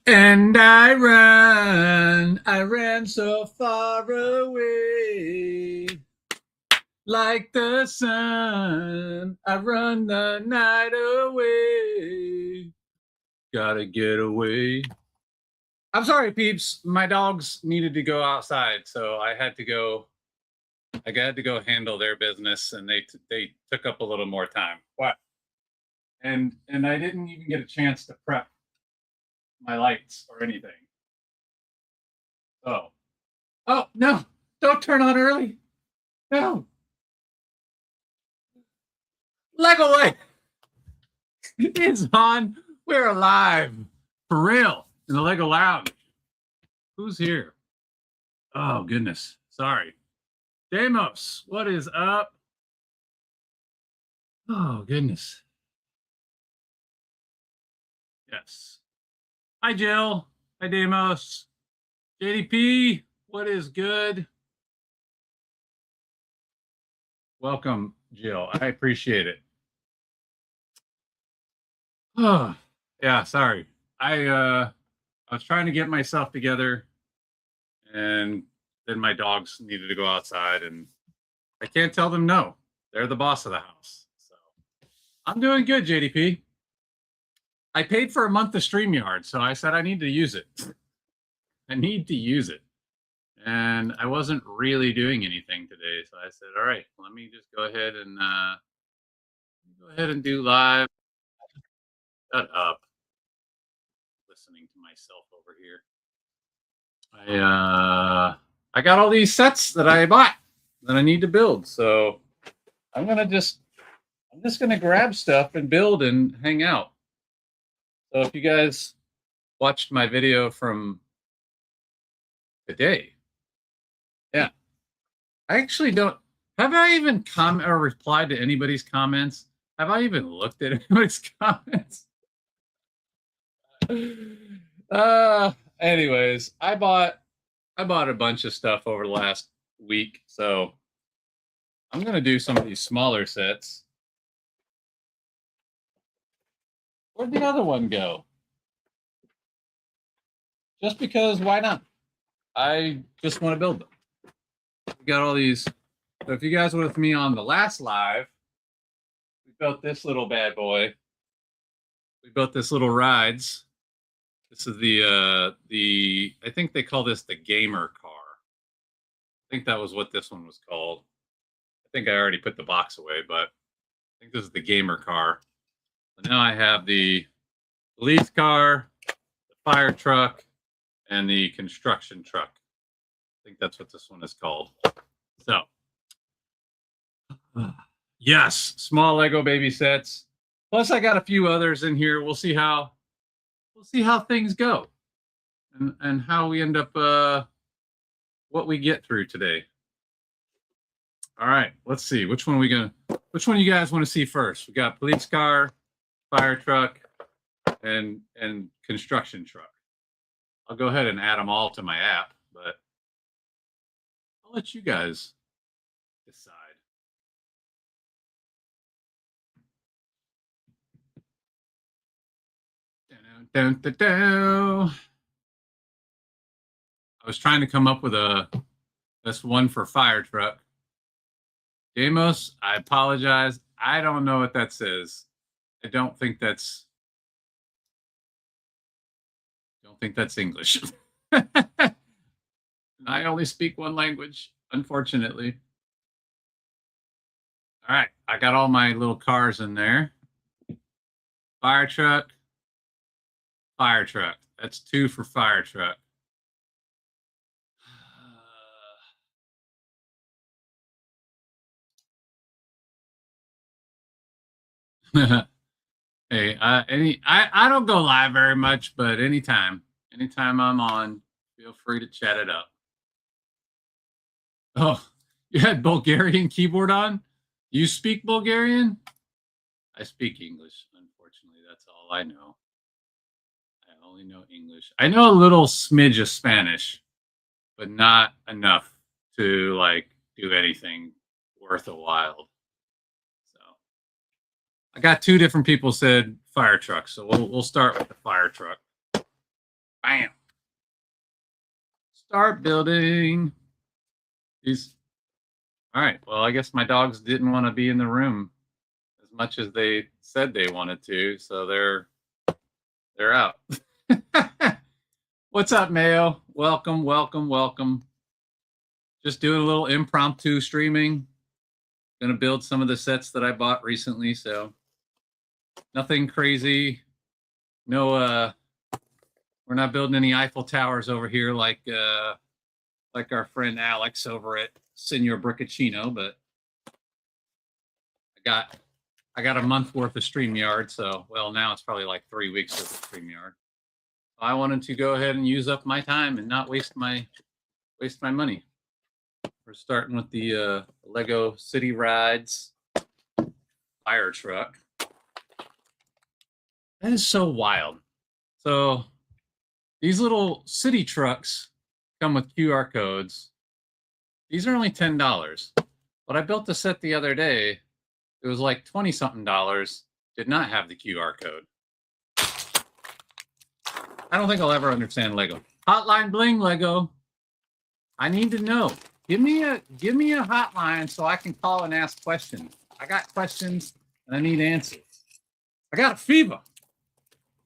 And I ran so far away. Like the sun, I run the night away. Gotta get away. I'm sorry, peeps. My dogs needed to go outside, so I had to go. I had to go handle their business, and they took up a little more time. What? And I didn't even get a chance to prep my lights or anything. Oh, oh no! Don't turn on early. No, leg away. It's on. We're alive. For real. In the Lego Lounge. Who's here? Oh, goodness. Sorry. Damos, what is up? Oh, goodness. Yes. Hi, Jill. Hi, Damos. JDP, what is good? Welcome, Jill. I appreciate it. Oh, yeah, sorry. I was trying to get myself together, and then my dogs needed to go outside, and I can't tell them no. They're the boss of the house. So I'm doing good, JDP. I paid for a month of Streamyard, so I said I need to use it. I need to use it. And I wasn't really doing anything today, so I said, all right, let me just go ahead and do live. Shut up. Listening to myself over here. I got all these sets that I bought that I need to build, so I'm just gonna grab stuff and build and hang out. So if you guys watched my video from today, yeah, I actually don't. Have I even comment or replied to anybody's comments? Have I even looked at anybody's comments? Anyways, I bought a bunch of stuff over the last week, so I'm gonna do some of these smaller sets. Where'd the other one go? Just because, why not? I just want to build them. We got all these. So if you guys were with me on the last live, we built this little bad boy. We built this little rides. This is the I think they call this the gamer car. I think that was what this one was called. I think I already put the box away, but I think this is the gamer car. So now I have the police car, the fire truck, and the construction truck. I think that's what this one is called. So, yes, small Lego baby sets. Plus, I got a few others in here. We'll see how things go, and how we end up what we get through today. All right, let's see which one you guys want to see first. We got police car, fire truck, and construction truck. I'll go ahead and add them all to my app, but I'll let you guys decide. Dun, dun, dun, dun. I was trying to come up with this one for fire truck. Damos, I apologize. I don't know what that says. I don't think that's English. I only speak one language, unfortunately. All right, I got all my little cars in there. Fire truck. Fire truck. That's 2 for fire truck. Hey, I don't go live very much, but anytime I'm on, feel free to chat it up. Oh, you had Bulgarian keyboard on? You speak Bulgarian? I speak English, unfortunately. That's all I know. I only know English. I know a little smidge of Spanish, but not enough to like do anything worth a while. So I got 2 different people said fire truck, so we'll start with the fire truck. Bam. Start building. These. All right. Well, I guess my dogs didn't want to be in the room as much as they said they wanted to, so they're out. What's up, Mayo? Welcome, welcome, welcome. Just doing a little impromptu streaming. Gonna build some of the sets that I bought recently, so nothing crazy. No, we're not building any Eiffel Towers over here like our friend Alex over at Senor Briccacino, but I got a month worth of Streamyard, so well now it's probably like 3 weeks worth of Streamyard. I wanted to go ahead and use up my time and not waste my money. We're starting with the Lego City Rides fire truck. That is so wild. So these little city trucks come with QR codes. These are only $10. But I built the set the other day. It was like 20-something dollars. Did not have the QR code. I don't think I'll ever understand Lego. Hotline Bling Lego. I need to know. Give me a hotline so I can call and ask questions. I got questions and I need answers. I got a fever.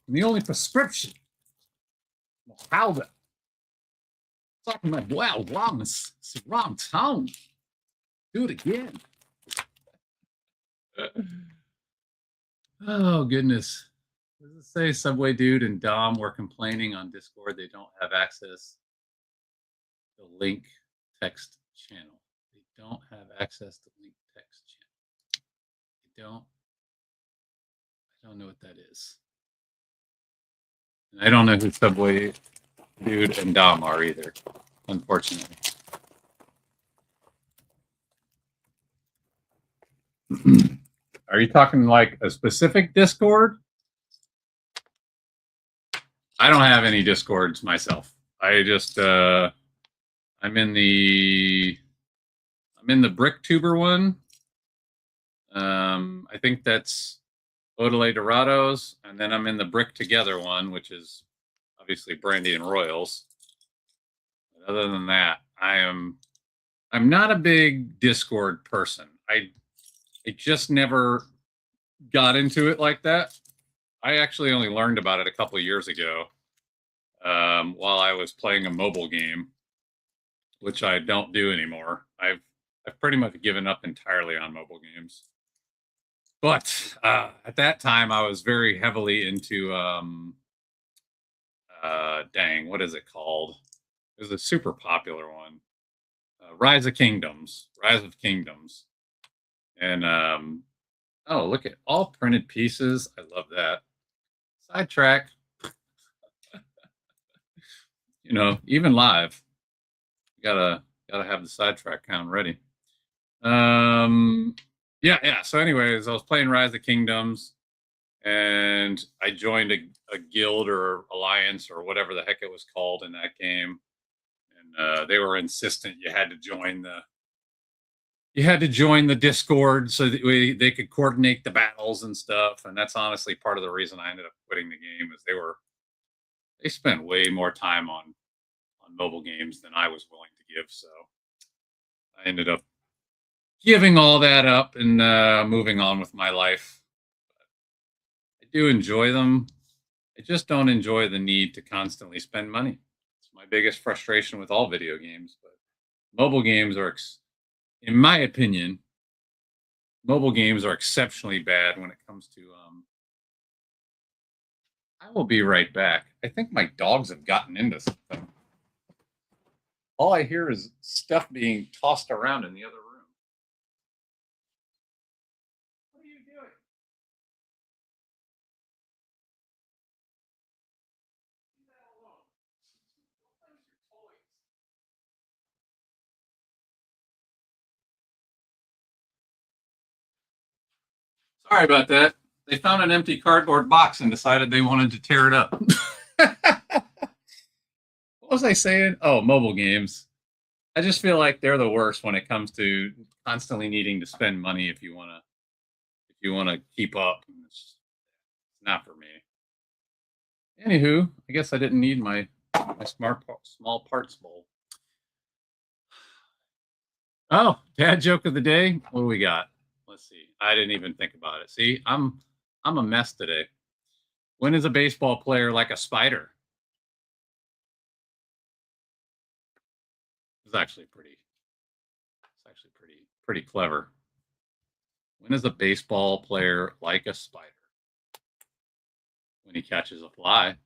And the only prescription was powder. Talking about wow, wrong. It's the wrong tone. Do it again. Oh goodness. Does it say Subway Dude and Dom were complaining on Discord they don't have access to link text channel. They don't have access to link text channel. I don't know what that is. And I don't know who Subway Dude and Dom are either, unfortunately. Are you talking like a specific Discord? I don't have any Discords myself. I just I'm in the Bricktuber one. I think that's Odelay Dorados, and then I'm in the Brick Together one, which is obviously Brandy and Royals. But other than that, I'm not a big Discord person. I just never got into it like that. I actually only learned about it a couple of years ago while I was playing a mobile game, which I don't do anymore. I've pretty much given up entirely on mobile games. But at that time, I was very heavily into dang, what is it called? It was a super popular one, Rise of Kingdoms. And oh, look at all printed pieces. I love that. Sidetrack. You know, even live, you gotta have the sidetrack count ready. Yeah. So, anyways, I was playing Rise of Kingdoms, and I joined a guild or alliance or whatever the heck it was called in that game, and they were insistent you had to join the Discord so that they could coordinate the battles and stuff. And that's honestly part of the reason I ended up quitting the game is they spent way more time on mobile games than I was willing to give. So I ended up giving all that up and moving on with my life. I do enjoy them. I just don't enjoy the need to constantly spend money. It's my biggest frustration with all video games. But mobile games are, in my opinion, mobile games are exceptionally bad when it comes to. I will be right back. I think my dogs have gotten into something. All I hear is stuff being tossed around in the other room. What are you doing? Leave that alone. Don't play with your toys. Sorry about that. They found an empty cardboard box and decided they wanted to tear it up. What was I saying? Oh, mobile games. I just feel like they're the worst when it comes to constantly needing to spend money if you want to keep up. It's not for me. Anywho, I guess I didn't need my small parts bowl. Oh, dad joke of the day. What do we got? Let's see. I didn't even think about it. See, I'm a mess today. When is a baseball player like a spider? It's actually pretty clever. When is a baseball player like a spider? When he catches a fly.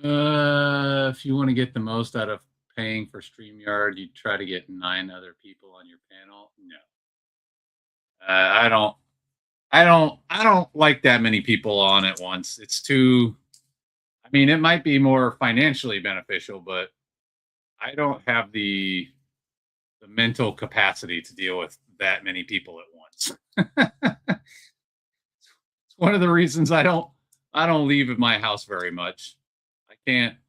If you want to get the most out of paying for StreamYard, you try to get 9 other people on your panel. No, I don't like that many people on at once. It's too. I mean, it might be more financially beneficial, but I don't have the mental capacity to deal with that many people at once. It's one of the reasons I don't leave my house very much. I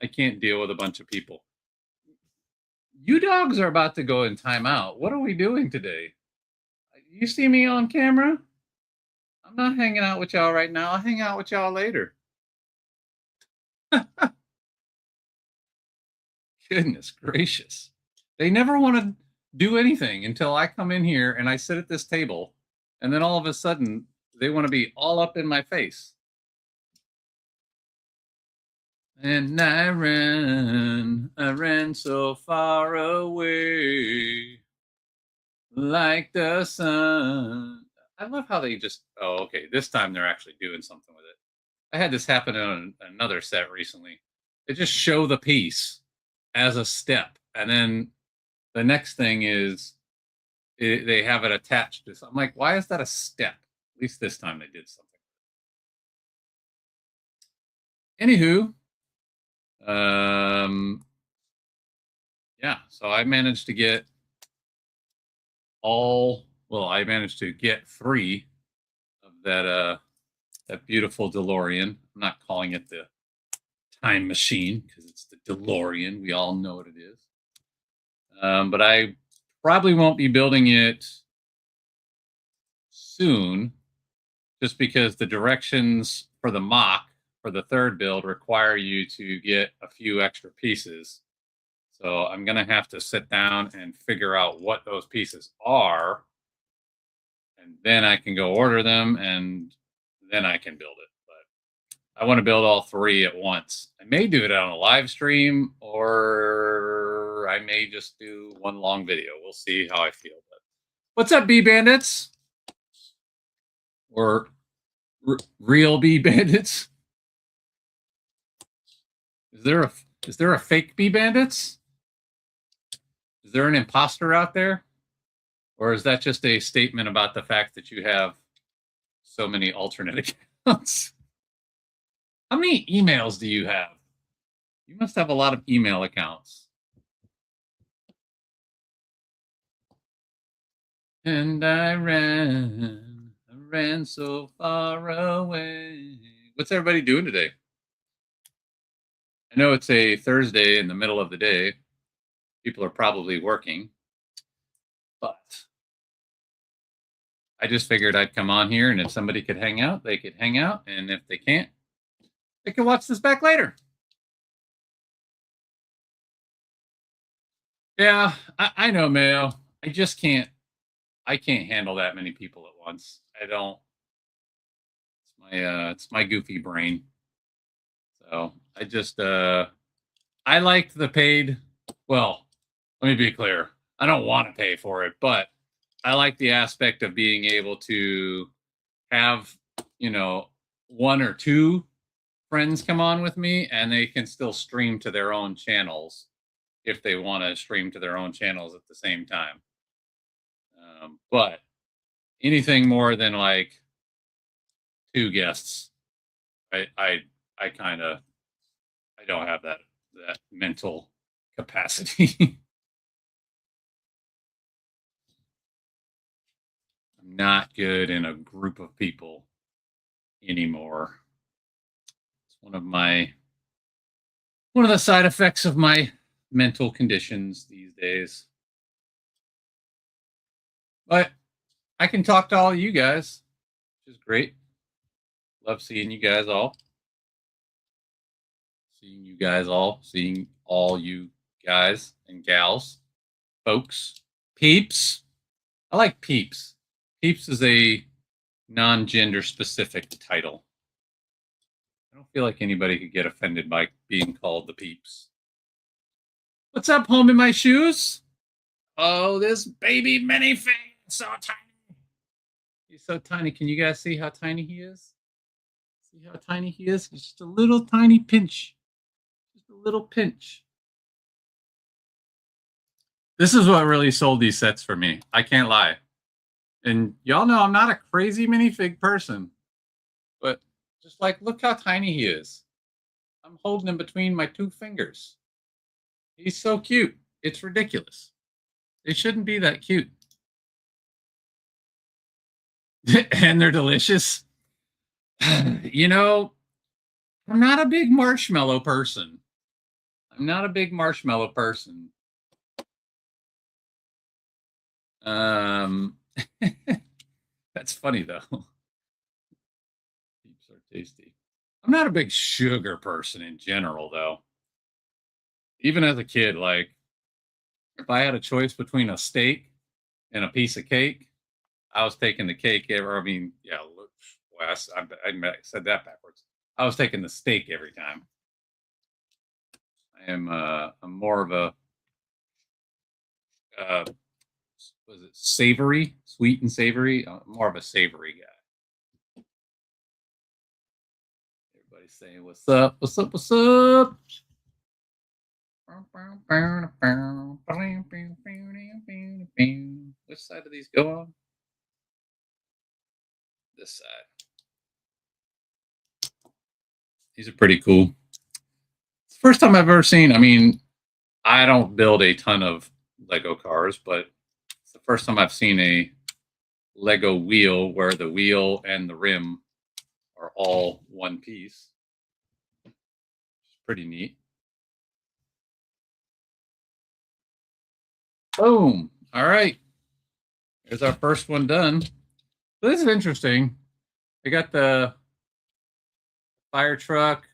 can't deal with a bunch of people. You dogs are about to go in timeout. What are we doing today? You see me on camera? I'm not hanging out with y'all right now. I'll hang out with y'all later. Goodness gracious. They never want to do anything until I come in here and I sit at this table, and then all of a sudden they want to be all up in my face. And I ran so far away, like the sun. I love how they just, oh, okay, this time they're actually doing something with it. I had this happen on another set recently. They just show the piece as a step, and then the next thing is they have it attached to something. I'm like, why is that a step? At least this time they did something. Anywho, yeah, so I managed to get I managed to get 3 of that beautiful DeLorean. I'm not calling it the time machine because it's the DeLorean. We all know what it is. But I probably won't be building it soon, just because the directions for the mock for the third build require you to get a few extra pieces. So I'm going to have to sit down and figure out what those pieces are, and then I can go order them, and then I can build it. But I want to build all 3 at once. I may do it on a live stream, or I may just do one long video. We'll see how I feel. But what's up, Bee Bandits? Or real Bee Bandits? Is there a fake Bee Bandits? Is there an imposter out there? Or is that just a statement about the fact that you have so many alternate accounts? How many emails do you have? You must have a lot of email accounts. And I ran so far away. What's everybody doing today? I know it's a Thursday in the middle of the day. People are probably working, but I just figured I'd come on here, and if somebody could hang out, they could hang out, and if they can't, they can watch this back later. Yeah, I know, Mayo. I just can't. I can't handle that many people at once. I don't. It's my goofy brain. So I just I liked the paid. Well, let me be clear. I don't want to pay for it, but I like the aspect of being able to have, 1 or 2 friends come on with me, and they can still stream to their own channels if they want to stream to their own channels at the same time. But anything more than like 2 guests, I kind of, I don't have that mental capacity. I'm not good in a group of people anymore. It's one of the side effects of my mental conditions these days. But I can talk to all of you guys, which is great. Love seeing you guys all. Seeing you guys all. Seeing all you guys and gals, folks, peeps. I like peeps. Peeps is a non-gender specific title. I don't feel like anybody could get offended by being called the peeps. What's up, home in my shoes? Oh, this baby minifig is so tiny. He's so tiny. Can you guys see how tiny he is? See how tiny he is? He's just a little tiny pinch. Just a little pinch. This is what really sold these sets for me. I can't lie. And y'all know I'm not a crazy minifig person. But just like, look how tiny he is. I'm holding him between my two fingers. He's so cute. It's ridiculous. They shouldn't be that cute. And they're delicious. You know, I'm not a big marshmallow person. I'm not a big marshmallow person. That's funny though. Peeps are tasty. I'm not a big sugar person in general though. Even as a kid, like if I had a choice between a steak and a piece of cake, I was taking the cake. I mean, yeah, Wes, I said that backwards. I was taking the steak every time. I'm more of a was it savory, sweet and savory? More of a savory guy. Everybody's saying, "What's up? What's up? What's up?" Which side do these go on? This side. These are pretty cool. It's the first time I've ever seen. I mean, I don't build a ton of Lego cars, but it's the first time I've seen a Lego wheel where the wheel and the rim are all one piece. It's pretty neat. Boom. All right. Here's our first one done. So this is interesting. They got the fire truck.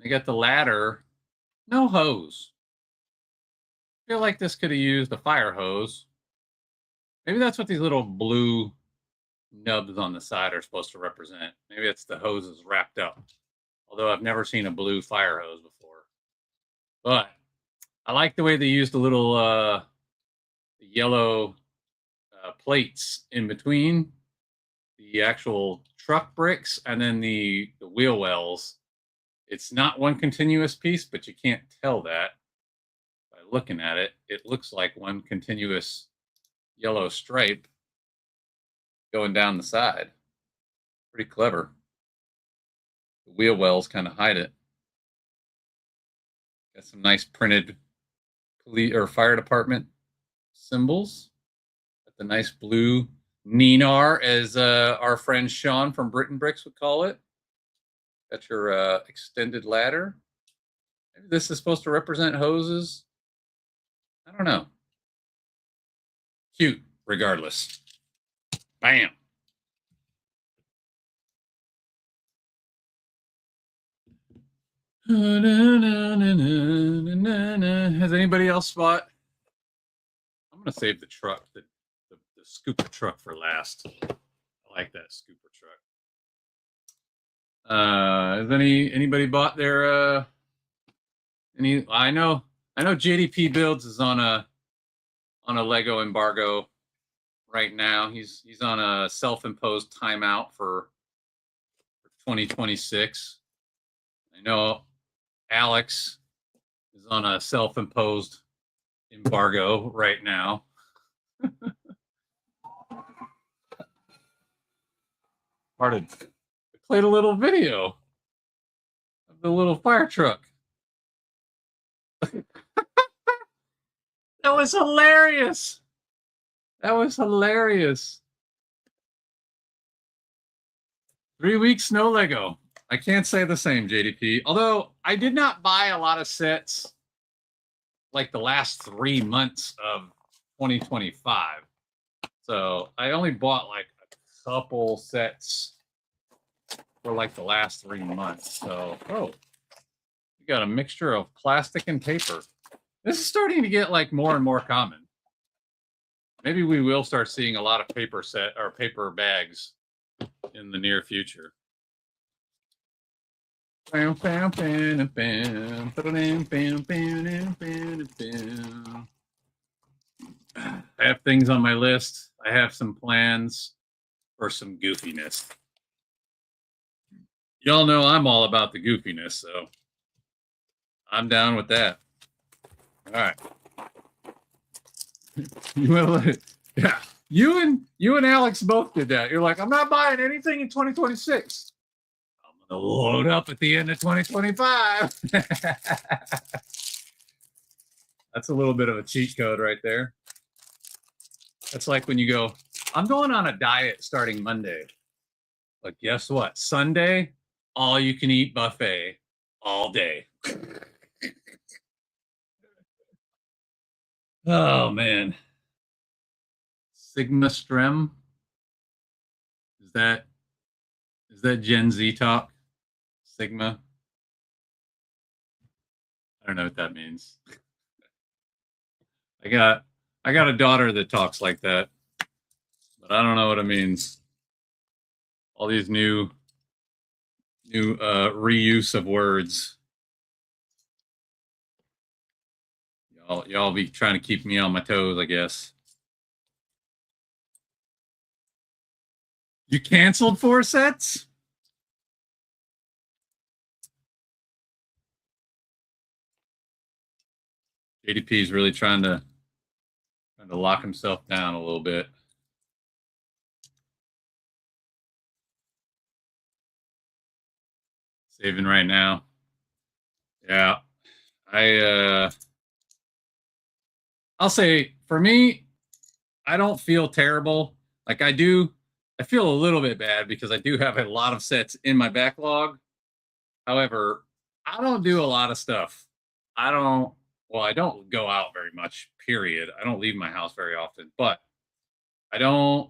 They got the ladder. No hose. I feel like this could have used a fire hose. Maybe that's what these little blue nubs on the side are supposed to represent. Maybe it's the hoses wrapped up. Although I've never seen a blue fire hose before. But I like the way they used the little yellow plates in between the actual truck bricks and then the wheel wells. It's not one continuous piece, but you can't tell that by looking at it. It looks like one continuous yellow stripe going down the side. Pretty clever. The wheel wells kind of hide it. Got some nice printed police or fire department symbols. Got the nice blue Ninar, as our friend Sean from Britain Bricks would call it. Got your extended ladder. Maybe this is supposed to represent hoses. I don't know. Cute, regardless. Bam. Has anybody else bought? I'm gonna save the truck, the scooper truck for last. I like that scooper truck. Has anybody bought their any? I know JDP Builds is on a Lego embargo right now. He's on a self-imposed timeout for 2026. I know Alex is on a self-imposed embargo right now. Pardon. I played a little video of the little fire truck. That was hilarious. That was hilarious. 3 weeks, no Lego. I can't say the same, JDP. Although I did not buy a lot of sets like the last 3 months of 2025. So I only bought like a couple sets for like the last 3 months. So, oh, we got a mixture of plastic and paper. This is starting to get like more and more common. Maybe we will start seeing a lot of paper set or paper bags in the near future. I have things on my list. I have some plans for some goofiness. Y'all know I'm all about the goofiness, so I'm down with that. All right. Yeah. You and Alex both did that. You're like, I'm not buying anything in 2026. I'm gonna load up at the end of 2025. That's a little bit of a cheat code right there. That's like when you go, I'm going on a diet starting Monday. But guess what? Sunday, all you can eat buffet all day. Oh man. Sigma Strem. Is that Gen Z talk? Sigma. I don't know what that means. I got a daughter that talks like that, but I don't know what it means. All these new reuse of words. Y'all be trying to keep me on my toes, I guess. You canceled 4 sets? JDP is really trying to lock himself down a little bit. Saving right now. Yeah. I'll say for me, I don't feel terrible. Like I feel a little bit bad because I do have a lot of sets in my backlog. However, I don't do a lot of stuff. I don't go out very much, period. I don't leave my house very often, but I don't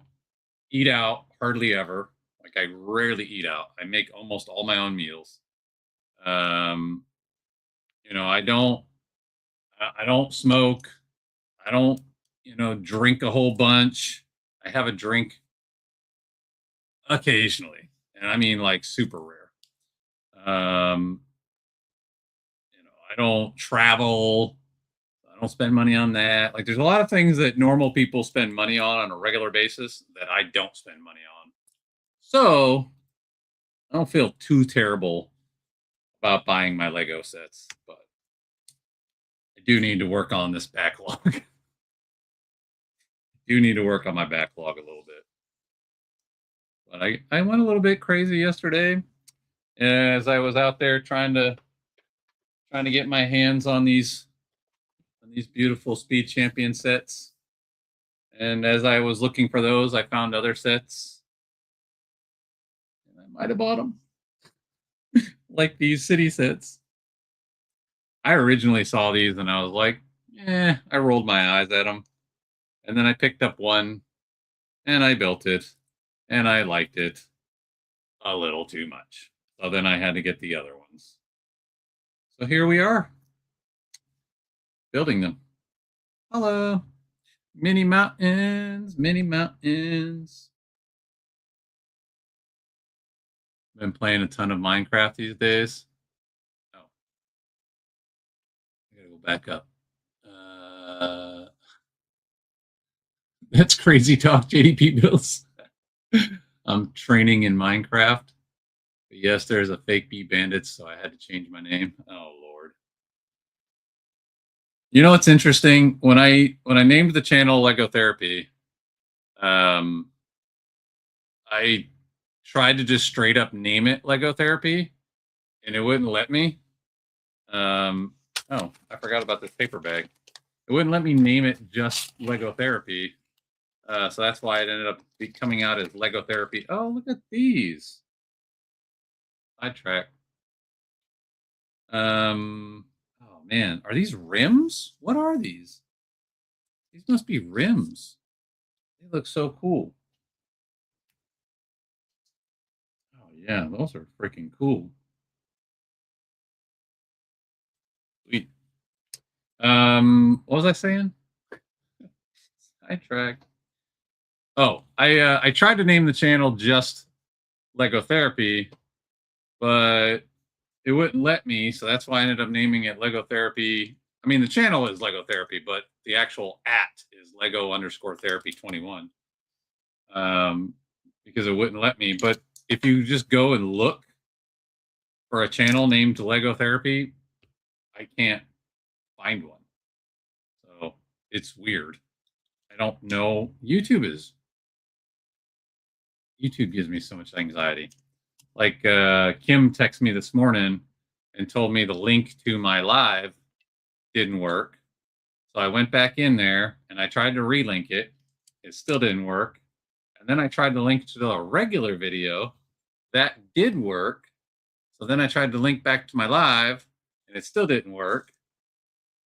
eat out hardly ever. Like I rarely eat out. I make almost all my own meals. I don't smoke. I don't, drink a whole bunch. I have a drink occasionally, and I mean like super rare. I don't travel. I don't spend money on that. Like there's a lot of things that normal people spend money on a regular basis that I don't spend money on. So I don't feel too terrible about buying my Lego sets, but I do need to work on this backlog. Do need to work on my backlog a little bit. But I went a little bit crazy yesterday as I was out there trying to get my hands on these beautiful Speed Champion sets. And as I was looking for those, I found other sets. And I might have bought them. Like these city sets. I originally saw these and I was like, I rolled my eyes at them. And then I picked up one and I built it and I liked it a little too much. So then I had to get the other ones. So here we are, building them. Hello. Mini mountains, mini mountains. Been playing a ton of Minecraft these days. Oh, I gotta go back up. That's crazy talk, JDP Bills. I'm training in Minecraft. But yes, there's a fake bee bandits, so I had to change my name. Oh Lord. You know what's interesting? When I named the channel Lego Therapy, I tried to just straight up name it Lego Therapy, and it wouldn't let me. Oh, I forgot about this paper bag. It wouldn't let me name it just Lego Therapy. So that's why it ended up coming out as Lego Therapy. Oh, look at these. Sidetrack. Oh man, are these rims? What are these? These must be rims. They look so cool. Oh Yeah, those are freaking cool. Sweet. What was I saying? Sidetracked. Oh, I tried to name the channel just Lego Therapy, but it wouldn't let me, so that's why I ended up naming it Lego Therapy. I mean, the channel is Lego Therapy, but the actual @ is Lego_Therapy 21. Because it wouldn't let me. But if you just go and look for a channel named Lego Therapy, I can't find one. So it's weird. I don't know. YouTube gives me so much anxiety. Like Kim texted me this morning and told me the link to my live didn't work. So I went back in there and I tried to relink it. It still didn't work. And then I tried to link to the regular video. That did work. So then I tried to link back to my live and it still didn't work.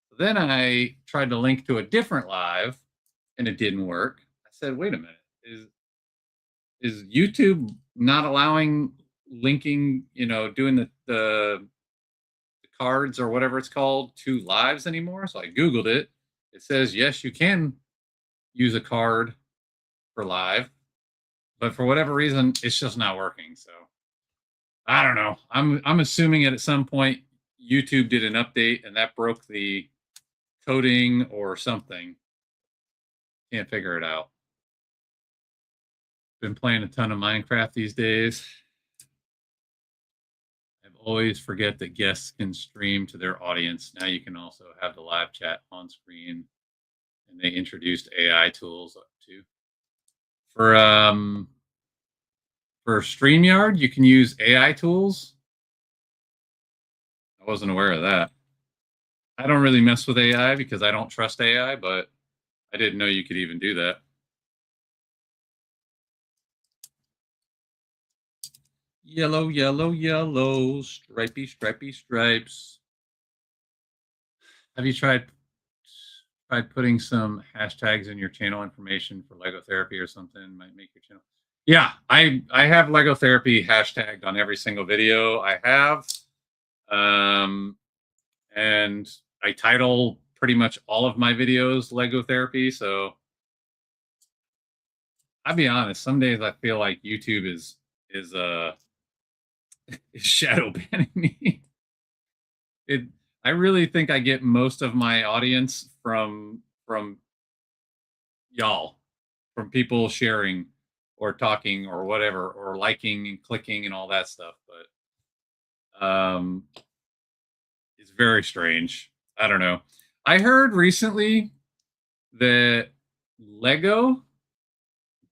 So then I tried to link to a different live and it didn't work. I said, wait a minute. Is YouTube not allowing linking, doing the cards or whatever it's called to lives anymore? So I Googled it. It says, yes, you can use a card for live, but for whatever reason, it's just not working. So I don't know. I'm assuming at some point YouTube did an update and that broke the coding or something. Can't figure it out. Been playing a ton of Minecraft these days. I always forget that guests can stream to their audience. Now you can also have the live chat on screen, and they introduced AI tools up too. For Streamyard, you can use AI tools. I wasn't aware of that. I don't really mess with AI because I don't trust AI, but I didn't know you could even do that. Yellow, yellow, yellow, stripy, stripy stripes. Have you tried putting some hashtags in your channel information for Lego Therapy or something? Might make your channel. Yeah, I have Lego Therapy hashtagged on every single video I have. And I title pretty much all of my videos Lego Therapy. So I'll be honest, some days I feel like YouTube is shadow banning me. I really think I get most of my audience from y'all, from people sharing or talking or whatever, or liking and clicking and all that stuff. But it's very strange. I don't know. I heard recently that Lego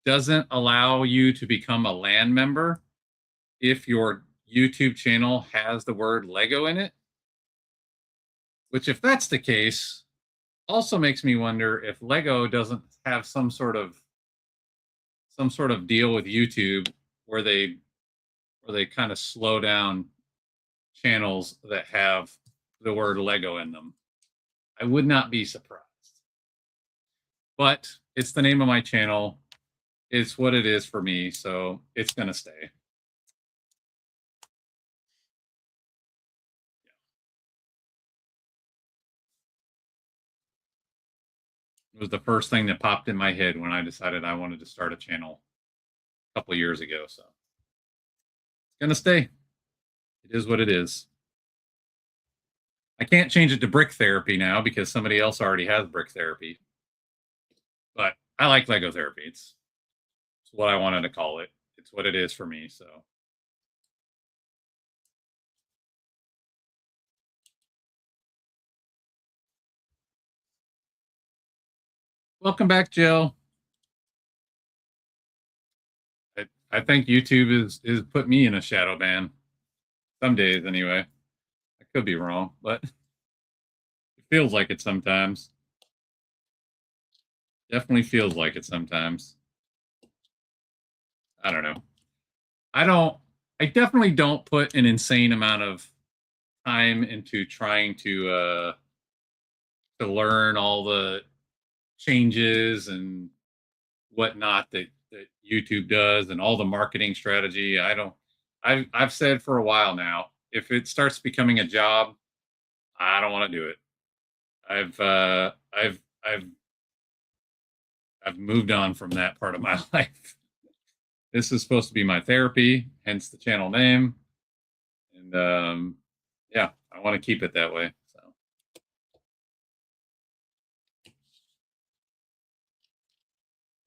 doesn't allow you to become a LAN member if your YouTube channel has the word Lego in it. Which, if that's the case, also makes me wonder if Lego doesn't have some sort of deal with YouTube where they kind of slow down channels that have the word Lego in them. I would not be surprised. But it's the name of my channel. It's what it is for me, so it's going to stay. It was the first thing that popped in my head when I decided I wanted to start a channel a couple of years ago. So it's going to stay. It is what it is. I can't change it to Brick Therapy now because somebody else already has Brick Therapy. But I like Lego Therapy. It's what I wanted to call it. It's what it is for me. So welcome back, Jill. I think YouTube is put me in a shadow ban. Some days anyway. I could be wrong, but it feels like it sometimes. Definitely feels like it sometimes. I don't know. I definitely don't put an insane amount of time into trying to learn all the changes and whatnot that YouTube does and all the marketing strategy. I I've said for a while now, if it starts becoming a job, I don't want to do it. I've I've moved on from that part of my life. This is supposed to be my therapy, hence the channel name. And yeah, I want to keep it that way. So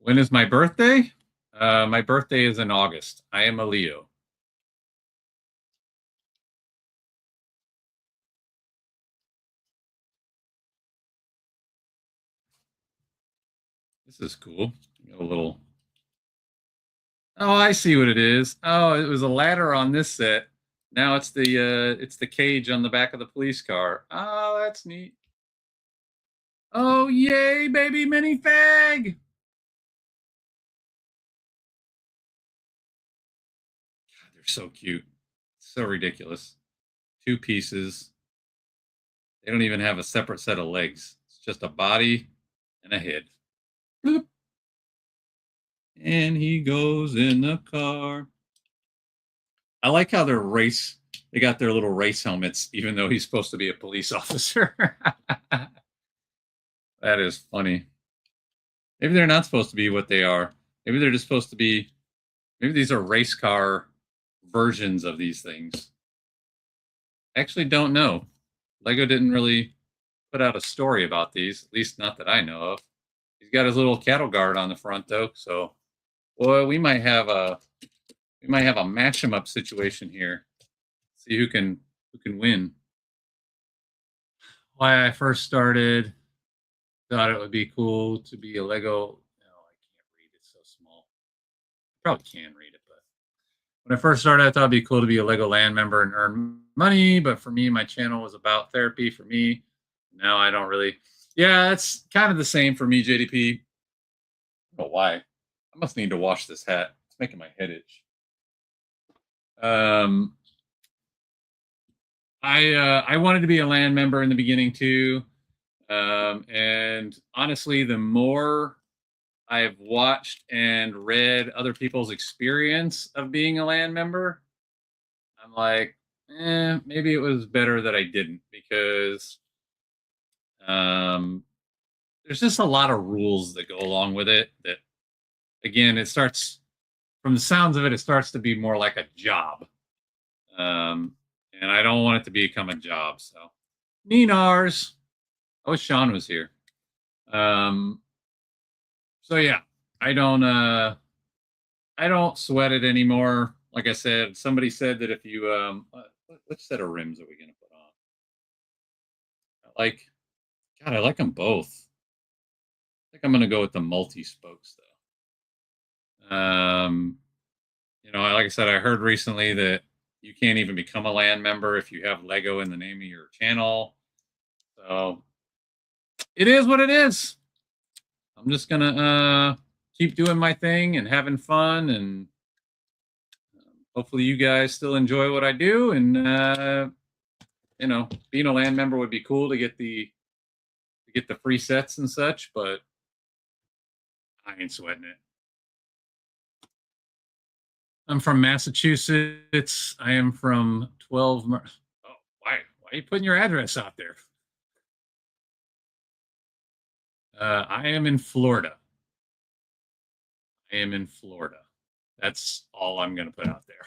when is my birthday? My birthday is in August. I am a Leo. This is cool. Got a little. Oh, I see what it is. Oh, it was a ladder on this set. Now it's the cage on the back of the police car. Oh, that's neat. Oh, yay, baby minifag! God, they're so cute. So ridiculous. Two pieces. They don't even have a separate set of legs. It's just a body and a head. Bloop. And he goes in the car. I like how they got their little race helmets, even though he's supposed to be a police officer. That is funny. Maybe they're not supposed to be what they are. Maybe they're just supposed to be, maybe these are race car versions of these things. I actually don't know. Lego didn't really put out a story about these, at least not that I know of. He's got his little cattle guard on the front though, so boy, we might have a match 'em up situation here. See who can win. Why I first started, thought it would be cool to be a Lego. No, I can't read. It's so small. Probably can read it, but when I first started, I thought it'd be cool to be a Lego land member and earn money. But for me, my channel was about therapy for me. Now I don't really. Yeah, it's kind of the same for me, JDP. I don't know why. I must need to wash this hat. It's making my head itch. I wanted to be a land member in the beginning too, and honestly, the more I've watched and read other people's experience of being a land member, I'm like, maybe it was better that I didn't because there's just a lot of rules that go along with it. That again, it starts from the sounds of it, it starts to be more like a job. And I don't want it to become a job. So, Ninars. I wish Sean was here. So yeah, I don't sweat it anymore. Like I said, somebody said that if you which set of rims are we gonna put on? I like them both. I think I'm gonna go with the multi spokes though. Like I said, I heard recently that you can't even become a land member if you have Lego in the name of your channel. So it is what it is. I'm just gonna keep doing my thing and having fun, and hopefully you guys still enjoy what I do. And being a land member would be cool to get the free sets and such, but I ain't sweating it. I'm from Massachusetts. I am from 12. Oh, why are you putting your address out there? I am in Florida. I am in Florida. That's all I'm going to put out there.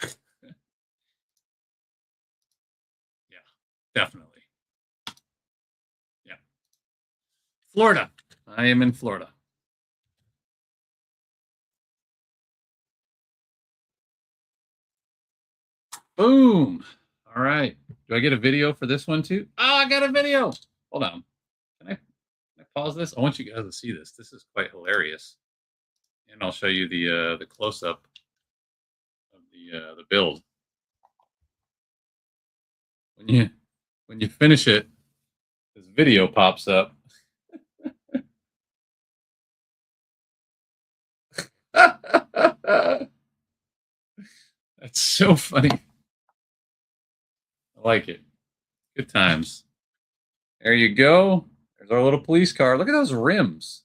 Yeah, definitely. Yeah. Florida. I am in Florida. Boom. All right. Do I get a video for this one too? Oh, I got a video. Hold on. Can I pause this? I want you guys to see this. This is quite hilarious. And I'll show you the close up of the build. When you finish it, this video pops up. That's so funny. I like it. Good times. There you go. There's our little police car. Look at those rims.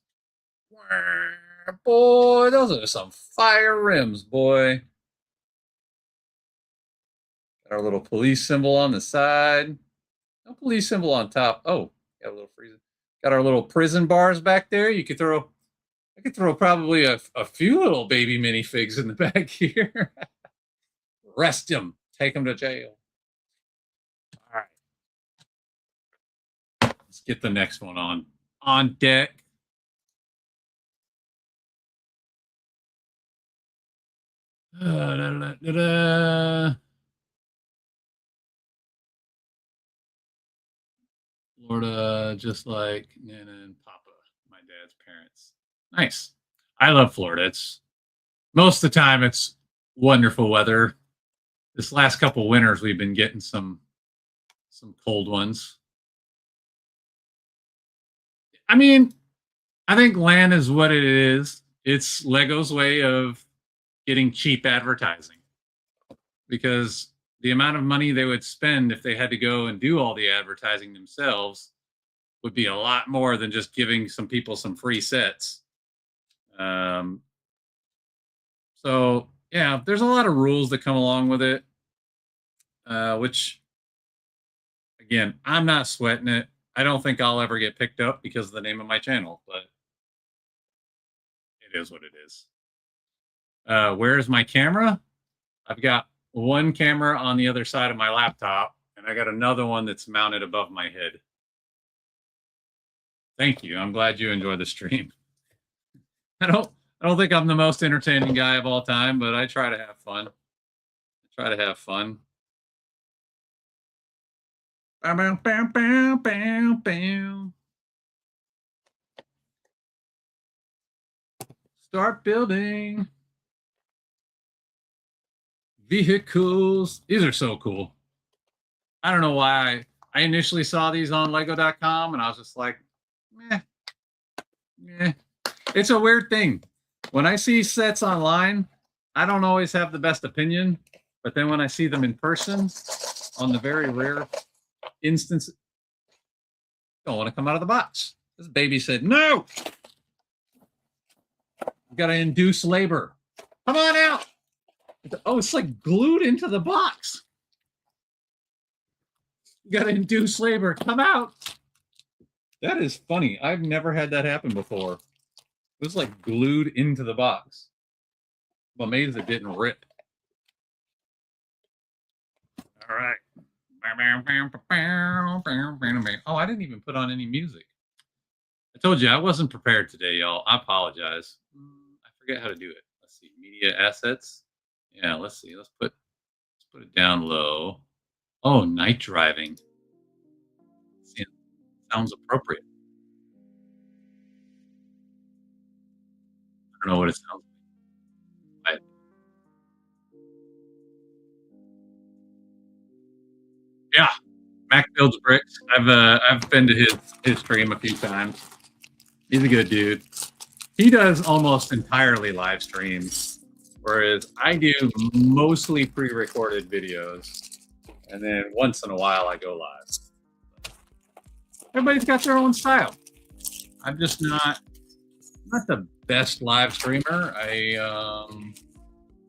Boy, those are some fire rims, boy. Got our little police symbol on the side. No police symbol on top. Oh, got a little freezer. Got our little prison bars back there. You could throw. I could throw probably a few little baby minifigs in the back here. Arrest him. Take him to jail. All right. Let's get the next one on deck. Florida, just like Nana and Papa, my dad's parents. Nice. I love Florida. It's most of the time it's wonderful weather. This last couple winters we've been getting some cold ones. I mean, I think land is what it is. It's Lego's way of getting cheap advertising because the amount of money they would spend if they had to go and do all the advertising themselves would be a lot more than just giving some people some free sets. So yeah, there's a lot of rules that come along with it, which again, I'm not sweating it. I don't think I'll ever get picked up because of the name of my channel, but it is what it is. Where's my camera? I've got one camera on the other side of my laptop, and I got another one that's mounted above my head. Thank you. I'm glad you enjoy the stream. I don't think I'm the most entertaining guy of all time, but I try to have fun. Bam, bam, bam, bam, bam. Start building vehicles. These are so cool. I don't know why I initially saw these on lego.com and I was just like, meh. It's a weird thing. When I see sets online, I don't always have the best opinion, but then when I see them in person, on the very rare instance, don't want to come out of the box. This baby said, no, you got to induce labor. Come on out. Oh, it's like glued into the box. You got to induce labor. Come out. That is funny. I've never had that happen before. It was like glued into the box. I'm amazed it didn't rip. All right. Oh, I didn't even put on any music. I told you I wasn't prepared today, y'all. I apologize. I forget how to do it. Let's see. Media assets. Yeah, let's see. Let's put it down low. Oh, night driving. See, sounds appropriate. I don't know what it sounds like. Yeah, Mac builds bricks. I've been to his stream a few times. He's a good dude. He does almost entirely live streams, whereas I do mostly pre-recorded videos, and then once in a while I go live. Everybody's got their own style. I'm just not the best live streamer. I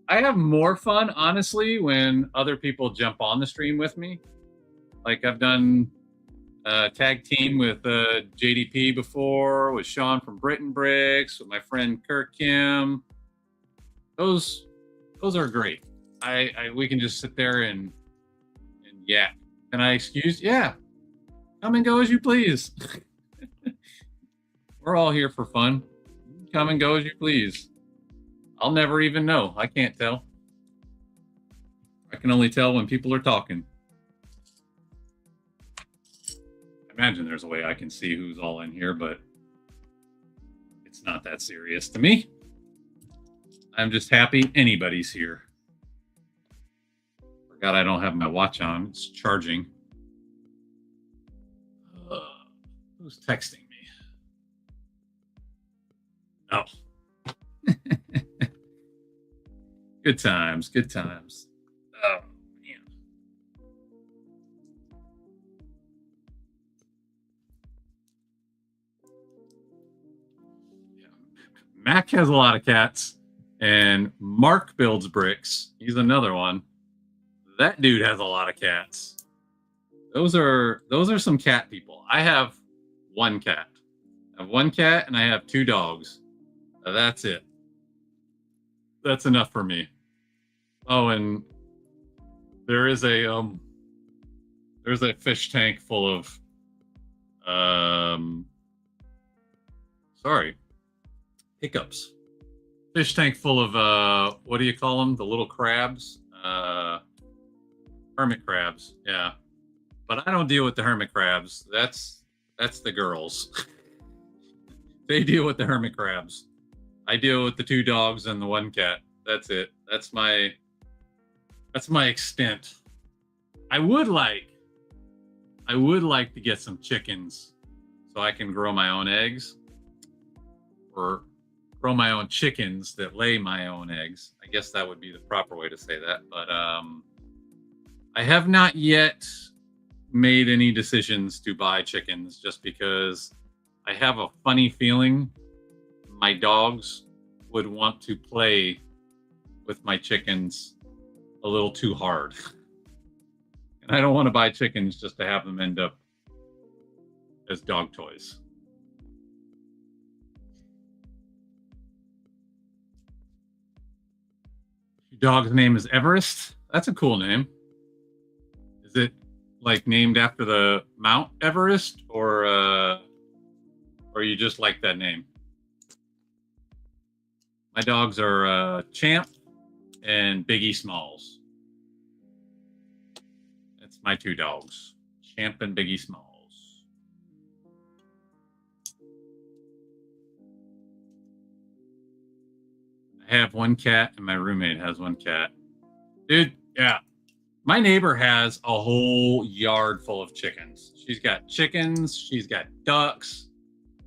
have more fun, honestly, when other people jump on the stream with me. Like I've done tag team with JDP before, with Sean from Britain Bricks, with my friend Kirk Kim. Those are great. We can just sit there and yeah. Can I excuse? Yeah. Come and go as you please. We're all here for fun. Come and go as you please. I'll never even know. I can't tell. I can only tell when people are talking. I imagine there's a way I can see who's all in here, but it's not that serious to me. I'm just happy anybody's here. Forgot I don't have my watch on. It's charging. Who's texting me? Oh. Good times, good times. Oh, man. Yeah. Mac has a lot of cats, and Mark builds bricks. He's another one. That dude has a lot of cats. Those are some cat people. I have one cat. I have one cat and I have 2 dogs. That's it. That's enough for me. Oh, and there's a fish tank full of hiccups. Fish tank full of what do you call them? The little crabs? Hermit crabs. Yeah. But I don't deal with the hermit crabs. That's the girls. They deal with the hermit crabs. I deal with the 2 dogs and the 1 cat. That's it. That's my extent. I would like to get some chickens so I can grow my own eggs, or grow my own chickens that lay my own eggs. I guess that would be the proper way to say that. But I have not yet made any decisions to buy chickens, just because I have a funny feeling my dogs would want to play with my chickens a little too hard. And I don't want to buy chickens just to have them end up as dog toys. Your dog's name is Everest? That's a cool name. Is it like named after the Mount Everest, or you just like that name? My dogs are Champ and Biggie Smalls. That's my 2 dogs, Champ and Biggie Smalls. I have 1 cat and my roommate has 1 cat. Dude, yeah. My neighbor has a whole yard full of chickens. She's got chickens, she's got ducks.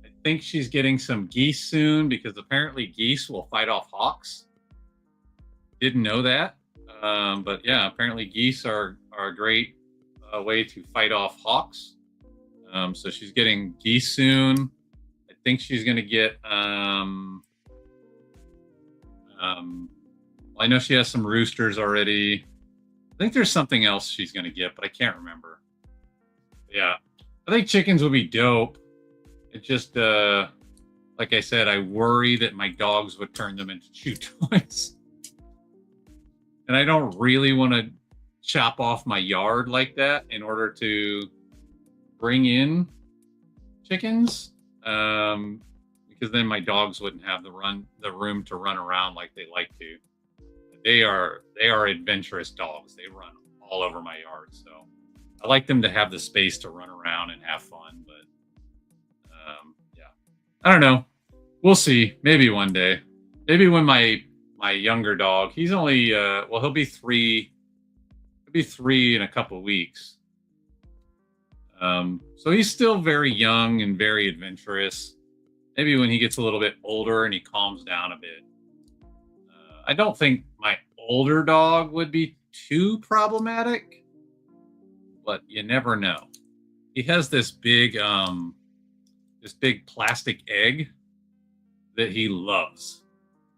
I think she's getting some geese soon, because apparently geese will fight off hawks. Didn't know that. But yeah, apparently geese are a great way to fight off hawks. So she's getting geese soon. I think she's going to get... I know she has some roosters already. I think there's something else she's going to get, but I can't remember. Yeah. I think chickens would be dope. It just, like I said, I worry that my dogs would turn them into chew toys. And I don't really want to chop off my yard like that in order to bring in chickens. Because then my dogs wouldn't have the room to run around like they like to. They are adventurous dogs. They run all over my yard, so I like them to have the space to run around and have fun. But yeah, I don't know. We'll see. Maybe one day. Maybe when my younger dog, he's only he'll be 3. He'll be 3 in a couple of weeks. So he's still very young and very adventurous. Maybe when he gets a little bit older and he calms down a bit. I don't think my older dog would be too problematic, but you never know. He has this big plastic egg that he loves.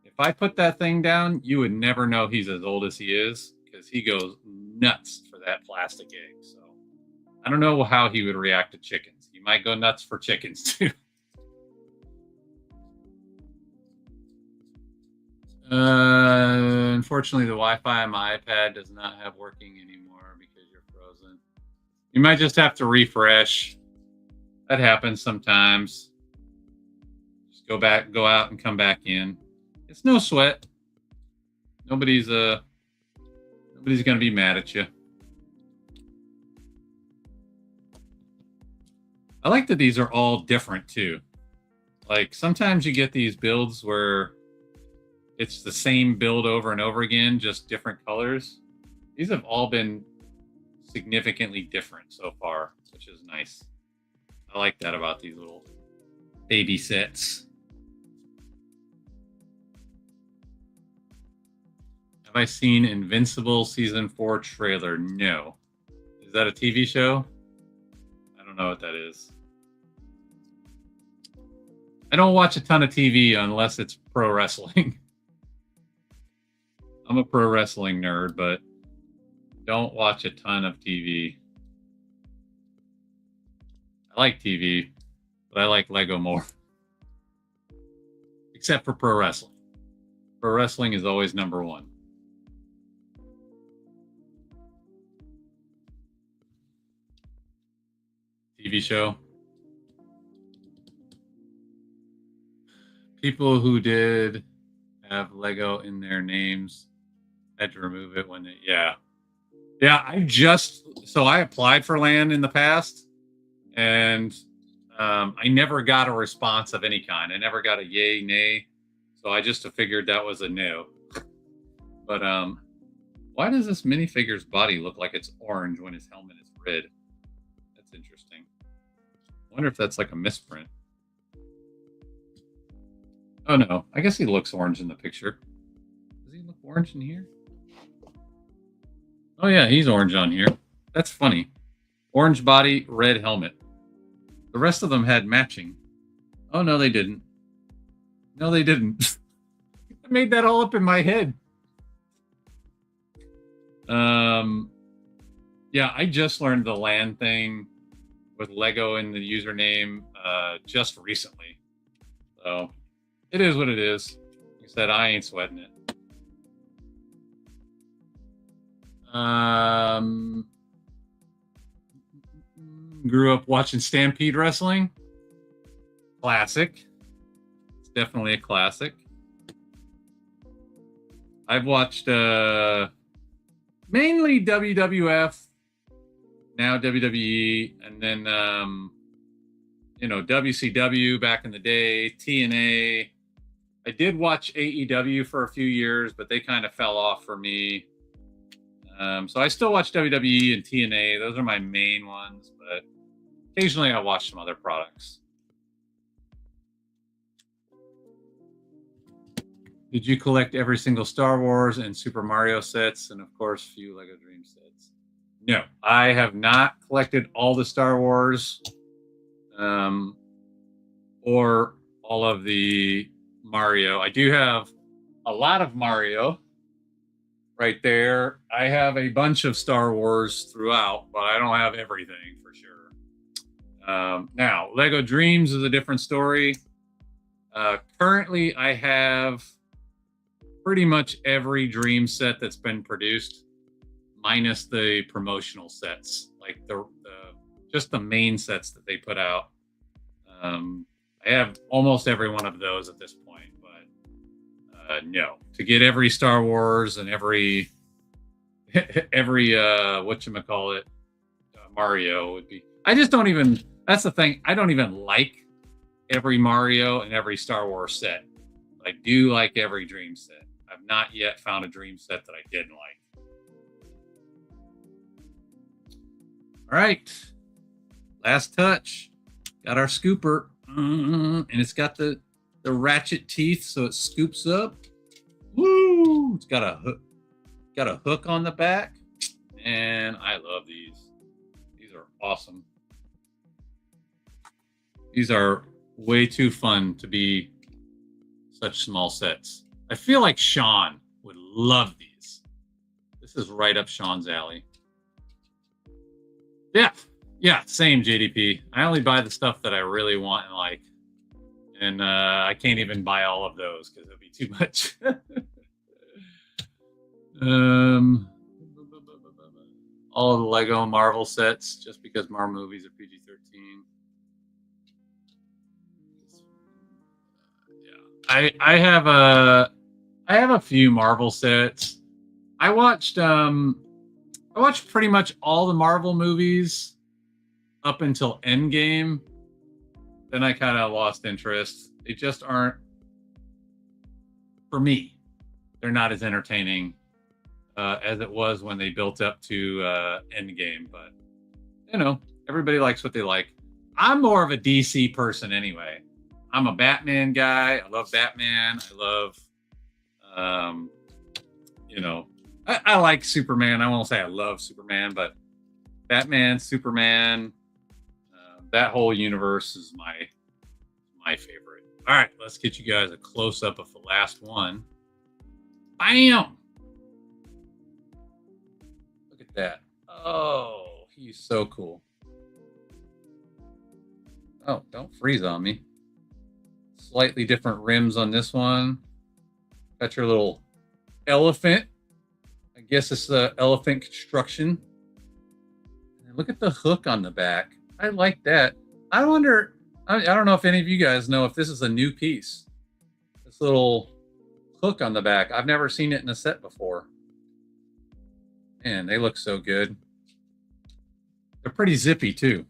If I put that thing down, you would never know he's as old as he is, because he goes nuts for that plastic egg. So I don't know how he would react to chickens. He might go nuts for chickens too. Unfortunately, the Wi-Fi on my iPad does not have working anymore because you're frozen. You might just have to refresh. That happens sometimes. Just go out and come back in. It's no sweat. Nobody's gonna be mad at you. I like that these are all different too. Like sometimes you get these builds where it's the same build over and over again, just different colors. These have all been significantly different so far, which is nice. I like that about these little baby sets. Have I seen Invincible Season 4 trailer? No. Is that a TV show? I don't know what that is. I don't watch a ton of TV unless it's pro wrestling. I'm a pro wrestling nerd, but don't watch a ton of TV. I like TV, but I like Lego more. Except for pro wrestling. Pro wrestling is always number one. TV show. People who did have Lego in their names had to remove it when they, yeah. I applied for land in the past, and I never got a response of any kind. I never got a yay, nay. So I just figured that was a no. But why does this minifigure's body look like it's orange when his helmet is red? That's interesting. I wonder if that's like a misprint. Oh no, I guess he looks orange in the picture. Does he look orange in here? Oh yeah, he's orange on here. That's funny. Orange body, red helmet. The rest of them had matching. Oh no, they didn't. No, they didn't. I made that all up in my head. Yeah, I just learned the land thing with Lego in the username just recently. So it is what it is. Like I said, I ain't sweating it. Grew up watching Stampede Wrestling. Classic. It's definitely a classic. I've watched mainly WWF, now WWE, and then WCW back in the day, TNA. I did watch AEW for a few years, but they kind of fell off for me. So I still watch WWE and TNA. Those are my main ones, but occasionally I watch some other products. Did you collect every single Star Wars and Super Mario sets, and of course, few Lego Dream sets? No, I have not collected all the Star Wars or all of the Mario. I do have a lot of Mario right there. I have a bunch of Star Wars throughout, but I don't have everything for sure. Now, Lego Dreams is a different story. Currently, I have pretty much every Dream set that's been produced, minus the promotional sets, like just the main sets that they put out. I have almost every one of those at this point, but no, to get every Star Wars and every whatchamacallit, Mario would be. I just don't even. That's the thing. I don't even like every Mario and every Star Wars set. I do like every Dream set. I've not yet found a Dream set that I didn't like. All right, last touch. Got our scooper, and it's got the ratchet teeth, so it scoops up. Woo! It's got a hook on the back, and I love these. These are awesome. These are way too fun to be such small sets. I feel like Sean would love these. This is right up Sean's alley. Yeah, same JDP. I only buy the stuff that I really want and like. And I can't even buy all of those because it'll be too much. All of the Lego Marvel sets, just because Marvel movies are PG-13. I have a few Marvel sets. I watched pretty much all the Marvel movies up until Endgame. Then I kind of lost interest. They just aren't, for me, they're not as entertaining as it was when they built up to Endgame. But everybody likes what they like. I'm more of a DC person anyway. I'm a Batman guy. I love Batman. I love, I like Superman. I won't say I love Superman, but Batman, Superman, that whole universe is my favorite. All right, let's get you guys a close-up of the last one. Bam! Look at at that. Oh, he's so cool. Oh, don't freeze on me. Slightly different rims on this one. Got your little elephant. I guess it's the elephant construction. And look at the hook on the back. I like that. I wonder, I don't know if any of you guys know if this is a new piece. This little hook on the back. I've never seen it in a set before. Man, they look so good. They're pretty zippy too.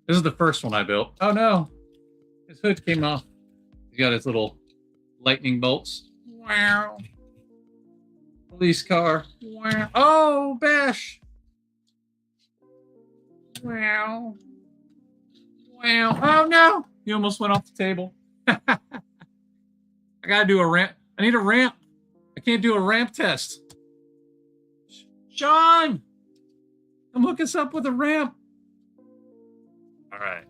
This is the first one I built. Oh no, his hood came off. He's got his little lightning bolts. Wow. Police car. Wow. Oh, Bash. Wow. Wow. Oh no, he almost went off the table. I gotta do a ramp. I need a ramp. I can't do a ramp test. Sean, come hook us up with a ramp. All right.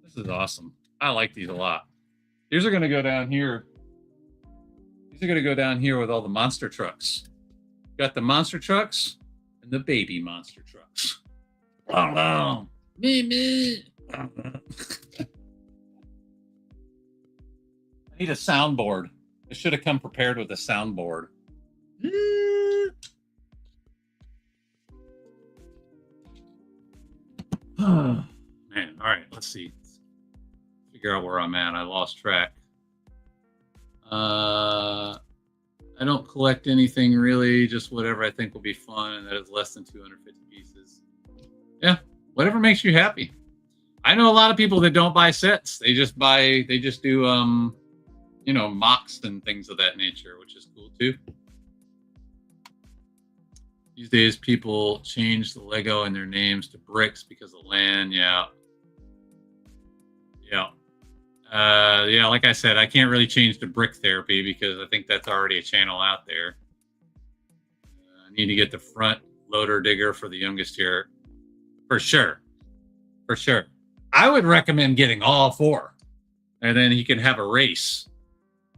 This is awesome. I like these a lot. These are going to go down here. These are going to go down here with all the monster trucks. Got the monster trucks and the baby monster trucks. Oh, me. I need a soundboard. I should have come prepared with a soundboard. Man, all right, let's see. Figure out where I'm at. I lost track. I don't collect anything really, just whatever I think will be fun, and that is less than 250 pieces. Yeah, whatever makes you happy. I know a lot of people that don't buy sets. They just do you know, mocks and things of that nature, which is cool too. These days, people change the Lego and their names to bricks because of land. Yeah. Like I said, I can't really change to brick therapy because I think that's already a channel out there. I need to get the front loader digger for the youngest here. For sure. I would recommend getting all four. And then he can have a race.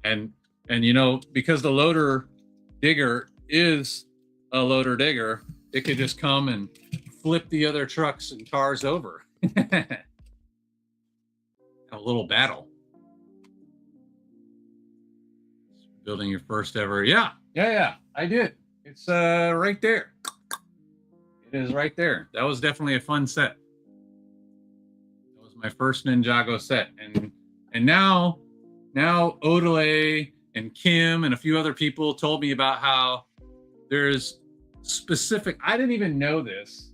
And you know, because the loader digger is a loader digger, it could just come and flip the other trucks and cars over. Have a little battle. Building your first ever. Yeah, I did. It's right there. It is right there. That was definitely a fun set. That was my first Ninjago set. And now Odelay and Kim and a few other people told me about how there's specific, I didn't even know this,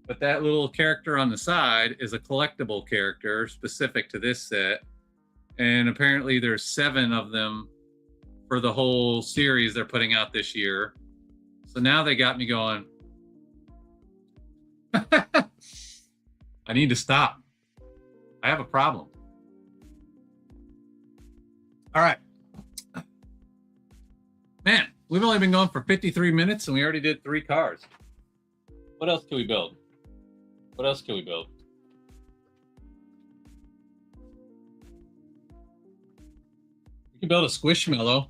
but that little character on the side is a collectible character specific to this set. And apparently there's 7 of them for the whole series they're putting out this year. So now they got me going, I need to stop. I have a problem. All right. Man, we've only been going for 53 minutes and we already did 3 cars. What else can we build? We can build a Squishmallow.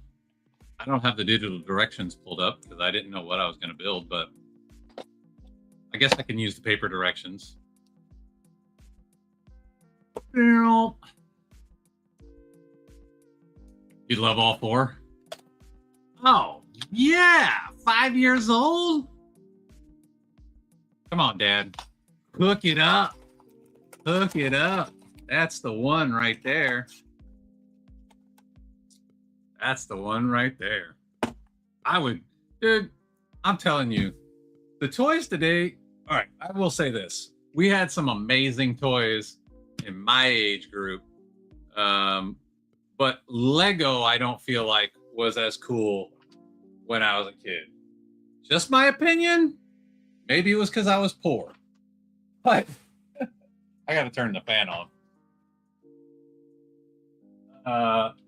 I don't have the digital directions pulled up because I didn't know what I was going to build, but I guess I can use the paper directions. You'd love all 4? Oh, yeah. 5 years old? Come on, Dad. Hook it up. That's the one right there. Dude, I'm telling you, the toys today, all right, I will say this. We had some amazing toys in my age group. But Lego, I don't feel like was as cool when I was a kid. Just my opinion. Maybe it was because I was poor. But I got to turn the fan on.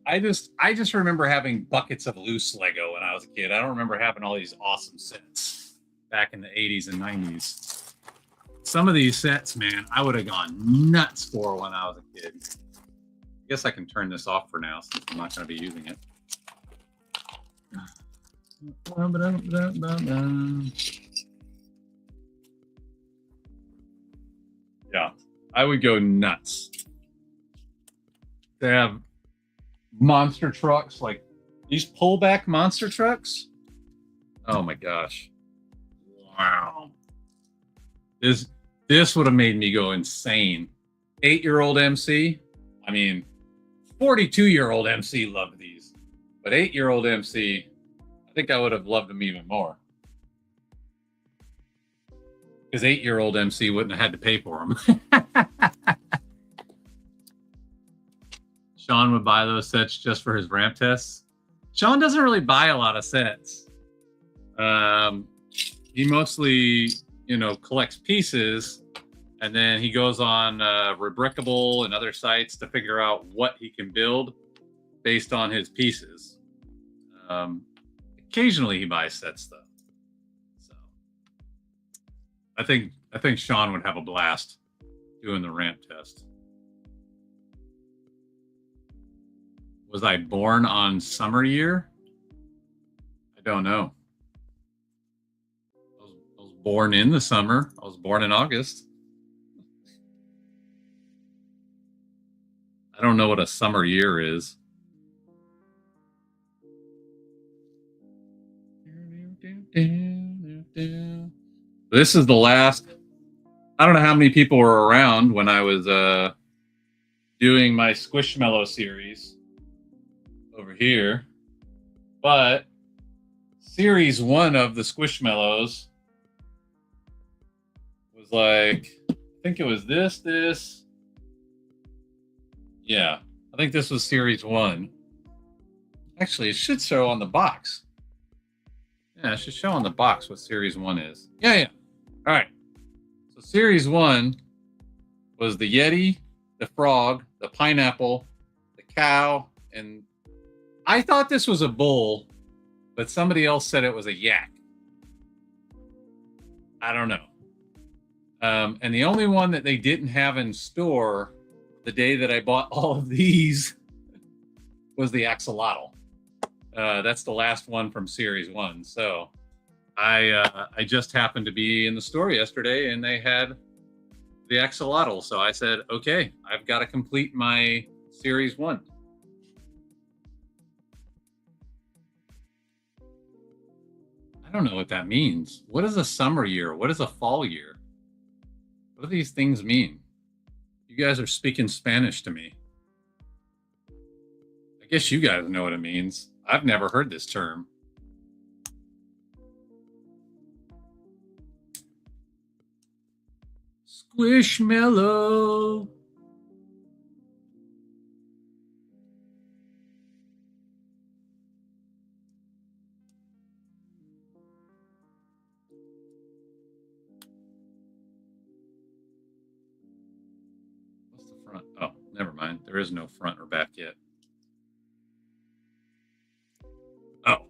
I just remember having buckets of loose Lego when I was a kid. I don't remember having all these awesome sets back in the 80s and 90s. Some of these sets, man, I would have gone nuts for when I was a kid. I guess I can turn this off for now since I'm not going to be using it. Yeah, I would go nuts. They have monster trucks, like these pullback monster trucks. Oh my gosh. Wow. This would have made me go insane. 8-year-old MC. I mean, 42-year-old MC loved these. But 8-year-old MC, I think I would have loved them even more. Because 8-year-old MC wouldn't have had to pay for them. Sean would buy those sets just for his ramp tests. Sean doesn't really buy a lot of sets. He mostly, collects pieces, and then he goes on Rebrickable and other sites to figure out what he can build based on his pieces. Occasionally he buys sets though. So I think Sean would have a blast doing the ramp test. Was I born on summer year? I don't know. I was born in the summer. I was born in August. I don't know what a summer year is. This is the last. I don't know how many people were around when I was doing my Squishmallow series over here, but series 1 of the Squishmallows was like, I think it was this. Yeah, I think this was series 1. Actually, it should show on the box. Yeah, it should show on the box what series 1 is. Yeah. All right. So series 1 was the Yeti, the frog, the pineapple, the cow, and I thought this was a bull, but somebody else said it was a yak. I don't know. And the only one that they didn't have in store the day that I bought all of these was the axolotl. That's the last one from series 1. So I just happened to be in the store yesterday and they had the axolotl. So I said, okay, I've got to complete my series 1. I don't know what that means. What is a summer year? What is a fall year? What do these things mean? You guys are speaking Spanish to me. I guess you guys know what it means. I've never heard this term. Squishmallow. What's the front? Oh, never mind. There is no front or back yet. Oh.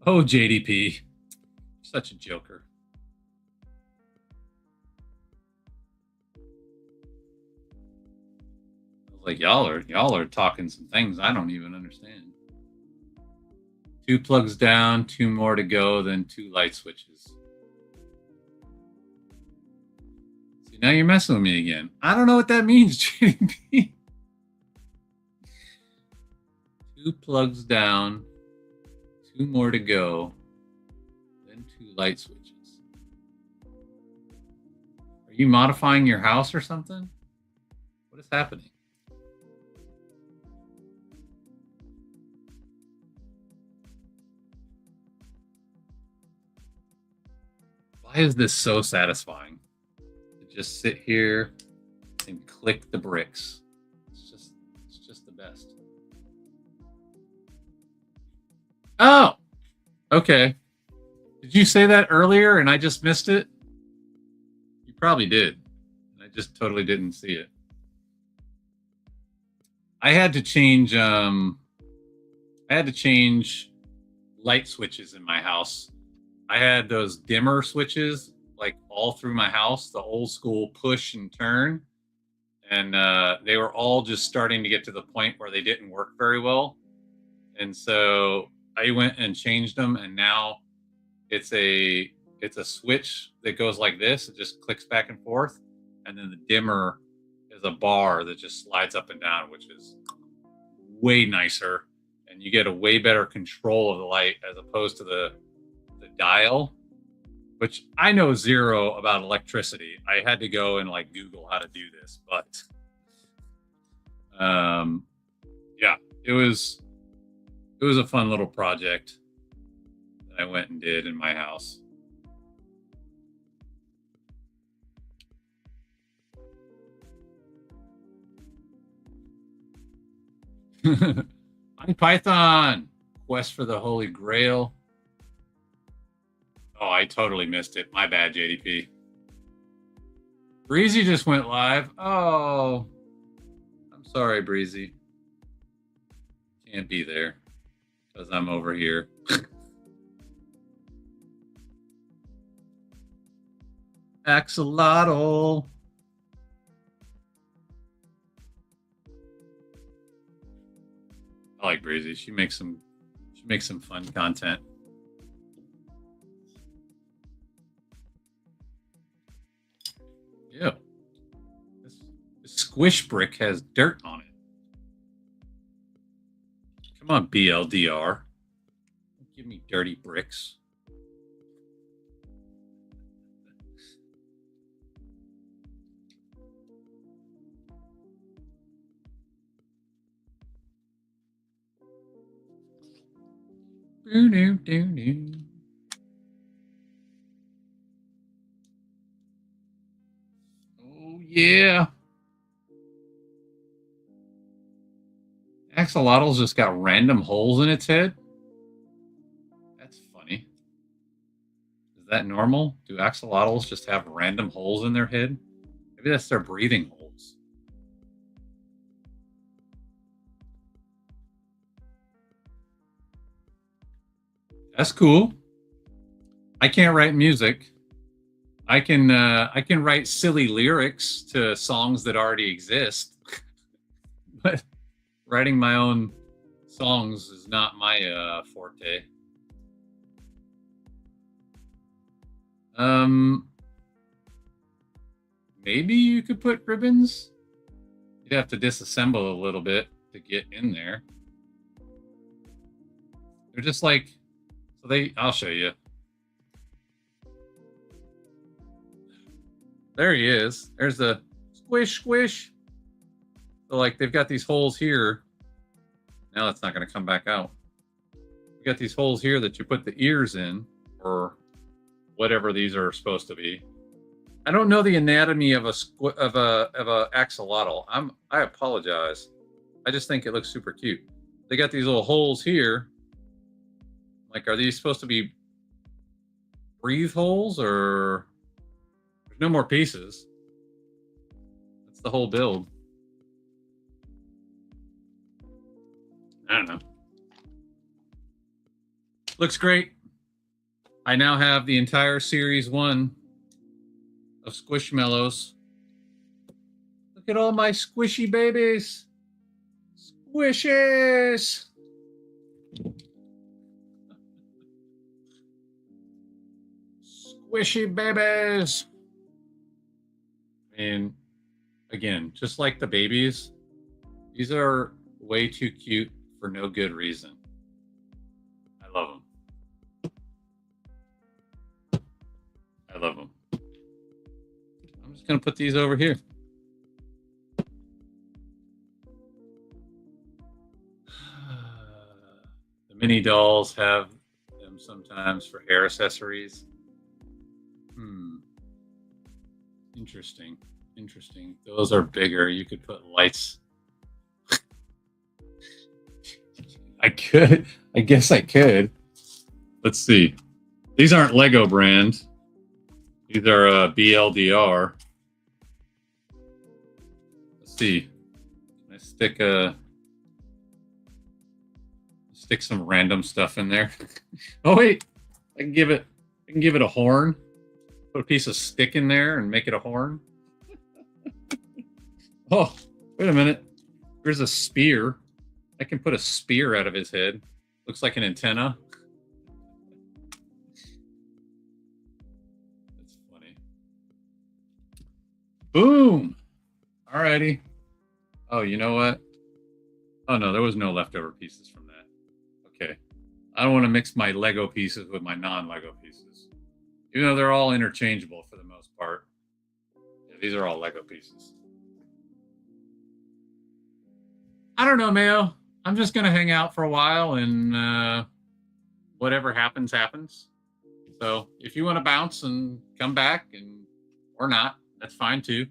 Oh, JDP. Such a joker. I was like, y'all are talking some things I don't even understand. 2 plugs down, 2 more to go, then 2 light switches. See, now you're messing with me again. I don't know what that means, JDP. 2 plugs down, 2 more to go, then 2 light switches. Are you modifying your house or something? What is happening? Why is this so satisfying? To just sit here and click the bricks. It's just the best. Oh, okay. Did you say that earlier and I just missed it? You probably did. I just totally didn't see it. I had to change light switches in my house. I had those dimmer switches like all through my house, the old school push and turn. And they were all just starting to get to the point where they didn't work very well. And so I went and changed them, and now it's a it's a switch that goes like this. It just clicks back and forth. And then the dimmer is a bar that just slides up and down, which is way nicer. And you get a way better control of the light as opposed to the dial, which I know zero about electricity. I had to go and like Google how to do this, but yeah, it was a fun little project that I went and did in my house. On Python, Quest for the Holy Grail. Oh, I totally missed it. My bad, JDP. Breezy just went live. Oh, I'm sorry, Breezy. Can't be there because I'm over here. Axolotl. I like Breezy. She makes some fun content. Yeah. This squish brick has dirt on it. Come on, BLDR. Give me dirty bricks. Oh, yeah. Axolotl's just got random holes in its head. That's funny. Is that normal? Do axolotls just have random holes in their head? Maybe that's their breathing holes. That's cool. I can't write music. I can write silly lyrics to songs that already exist. But writing my own songs is not my forte. Maybe you could put ribbons. You'd have to disassemble a little bit to get in there. They're just like, I'll show you. There he is. There's the squish, squish. So like they've got these holes here. Now that's not going to come back out. You got these holes here that you put the ears in, or whatever these are supposed to be. I don't know the anatomy of a axolotl. I apologize. I just think it looks super cute. They got these little holes here. Like, are these supposed to be breathe holes, or there's no more pieces? That's the whole build. I don't know. Looks great. I now have the entire series 1 of Squishmallows. Look at all my squishy babies. Squishes. Squishy babies. And again, just like the babies, these are way too cute for no good reason. I love them. I love them. I'm just going to put these over here. The mini dolls have them sometimes for hair accessories. Interesting. Interesting. Those are bigger. You could put lights. I could. I guess I could. Let's see. These aren't Lego brand. These are BLDR. Let's see. Can I stick some random stuff in there? Oh wait, I can give it a horn. Put a piece of stick in there and make it a horn. Oh, wait a minute. There's a spear. I can put a spear out of his head. Looks like an antenna. That's funny. Boom. Alrighty. Oh, you know what? Oh no, there was no leftover pieces from that. Okay. I don't want to mix my Lego pieces with my non-Lego pieces. Even though they're all interchangeable for the most part. Yeah, these are all Lego pieces. I don't know, Mayo. I'm just going to hang out for a while and whatever happens, happens. So if you want to bounce and come back and or not, that's fine too.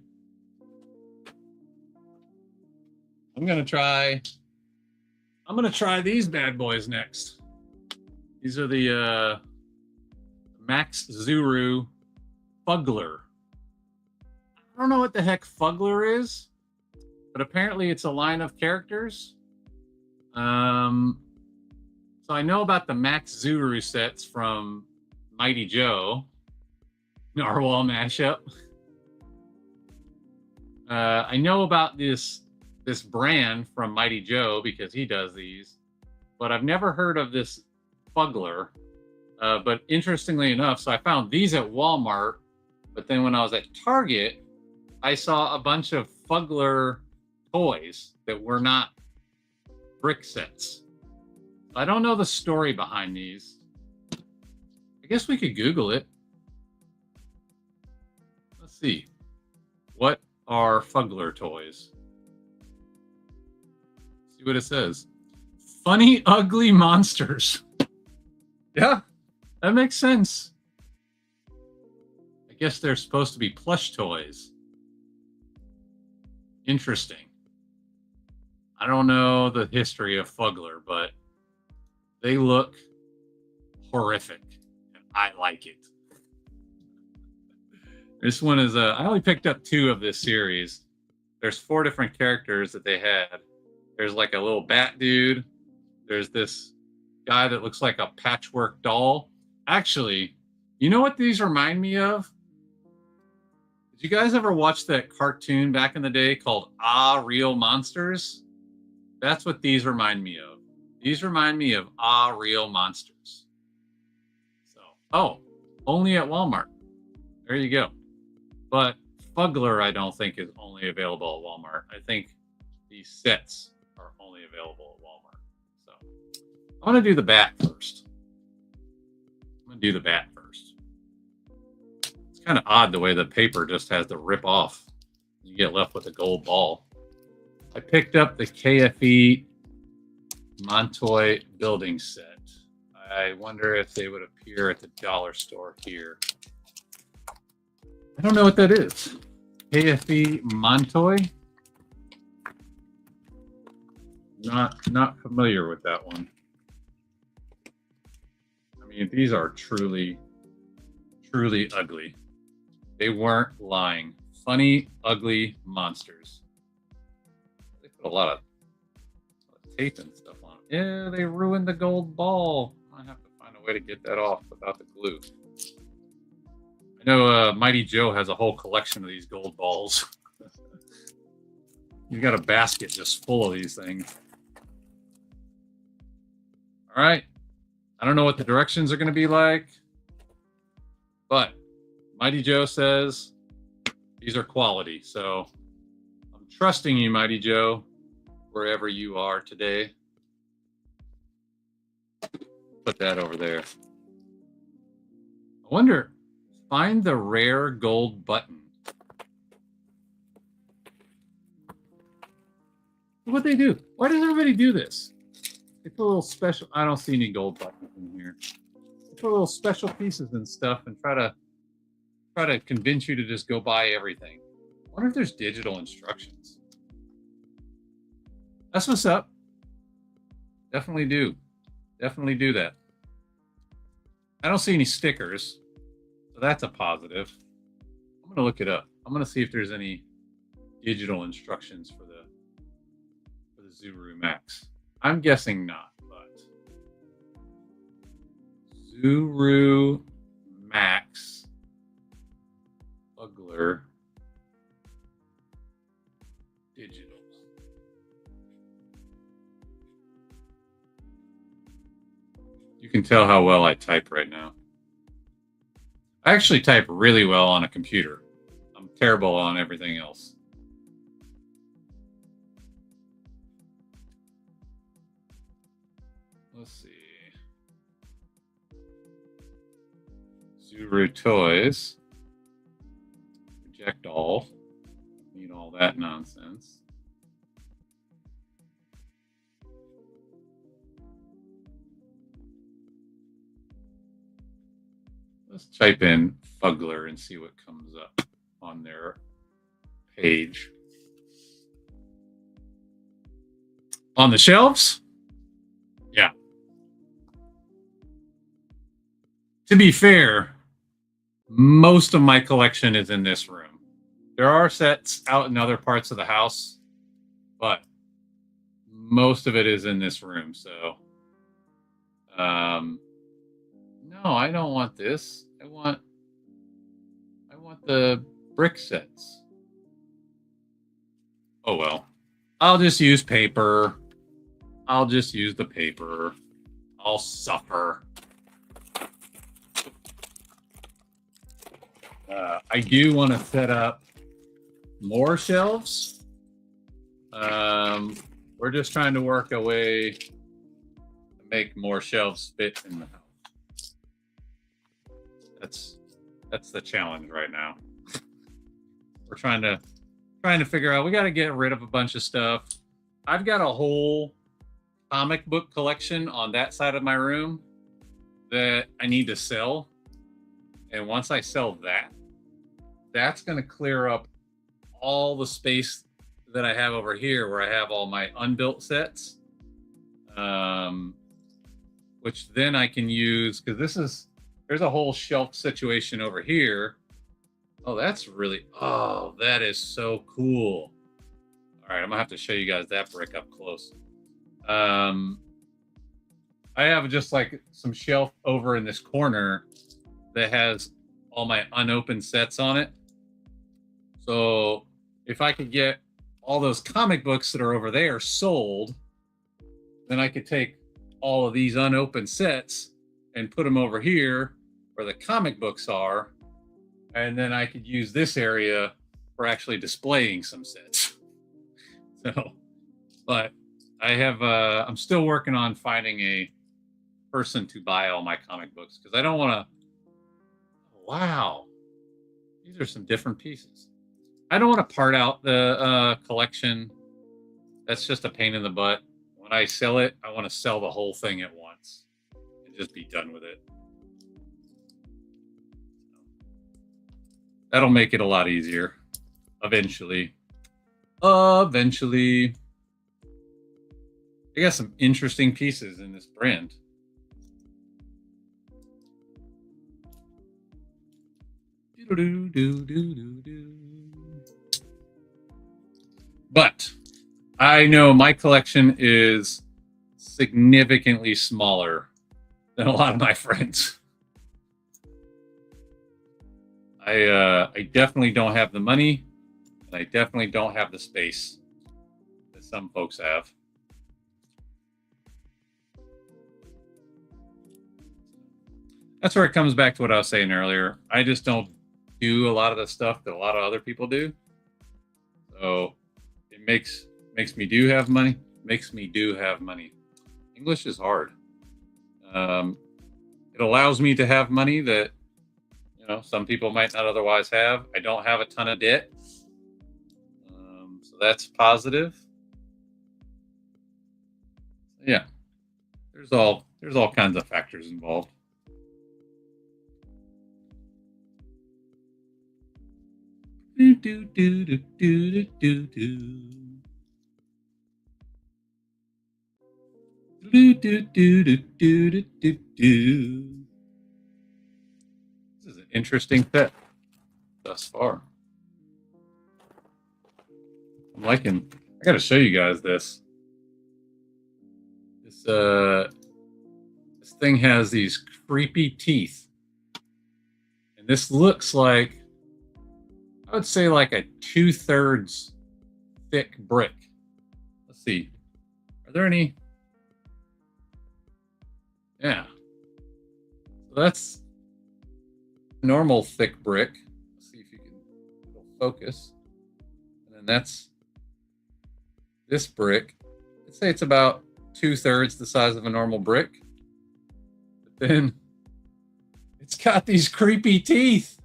I'm going to try these bad boys next. These are the Max Zuru Fuggler. I don't know what the heck Fuggler is, but apparently it's a line of characters. So I know about the Max Zuru sets from Mighty Joe, Narwhal mashup. I know about this brand from Mighty Joe because he does these, but I've never heard of this Fuggler. But interestingly enough, so I found these at Walmart, but then when I was at Target, I saw a bunch of Fuggler toys that were not brick sets. I don't know the story behind these. I guess we could Google it. Let's see. What are Fuggler toys? See what it says. Funny, ugly monsters. Yeah, that makes sense. I guess they're supposed to be plush toys. Interesting. I don't know the history of Fuggler, but they look horrific, and I like it. This one is I only picked up 2 of this series. There's 4 different characters that they had. There's like a little bat dude. There's this guy that looks like a patchwork doll. Actually, you know what these remind me of? Did you guys ever watch that cartoon back in the day called Ah, Real Monsters? That's what these remind me of. These remind me of Ah, Real Monsters. So, oh, only at Walmart. There you go. But Fuggler, I don't think is only available at Walmart. I think these sets are only available at Walmart. So, I want to do the bat first. I'm going to do the bat first. It's kind of odd the way the paper just has to rip off. You get left with a gold ball. I picked up the KFE Montoy building set. I wonder if they would appear at the dollar store here. I don't know what that is. KFE Montoy? Not familiar with that one. I mean, these are truly, truly ugly. They weren't lying. Funny, ugly monsters. They put a lot of tape and stuff on it. Yeah, they ruined the gold ball. I have to find a way to get that off without the glue. I know Mighty Joe has a whole collection of these gold balls. He's got a basket just full of these things. All right. I don't know what the directions are going to be like, but Mighty Joe says these are quality. So I'm trusting you, Mighty Joe, wherever you are today. Put that over there. I wonder, find the rare gold button. What'd they do? Why does everybody do this? They put a little special. I don't see any gold buttons in here. They put little special pieces and stuff and try to convince you to just go buy everything. I wonder if there's digital instructions. That's what's up. Definitely do. Definitely do that. I don't see any stickers, so that's a positive. I'm gonna look it up. I'm gonna see if there's any digital instructions for the Zuru Max. I'm guessing not, but Zuru Max Fuggler digital. You can tell how well I type right now. I actually type really well on a computer. I'm terrible on everything else. Let's see. Zuru Toys. Reject all. Need all that nonsense. Let's type in Fuggler and see what comes up on their page. On the shelves? Yeah. To be fair, most of my collection is in this room. There are sets out in other parts of the house, but most of it is in this room. So, no, I don't want this. I want the brick sets. Oh well. I'll just use paper. I'll just use the paper. I'll suffer. I do want to set up more shelves. We're just trying to work a way to make more shelves fit in the house. That's the challenge right now. We're trying to figure out. We got to get rid of a bunch of stuff. I've got a whole comic book collection on that side of my room that I need to sell. And once I sell that, that's going to clear up all the space that I have over here where I have all my unbuilt sets. Which then I can use, because there's a whole shelf situation over here. Oh, that is so cool. All right, I'm gonna have to show you guys that brick up close. I have just like some shelf over in this corner that has all my unopened sets on it. So if I could get all those comic books that are over there sold, then I could take all of these unopened sets and put them over here where the comic books are. And then I could use this area for actually displaying some sets. So, but I'm still working on finding a person to buy all my comic books because I don't want to. Wow, these are some different pieces. I don't want to part out the collection. That's just a pain in the butt. When I sell it, I want to sell the whole thing at once and just be done with it. That'll make it a lot easier eventually. Eventually. I got some interesting pieces in this brand. But I know my collection is significantly smaller than a lot of my friends. I definitely don't have the money, and I definitely don't have the space that some folks have. That's where it comes back to what I was saying earlier. I just don't do a lot of the stuff that a lot of other people do. So it makes me do have money. Makes me do have money. English is hard. It allows me to have money that some people might not otherwise have. I don't have a ton of debt, so that's positive. Yeah, there's all kinds of factors involved. Do do do do do do do. Do do do do do do do. This is an interesting set thus far. I'm liking. I got to show you guys this. This thing has these creepy teeth, and this looks like, I would say, like a 2/3 thick brick. Let's see. Are there any? Yeah. So that's normal thick brick. Let's see if you can focus. And then that's this brick. I'd say it's about 2/3 the size of a normal brick. But then it's got these creepy teeth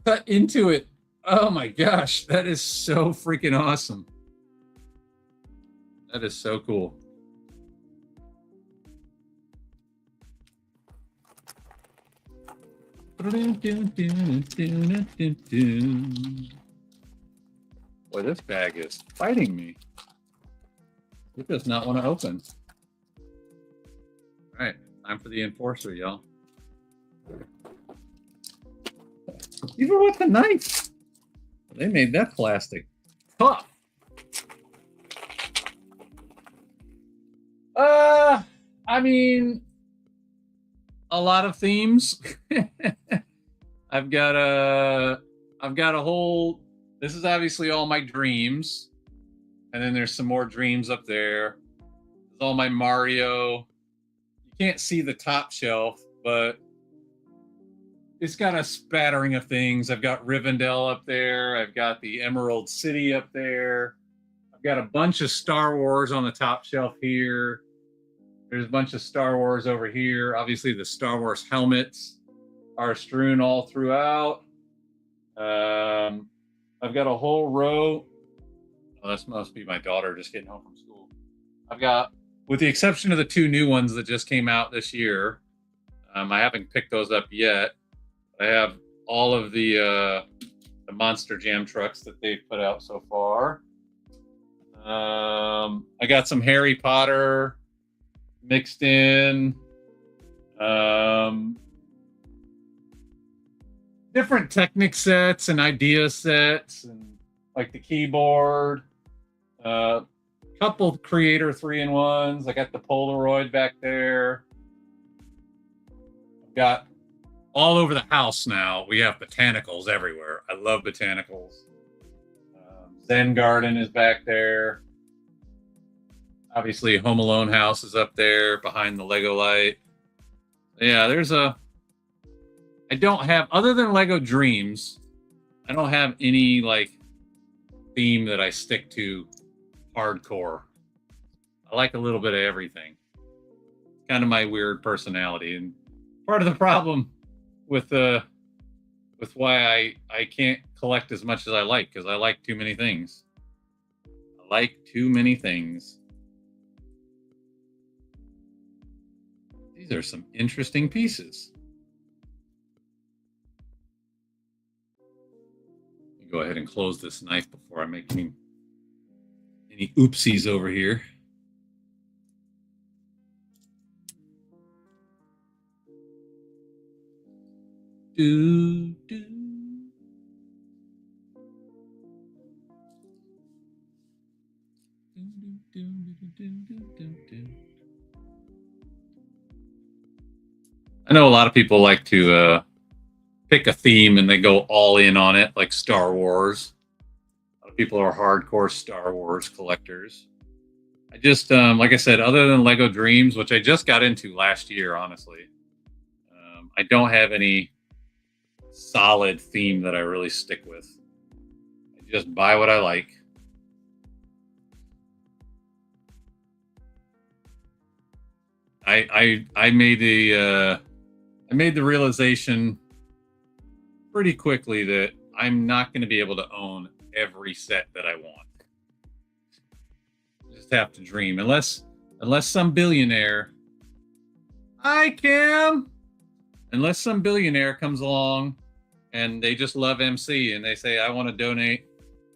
cut into it. Oh my gosh, that is so freaking awesome. That is so cool. Boy, this bag is fighting me. It does not want to open. All right, time for the enforcer, y'all. Even with the knife, they made that plastic tough. I mean, a lot of themes. I've got a whole. This is obviously all my dreams, and then there's some more dreams up there. There's all my Mario. You can't see the top shelf, but it's got a spattering of things. I've got Rivendell up there. I've got the Emerald City up there. I've got a bunch of Star Wars on the top shelf here. There's a bunch of Star Wars over here. Obviously, the Star Wars helmets are strewn all throughout. I've got a whole row. Oh, this must be my daughter just getting home from school. I've got, with the exception of the 2 new ones that just came out this year, I haven't picked those up yet. I have all of the Monster Jam trucks that they've put out so far. I got some Harry Potter mixed in. Different Technic sets and idea sets, and like the keyboard. Couple Creator 3-in-1s. I got the Polaroid back there. I've got all over the house now. We have botanicals everywhere. I love botanicals. Zen Garden is back there. Obviously, Home Alone house is up there behind the Lego light. Yeah, I don't have, other than Lego Dreams, I don't have any like theme that I stick to hardcore. I like a little bit of everything. It's kind of my weird personality, and part of the problem with why I can't collect as much as I like, because I like too many things. I like too many things. These are some interesting pieces. Go ahead and close this knife before I make any oopsies over here. Do, do. I know a lot of people like to pick a theme and they go all in on it, like Star Wars. A lot of people are hardcore Star Wars collectors. I just, like I said, other than Lego Dreams, which I just got into last year, honestly, I don't have any solid theme that I really stick with. I just buy what I like. I made the realization pretty quickly that I'm not going to be able to own every set that I want. I just have to dream, unless some billionaire. Hi, Kim. Unless some billionaire comes along and they just love MC and they say, I want to donate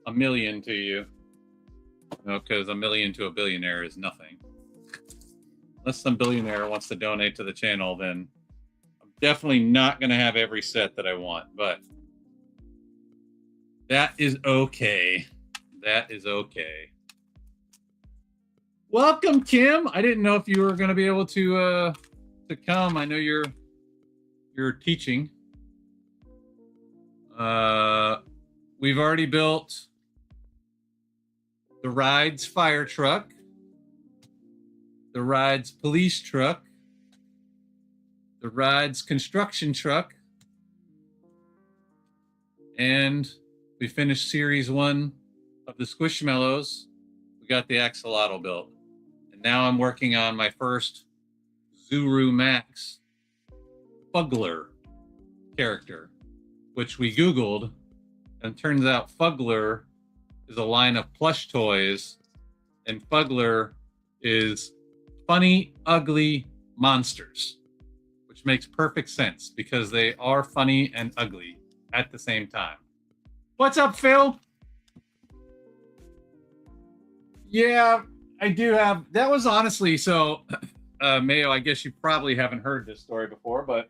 $1 million to you. Because $1 million to a billionaire is nothing. Unless some billionaire wants to donate to the channel, then I'm definitely not going to have every set that I want. But that is okay. That is okay. Welcome, Kim. I didn't know if you were going to be able to come. I know you're teaching. We've already built the Rides fire truck, the Rides police truck, the Rides construction truck, And we finished series 1 of the Squishmallows. We got the axolotl built. And now I'm working on my first Zuru Max Fuggler character, which we Googled, and turns out Fuggler is a line of plush toys, and Fuggler is funny, ugly monsters, which makes perfect sense because they are funny and ugly at the same time. What's up, Phil? Yeah, I do have. That was honestly so. Mayo, I guess you probably haven't heard this story before, but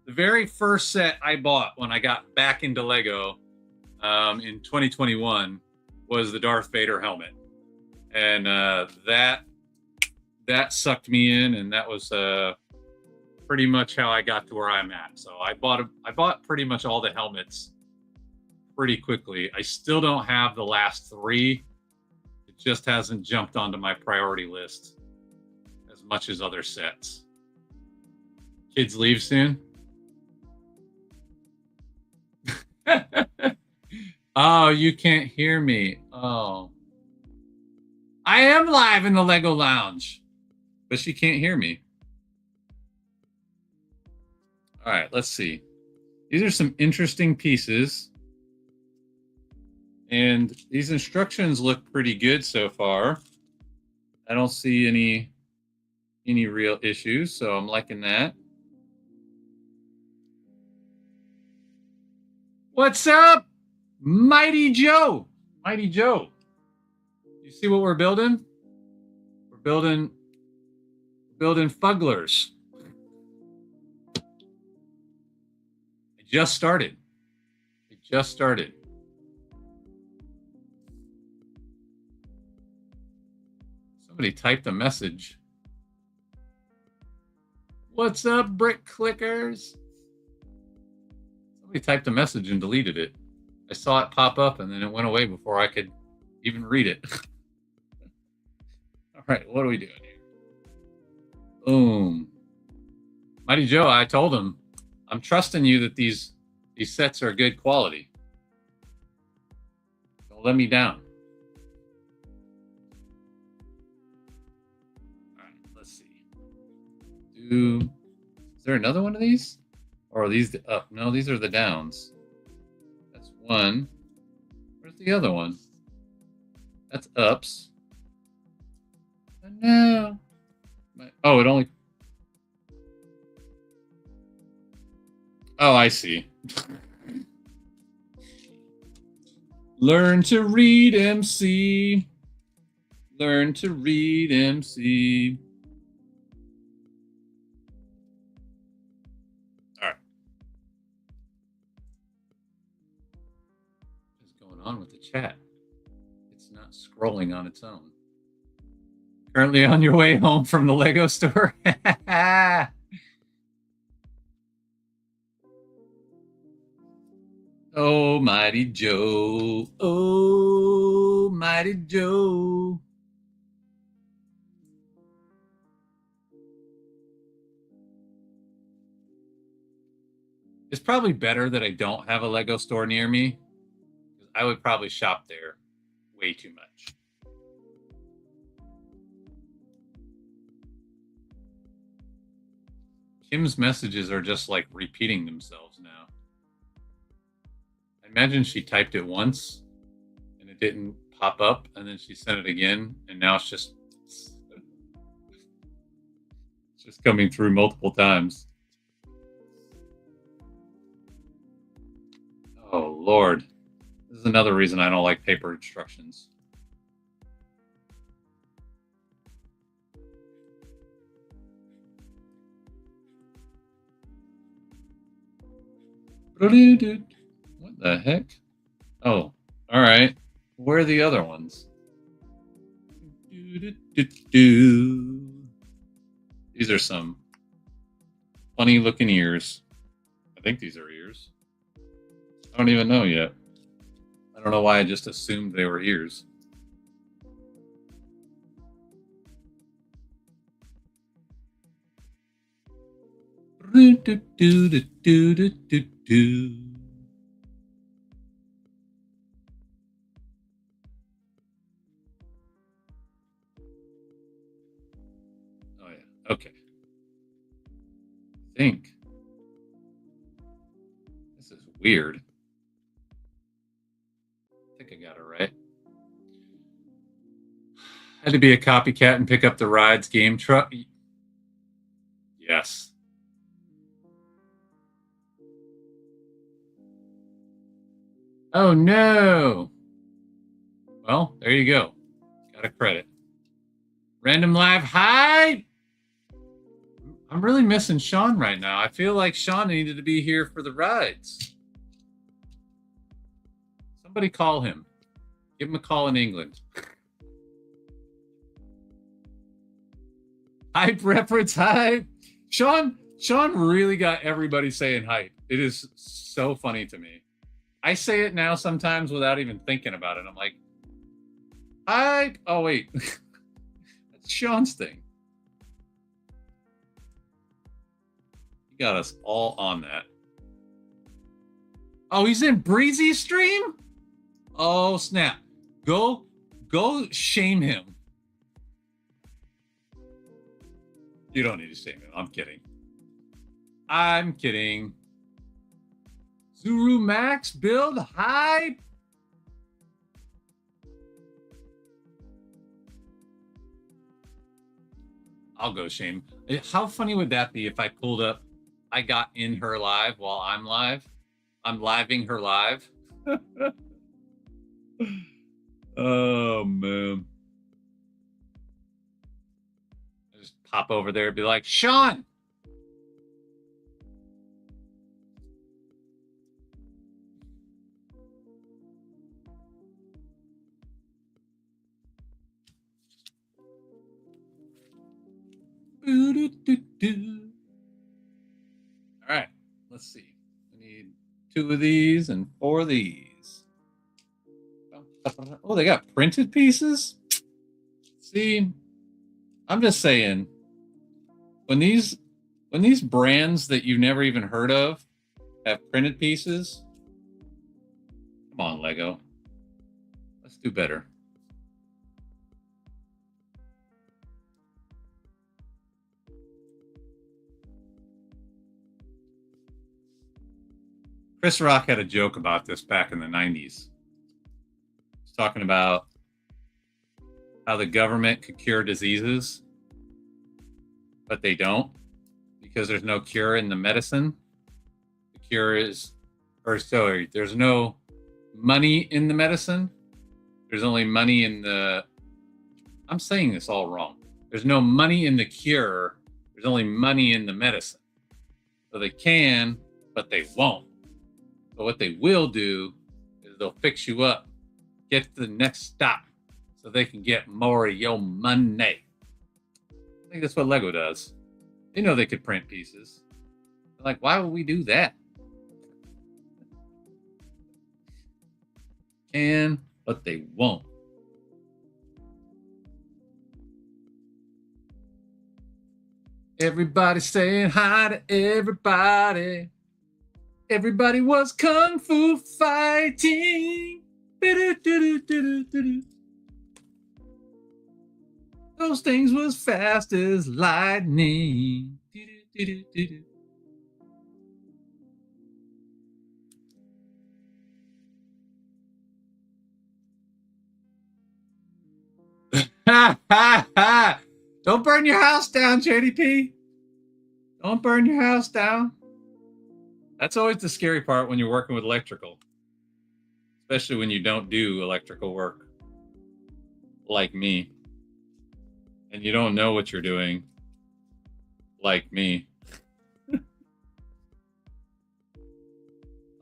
the very first set I bought when I got back into Lego in 2021 was the Darth Vader helmet, and that sucked me in, and that was pretty much how I got to where I'm at. So I bought pretty much all the helmets pretty quickly. I still don't have the last 3. It just hasn't jumped onto my priority list as much as other sets. Kids leave soon. Oh, you can't hear me. Oh. I am live in the Lego Lounge, but she can't hear me. All right, let's see. These are some interesting pieces. And these instructions look pretty good so far. I don't see any real issues, so I'm liking that. What's up, Mighty Joe? Mighty Joe. You see what we're building? We're building Fugglers. I just started. Somebody typed a message. What's up, brick clickers? Somebody typed a message and deleted it. I saw it pop up and then it went away before I could even read it. All right, what are we doing here? Boom. Mighty Joe, I told him, I'm trusting you that these sets are good quality. Don't let me down. All right, let's see. Is there another one of these? Or are these the up? No, these are the downs. That's one. Where's the other one? That's ups. No. Oh, it only. Oh, I see. Learn to read MC. Learn to read MC. All right. What's going on with the chat? It's not scrolling on its own. Currently on your way home from the Lego store. Oh, Mighty Joe. Oh, Mighty Joe. It's probably better that I don't have a Lego store near me. I would probably shop there way too much. Kim's messages are just like repeating themselves now. I imagine she typed it once and it didn't pop up, and then she sent it again, and now it's just coming through multiple times. Oh, Lord. This is another reason I don't like paper instructions. What the heck? Oh, all right. Where are the other ones? These are some funny looking ears. I think these are ears. I don't even know yet. I don't know why I just assumed they were ears. Okay. I think. This is weird. I think I got it right. Had to be a copycat and pick up the rides game truck. Yes. Oh no. Well, there you go. Got a credit. Random live hi. I'm really missing Sean right now. I feel like Sean needed to be here for the rides. Somebody call him. Give him a call in England. Hype reference, hype. Sean really got everybody saying hype. It is so funny to me. I say it now sometimes without even thinking about it. I'm like, hype. Oh, wait. That's Sean's thing. He got us all on that. Oh, he's in Breezy's stream? Oh, snap. Go shame him. You don't need to shame him. I'm kidding. I'm kidding. Zuru Max build hype. I'll go shame. How funny would that be if I pulled up, I got in her live while I'm live? I'm living her live. Oh, man. I just pop over there and be like, Sean. All right, let's see. We need 2 of these and 4 of these. Oh, they got printed pieces? See, I'm just saying, when these brands that you've never even heard of have printed pieces, come on, Lego. Let's do better. Chris Rock had a joke about this back in the 90s. He's talking about how the government could cure diseases, but they don't because there's no cure in the medicine. The cure is, or sorry, there's no money in the medicine. There's only money in the, I'm saying this all wrong. There's no money in the cure. There's only money in the medicine. So they can, but they won't. But what they will do is they'll fix you up, get to the next stop so they can get more of your money. I think that's what Lego does. They know they could print pieces. They're like, why would we do that? Can, but they won't. Everybody saying hi to everybody. Everybody was kung fu fighting. Those things was fast as lightning. Ha ha ha! Don't burn your house down, JDP. Don't burn your house down. That's always the scary part when you're working with electrical, especially when you don't do electrical work like me and you don't know what you're doing like me.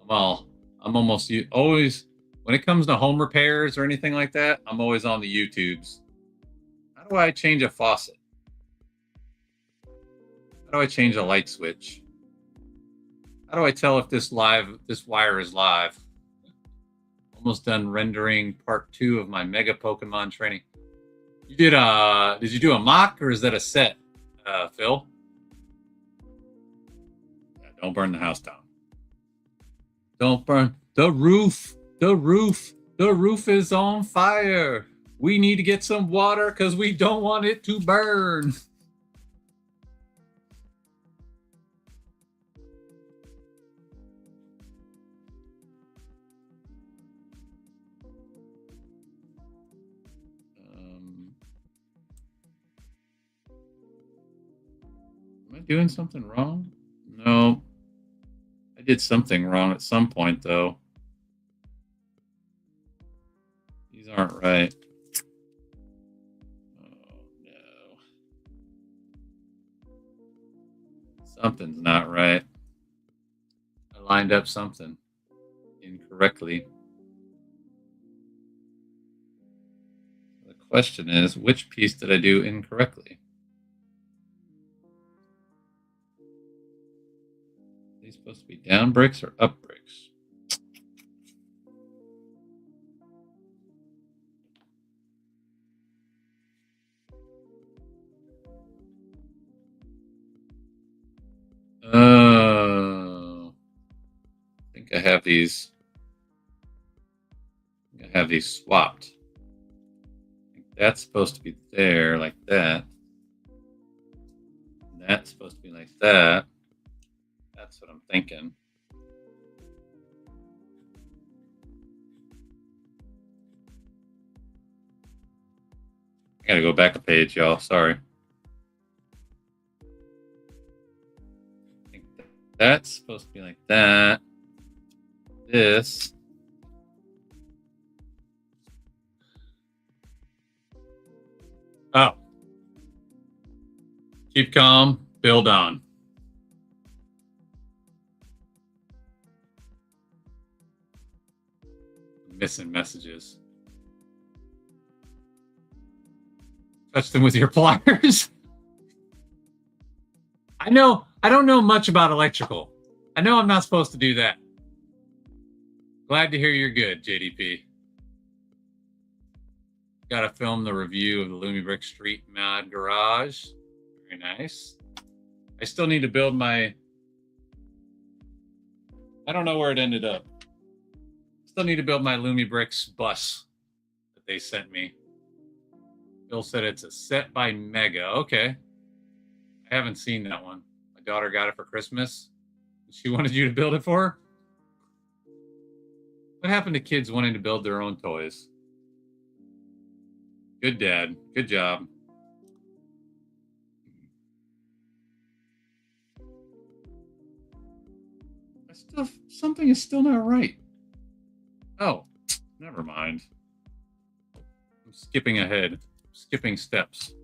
I'm almost always, when it comes to home repairs or anything like that, I'm always on the YouTubes. How do I change a faucet? How do I change a light switch? How do I tell if this wire is live? Almost done rendering part 2 of my Mega Pokemon training. You did you do a mock or is that a set, Phil? Yeah, don't burn the house down. Don't burn the roof. The roof is on fire. We need to get some water because we don't want it to burn. doing something wrong? No. I did something wrong at some point, though. These aren't right. Oh, no. Something's not right. I lined up something incorrectly. The question is, which piece did I do incorrectly? Are these supposed to be down bricks or up bricks? Oh, I think I have these. I have these swapped. I think that's supposed to be there like that. And that's supposed to be like that. That's what I'm thinking. I gotta go back a page, y'all. Sorry. I think that's supposed to be like that. This. Oh. Keep calm, build on. Missing messages. Touch them with your pliers. I don't know much about electrical. I know I'm not supposed to do that. Glad to hear you're good, JDP. Got to film the review of the Lumi Brick Street Mod Garage. Very nice. I still need to build my... I don't know where it ended up. Still need to build my Lumi Bricks bus that they sent me. Bill said it's a set by Mega. Okay. I haven't seen that one. My daughter got it for Christmas. She wanted you to build it for her? What happened to kids wanting to build their own toys? Good dad. Good job. Something is still not right. Oh, never mind. I'm skipping ahead. Skipping steps.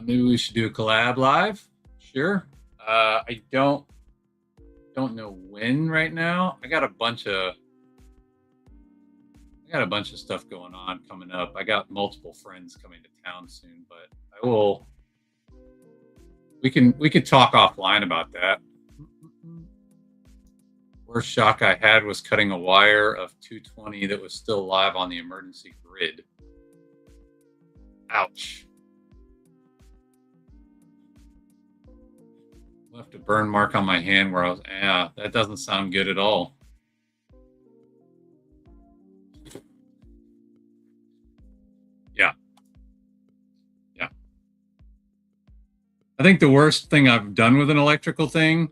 Maybe we should do a collab live. Sure. I don't know when right now. I got a bunch of stuff going on coming up. I got multiple friends coming to town soon, but I will. We could talk offline about that. Worst shock I had was cutting a wire of 220 that was still live on the emergency grid. Ouch. Left a burn mark on my hand where I was, that doesn't sound good at all. Yeah. I think the worst thing I've done with an electrical thing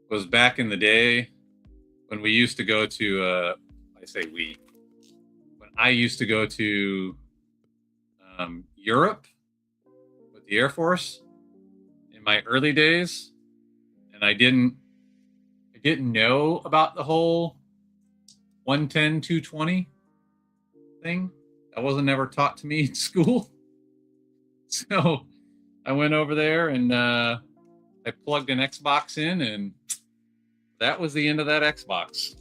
was back in the day when we used to go to, when I used to go to Europe with the Air Force in my early days. And I didn't know about the whole 110, 220 thing. That wasn't ever taught to me in school. So I went over there and I plugged an Xbox in, and that was the end of that Xbox.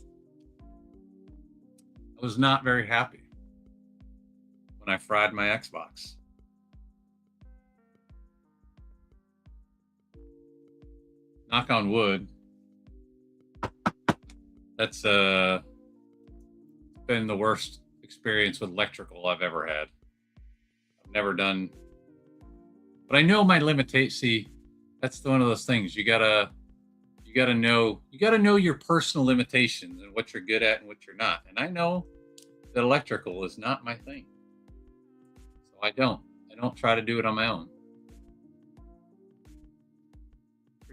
I was not very happy when I fried my Xbox. Knock on wood. That's been the worst experience with electrical I've ever had. I've never done, but I know my limitation. See, that's one of those things you gotta know your personal limitations and what you're good at and what you're not. And I know that electrical is not my thing, so I don't try to do it on my own.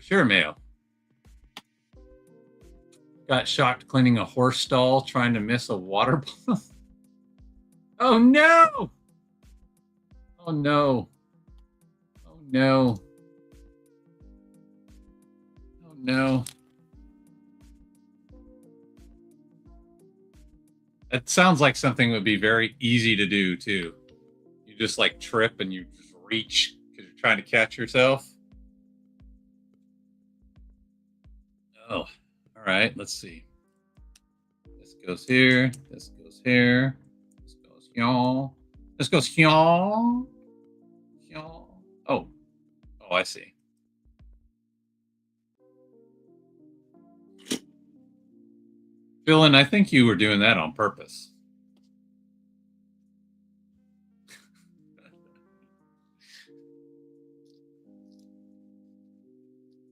Sure, Mayo. Got shocked cleaning a horse stall trying to miss a water bottle. Oh no! Oh no. Oh no. Oh no. It sounds like something would be very easy to do too. You just like trip and you just reach because you're trying to catch yourself. Oh, all right. Let's see. This goes here. This goes here. This goes y'all. This goes y'all. Y'all. Oh, I see. Dylan, I think you were doing that on purpose.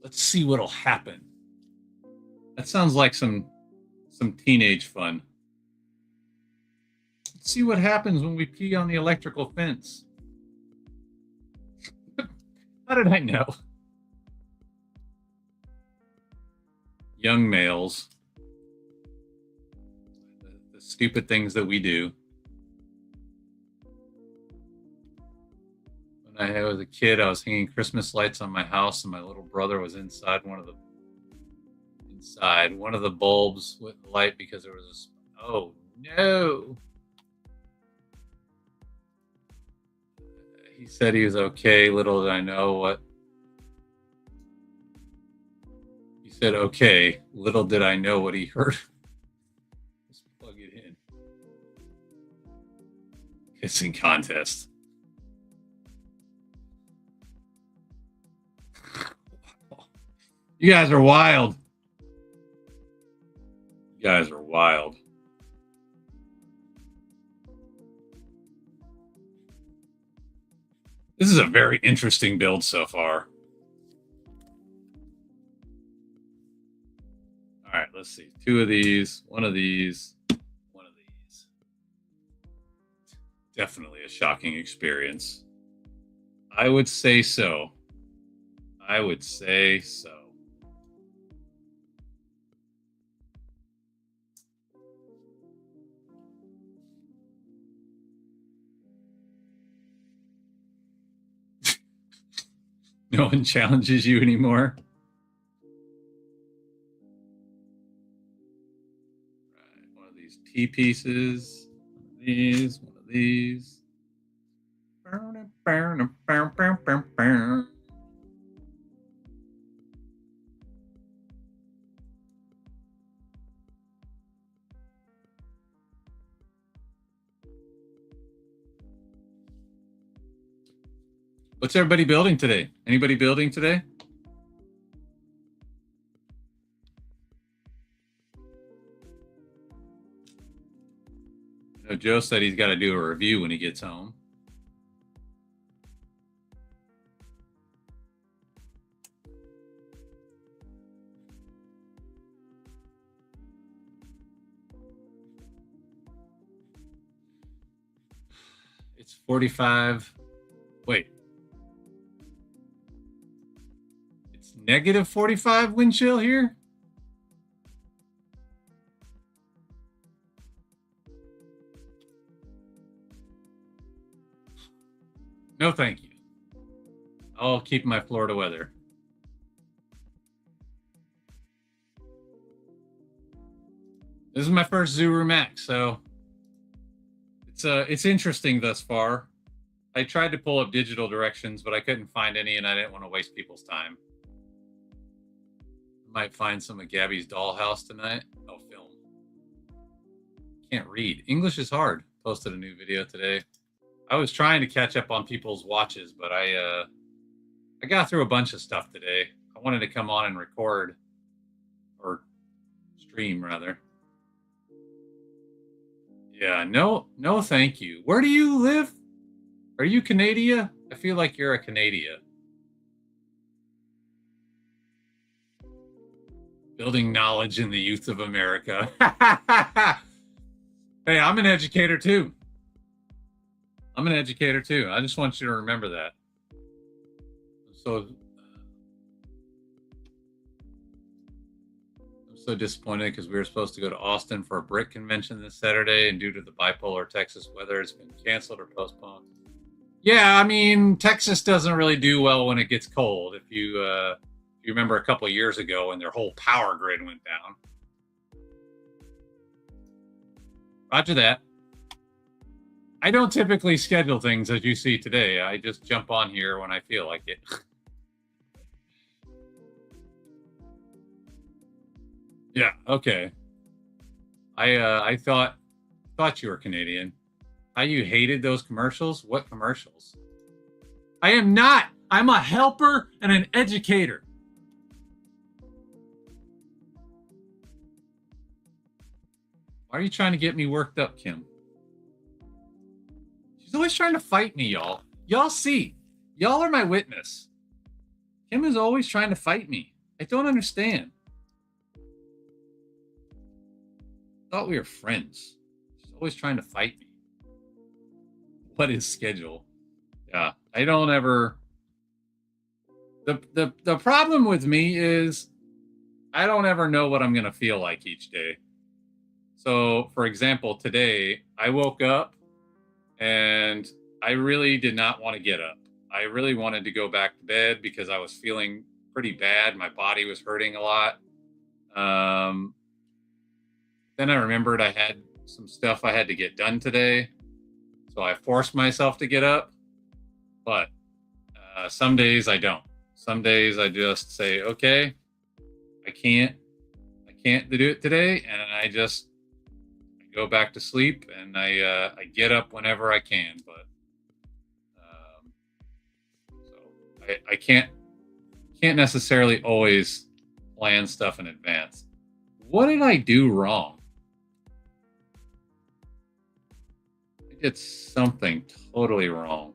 Let's see what'll happen. That sounds like some teenage fun. Let's see what happens when we pee on the electrical fence. How did I know? Young males. The stupid things that we do. When I was a kid, I was hanging Christmas lights on my house, and my little brother was inside one of the bulbs with light because there was oh no. He said he was okay. Little did I know what. He said okay. Little did I know what he heard. Let's plug it in. Kissing contest. You guys are wild. You guys are wild. This is a very interesting build so far. All right, let's see. 2 of these, 1 of these, 1 of these. Definitely a shocking experience. I would say so. I would say so. No one challenges you anymore. Right, 1 of these T pieces, 1 of these, 1 of these. What's everybody building today? Anybody building today? You know, Joe said he's got to do a review when he gets home. It's 45. Wait. It's negative 45 wind chill here? No, thank you. I'll keep my Florida weather. This is my first Zuru Max, so it's interesting thus far. I tried to pull up digital directions, but I couldn't find any, and I didn't want to waste people's time. Might find some of Gabby's dollhouse tonight. Oh, film. Can't read. English is hard. Posted a new video today. I was trying to catch up on people's watches, but I got through a bunch of stuff today. I wanted to come on and record, or stream rather. Yeah, no, thank you. Where do you live? Are you Canada? I feel like you're a Canadian. Building knowledge in the youth of America. Hey, I'm an educator too. I just want you to remember that. So so disappointed because we were supposed to go to Austin for a brick convention this Saturday, and due to the bipolar Texas weather, it's been canceled or postponed. Yeah, I mean, Texas doesn't really do well when it gets cold. If you remember a couple of years ago when their whole power grid went down. Roger that. I don't typically schedule things as you see today. I just jump on here when I feel like it. Yeah, okay. I thought you were Canadian. How you hated those commercials? What commercials? I am not. I'm a helper and an educator. Why are you trying to get me worked up, Kim? She's always trying to fight me, y'all. Y'all see. Y'all are my witness. Kim is always trying to fight me. I don't understand. Thought we were friends. She's always trying to fight me. What is schedule? Yeah, I don't ever. The problem with me is I don't ever know what I'm gonna feel like each day. So, for example, today I woke up and I really did not want to get up. I really wanted to go back to bed because I was feeling pretty bad. My body was hurting a lot. Then I remembered I had some stuff I had to get done today. So I forced myself to get up. But some days I don't. Some days I just say, okay, I can't do it today. And I just go back to sleep, and I get up whenever I can. But so I can't necessarily always plan stuff in advance. What did I do wrong? I did something totally wrong.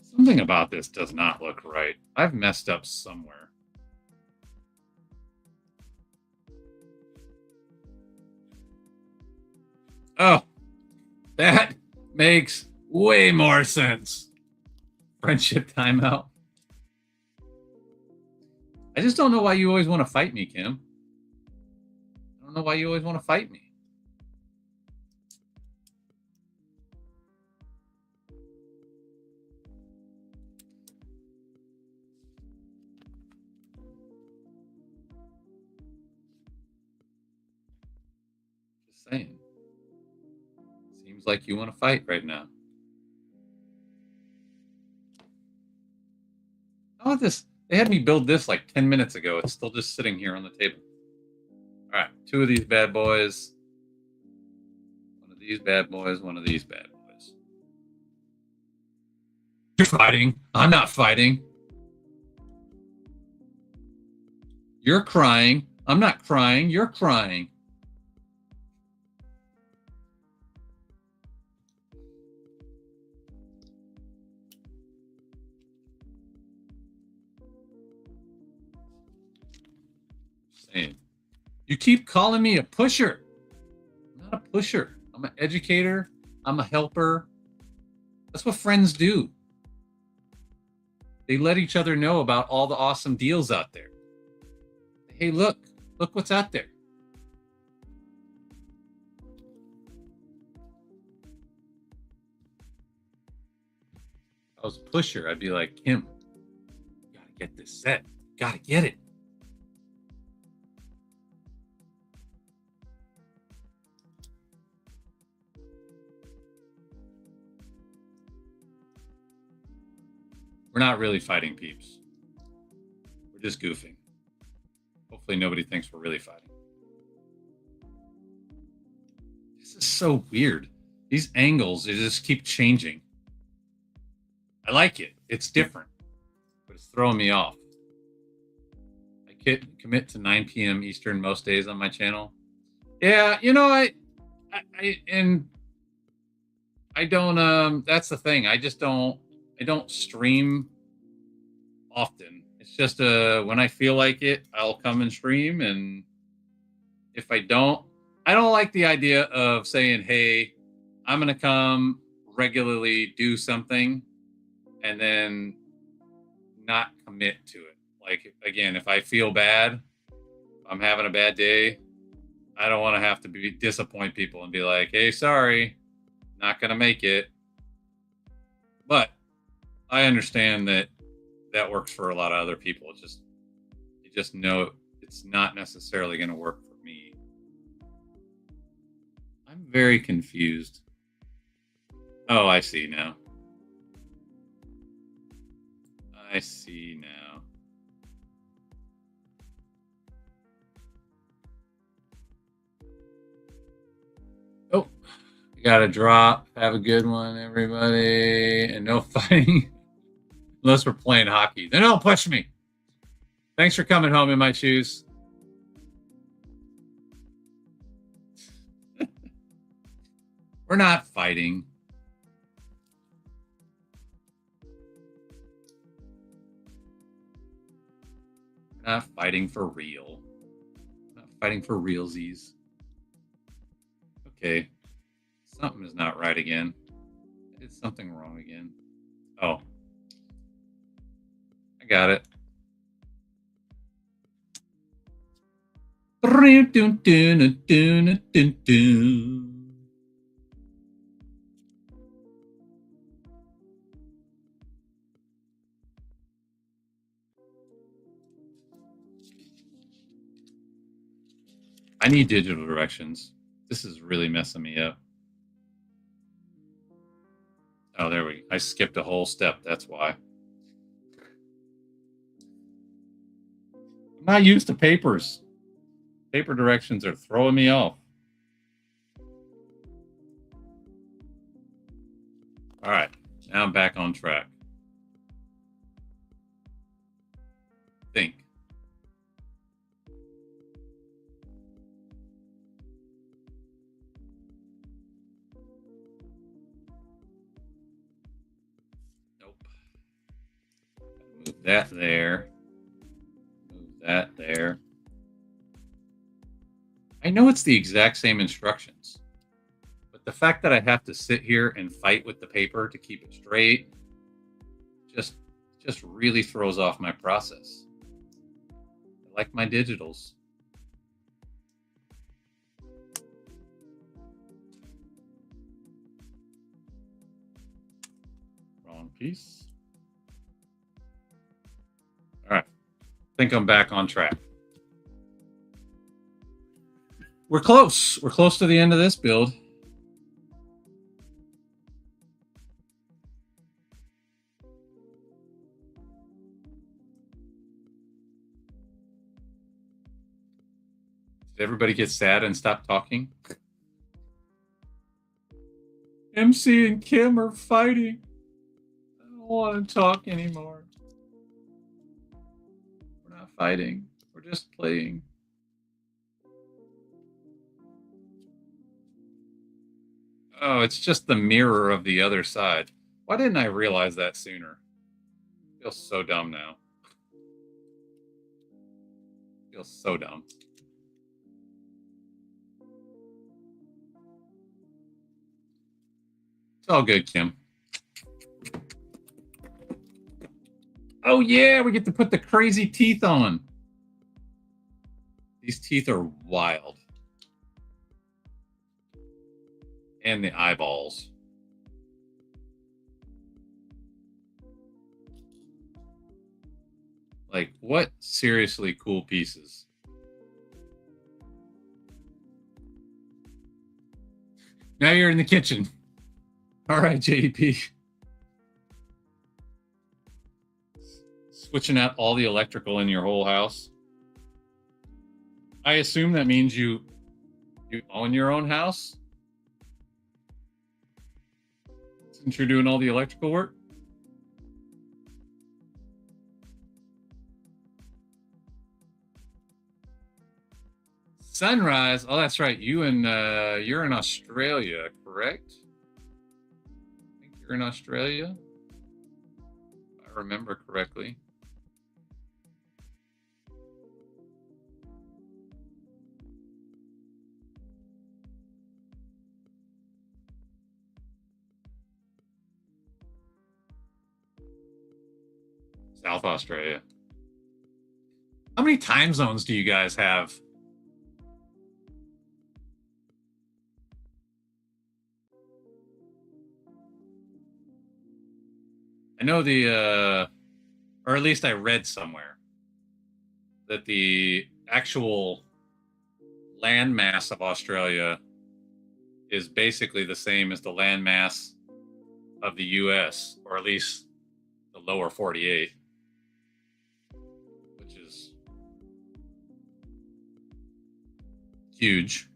Something about this does not look right. I've messed up somewhere. Oh, that makes way more sense. Friendship timeout. I just don't know why you always want to fight me, Kim. I don't know why you always want to fight me. Just saying. Seems like you want to fight right now. How about this? They had me build this like 10 minutes ago. It's still just sitting here on the table. All right, 2 of these bad boys. 1 of these bad boys, 1 of these bad boys. You're fighting. I'm not fighting. You're crying. I'm not crying. You're crying. Saying. You keep calling me a pusher. I'm not a pusher. I'm an educator. I'm a helper. That's what friends do. They let each other know about all the awesome deals out there. Hey, look what's out there. If I was a pusher, I'd be like, Kim, you gotta get this set. You gotta get it. We're not really fighting, peeps. We're just goofing. Hopefully nobody thinks we're really fighting. This is so weird. These angles, they just keep changing. I like it. It's different, but it's throwing me off. I commit to 9 p.m. Eastern most days on my channel. Yeah, you know, I don't, that's the thing. I don't stream often. It's just when I feel like it, I'll come and stream, and if I don't, I don't like the idea of saying, hey, I'm going to come regularly do something and then not commit to it. Like, again, if I feel bad, I'm having a bad day, I don't want to have to disappoint people and be like, hey, sorry, not going to make it. But I understand that that works for a lot of other people. It's just, you just know it's not necessarily going to work for me. I'm very confused. Oh, I see now. I see now. Oh, you got to drop. Have a good one, everybody. And no fighting unless we're playing hockey. Then don't push me. Thanks for coming home in my shoes. We're not fighting. We're not fighting for real. We're not fighting for realsies. Okay. Something is not right again. I did something wrong again. Oh. I got it. I need digital directions. This is really messing me up. Oh, there we go. I skipped a whole step. That's why. I'm not used to papers. Paper directions are throwing me off. All right. Now I'm back on track. Think. Move that there. Move that there. I know it's the exact same instructions, but the fact that I have to sit here and fight with the paper to keep it straight just really throws off my process. I like my digitals. Wrong piece. All right. I think I'm back on track. We're close. We're close to the end of this build. Did everybody get sad and stop talking? MC and Kim are fighting. I don't want to talk anymore. We're not fighting. We're just playing. Oh, it's just the mirror of the other side. Why didn't I realize that sooner? I feel so dumb now. I feel so dumb. It's all good, Kim. Oh, yeah, we get to put the crazy teeth on. These teeth are wild. And the eyeballs. Like, what seriously cool pieces. Now you're in the kitchen. All right, JDP. Switching out all the electrical in your whole house. I assume that means you own your own house? Since you're doing all the electrical work? Sunrise. Oh, that's right. You're in Australia, correct? I think you're in Australia. If I remember correctly. South Australia. How many time zones do you guys have? I know or at least I read somewhere that the actual landmass of Australia is basically the same as the landmass of the US, or at least the lower 48, which is huge.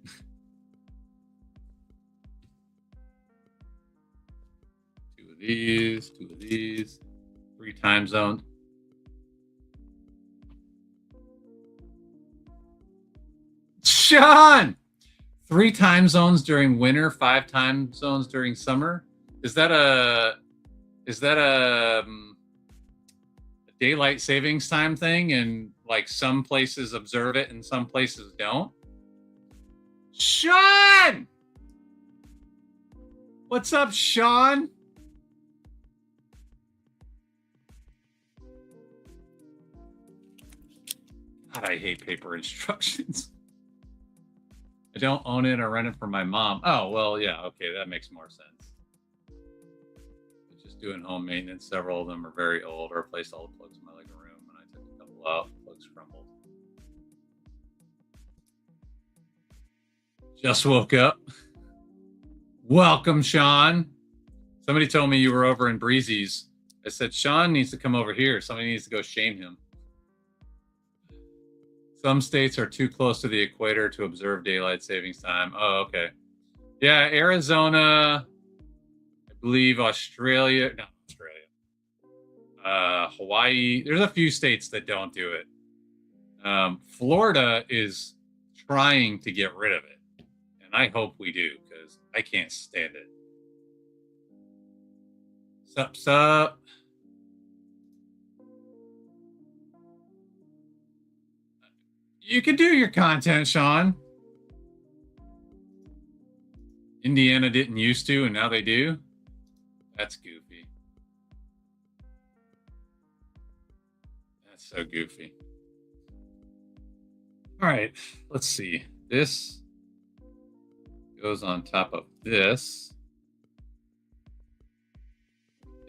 Two of these, 3 time zones. Sean! 3 time zones during winter, 5 time zones during summer. Is that a daylight savings time thing? And like some places observe it and some places don't? Sean! What's up, Sean? God, I hate paper instructions. I don't own it or rent it from my mom. Oh, well, yeah, okay, that makes more sense. Just doing home maintenance. Several of them are very old. I replaced all the plugs in my living room, and I took a couple out. Plugs crumbled. Just woke up. Welcome, Sean. Somebody told me you were over in Breezy's. I said, Sean needs to come over here. Somebody needs to go shame him. Some states are too close to the equator to observe daylight savings time. Oh, okay. Yeah, Arizona, I believe Australia, not Australia, Hawaii. There's a few states that don't do it. Florida is trying to get rid of it. And I hope we do, because I can't stand it. Sup. You can do your content, Sean. Indiana didn't used to, and now they do. That's goofy. That's so goofy. All right, let's see. This goes on top of this.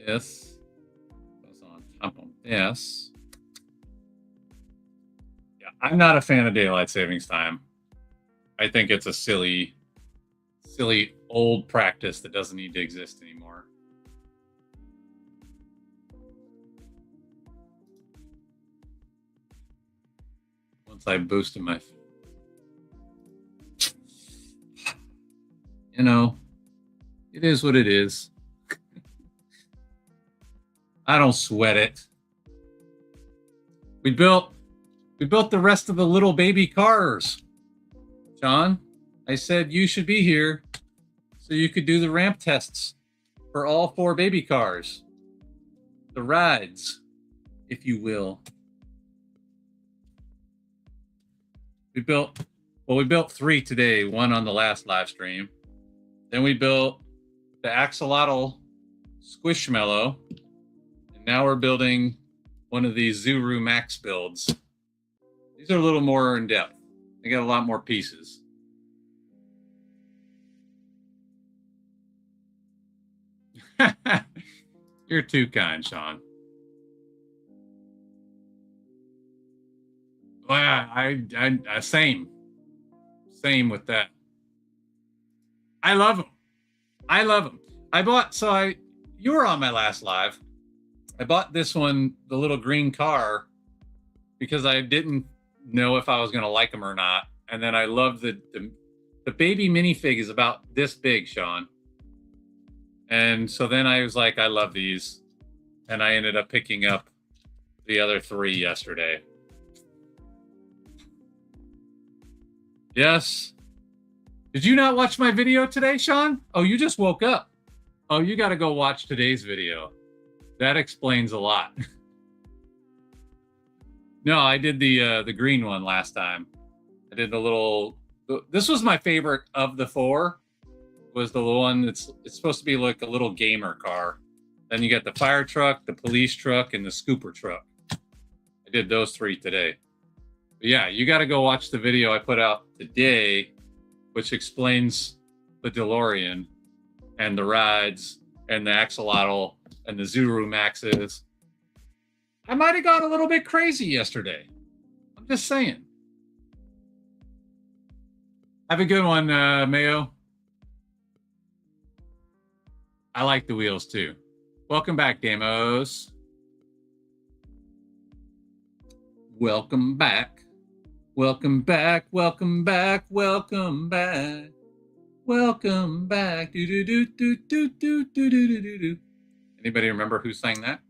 This goes on top of this. I'm not a fan of daylight savings time. I think it's a silly old practice that doesn't need to exist anymore. Once I boosted my, it is what it is. I don't sweat it. We built the rest of the little baby cars. John, I said you should be here so you could do the ramp tests for all 4 baby cars. The rides, if you will. We built 3 today, 1 on the last live stream. Then we built the axolotl squishmallow. And now we're building one of these Zuru Max builds. These are a little more in depth. They got a lot more pieces. You're too kind, Sean. Well, I same with that. I love them. You were on my last live. I bought this one, the little green car, because I didn't know if I was going to like them or not. And then I love the baby minifig is about this big, Sean. And so then I was like, I love these. And I ended up picking up the other 3 yesterday. Yes. Did you not watch my video today, Sean? Oh, you just woke up. Oh, you got to go watch today's video. That explains a lot. No, I did the green one last time. I did the little. This was my favorite of the 4. Was the one it's supposed to be like a little gamer car. Then you got the fire truck, the police truck, and the scooper truck. I did those 3 today. But yeah, you got to go watch the video I put out today, which explains the DeLorean and the rides and the axolotl and the Zuru Maxes. I might have gone a little bit crazy yesterday. I'm just saying. Have a good one, Mayo. I like the wheels too. Welcome back, Damos. Welcome back. Welcome back. Welcome back. Welcome back. Welcome back. Do do do do do do do do do do. Anybody remember who sang that?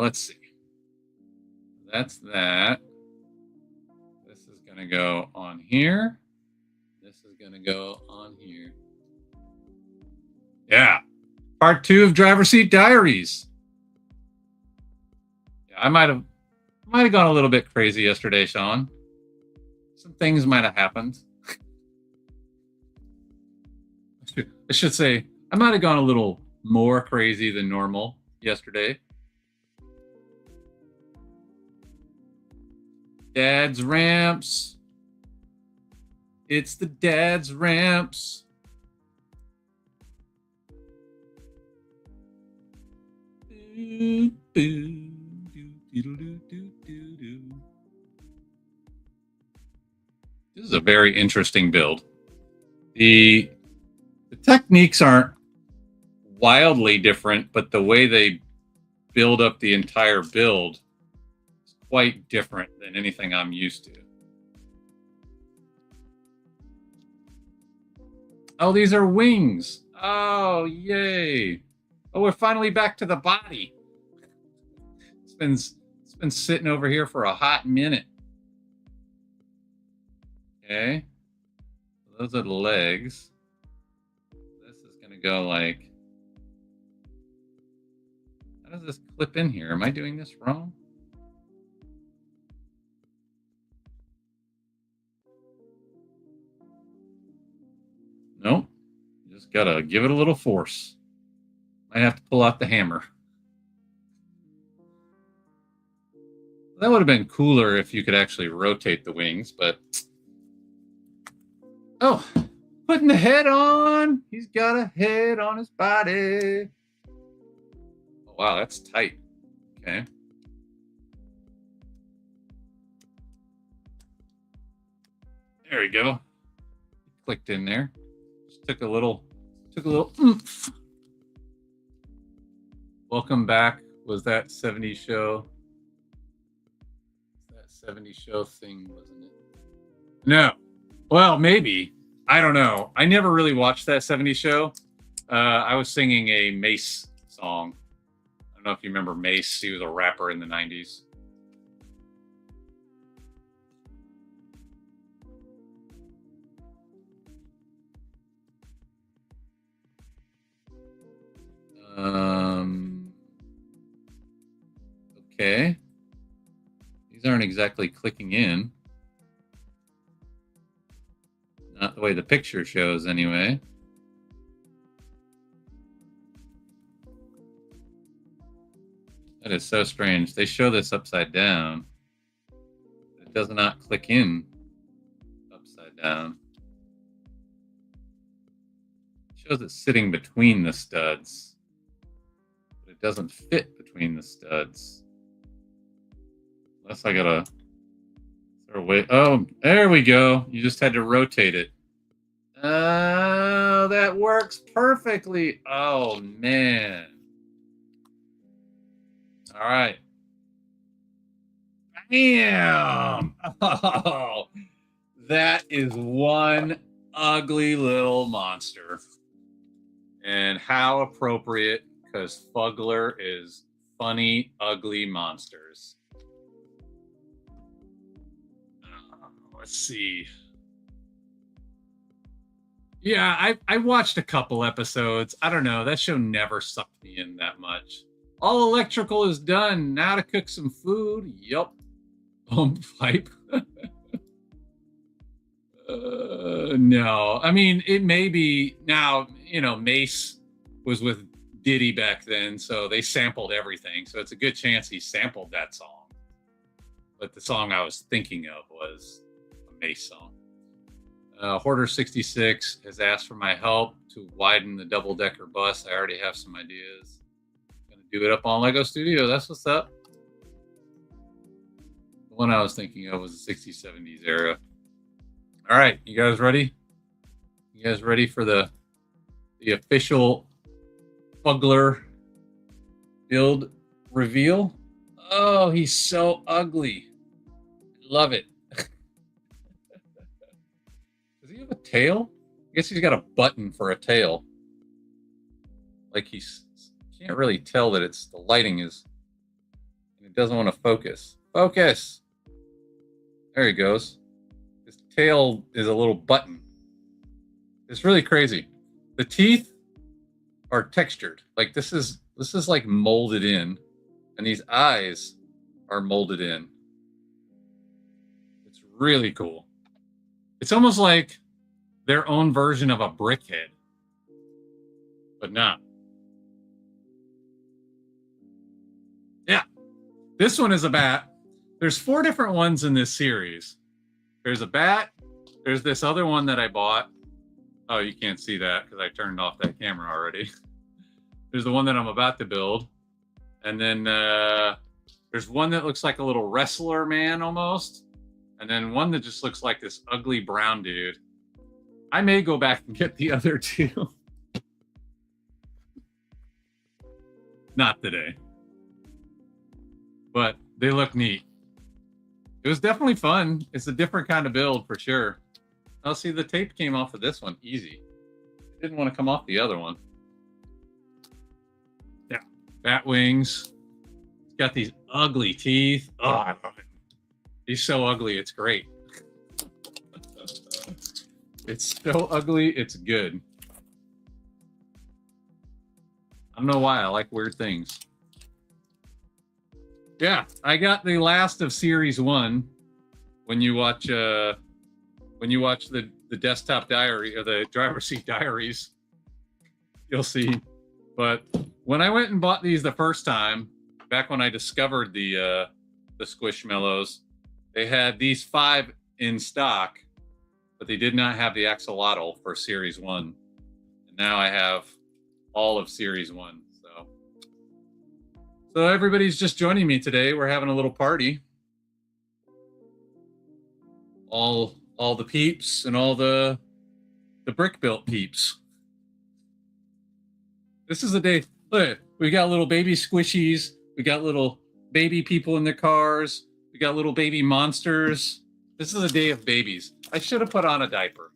Let's see. That's that. This is gonna go on here. This is gonna go on here. Yeah. Part 2 of Driver Seat Diaries. Yeah, I might have gone a little bit crazy yesterday, Sean. Some things might have happened. I should say I might have gone a little more crazy than normal yesterday. Dad's ramps. It's the dad's ramps. This is a very interesting build. The techniques aren't wildly different, but the way they build up the entire build is quite different than anything I'm used to. Oh, these are wings. Oh, yay. Oh, we're finally back to the body. It's been sitting over here for a hot minute. Okay. Those are the legs. This is going to go like... How does this clip in here? Am I doing this wrong? Nope. Just got to give it a little force. Might have to pull out the hammer. That would have been cooler if you could actually rotate the wings, but... Oh, putting the head on. He's got a head on his body. Oh, wow, that's tight. Okay. There we go. Clicked in there. Just took a little oomph. Welcome back. Was that 70s show? That 70s show thing, wasn't it? No. Well, maybe. I don't know. I never really watched that 70s show. I was singing a Mace song. I don't know if you remember Mace. He was a rapper in the 90s. Okay. These aren't exactly clicking in. Not the way the picture shows, anyway. That is so strange. They show this upside down. It does not click in upside down. It shows it sitting between the studs, but it doesn't fit between the studs. Unless I gotta throw away. Oh, there we go. You just had to rotate it. Oh, that works perfectly. Oh, man. All right. Bam! Oh, that is one ugly little monster. And how appropriate, because Fugler is funny, ugly monsters. Let's see. Yeah, I watched a couple episodes. I don't know. That show never sucked me in that much. All electrical is done. Now to cook some food. Yup. Pump pipe. No. I mean, it may be now, you know, Mace was with Diddy back then, so they sampled everything. So it's a good chance he sampled that song. But the song I was thinking of was a Mace song. Hoarder 66 has asked for my help to widen the double-decker bus. I already have some ideas. Gonna do it up on Lego Studio. That's what's up. The one I was thinking of was the 60s, 70s era. All right, you guys ready? You guys ready for the official Fuggler build reveal? Oh, he's so ugly. Love it. Does he have a tail? I guess he's got a button for a tail. Like can't really tell that it's the lighting is, and it doesn't want to focus. Focus. There he goes. His tail is a little button. It's really crazy. The teeth are textured. Like this is like molded in, and these eyes are molded in. It's really cool. It's almost like their own version of a brickhead, but not. Yeah, this one is a bat. There's 4 different ones in this series. There's a bat. There's this other one that I bought. Oh, you can't see that because I turned off that camera already. There's the one that I'm about to build. And then there's one that looks like a little wrestler man almost. And then one that just looks like this ugly brown dude. I may go back and get the other 2. Not today. But they look neat. It was definitely fun. It's a different kind of build for sure. Oh, see, the tape came off of this one easy. It didn't want to come off the other one. Yeah, bat wings. It's got these ugly teeth. Oh, I love it. He's so ugly, it's great. It's so ugly, it's good. I don't know why, I like weird things. Yeah, I got the last of Series 1 when you watch the desktop diary or the driver's seat diaries, you'll see. But when I went and bought these the first time, back when I discovered the Squishmallows, they had these 5 in stock, but they did not have the axolotl for Series 1. And now I have all of Series 1. So everybody's just joining me today. We're having a little party. All the peeps and all the brick built peeps. This is a day. Look, we got little baby squishies. We got little baby people in their cars. We got little baby monsters. This is a day of babies. I should have put on a diaper.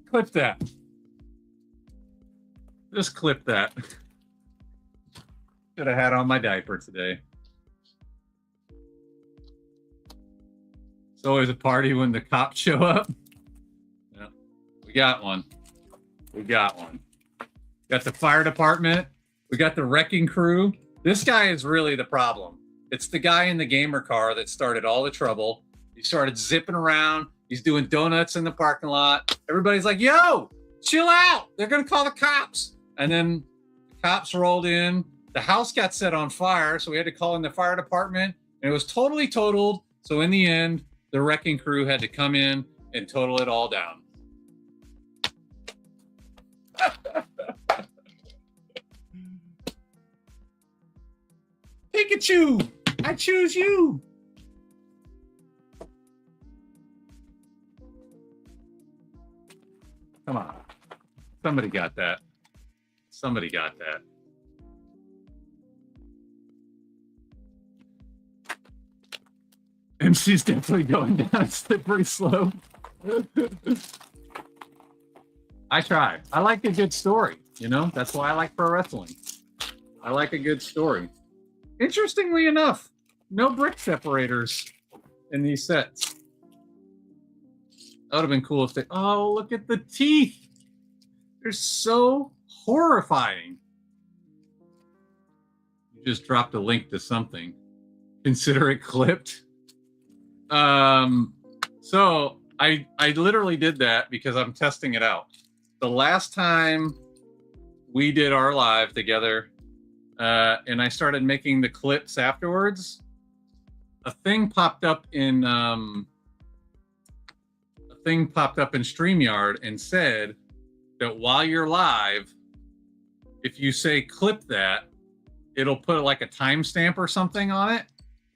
Clip that. Just clip that. Should have had on my diaper today. It's always a party when the cops show up. Yeah, we got one. We got one. Got the fire department. We got the wrecking crew. This guy is really the problem. It's the guy in the gamer car that started all the trouble. He started zipping around. He's doing donuts in the parking lot. Everybody's like, yo, chill out. They're going to call the cops. And then the cops rolled in. The house got set on fire, so we had to call in the fire department. And it was totally totaled. So in the end, the wrecking crew had to come in and total it all down. Pikachu, I choose you. Come on. Somebody got that. Somebody got that. MC's definitely going down a slippery slope. I try. I like a good story, you know? That's why I like pro wrestling. I like a good story. Interestingly enough, no brick separators in these sets. That would have been cool if they... Oh, look at the teeth. They're so horrifying. You just dropped a link to something. Consider it clipped. So I literally did that because I'm testing it out. The last time we did our live together, and I started making the clips afterwards, a thing popped up in Streamyard and said that while you're live, if you say clip that, it'll put like a timestamp or something on it,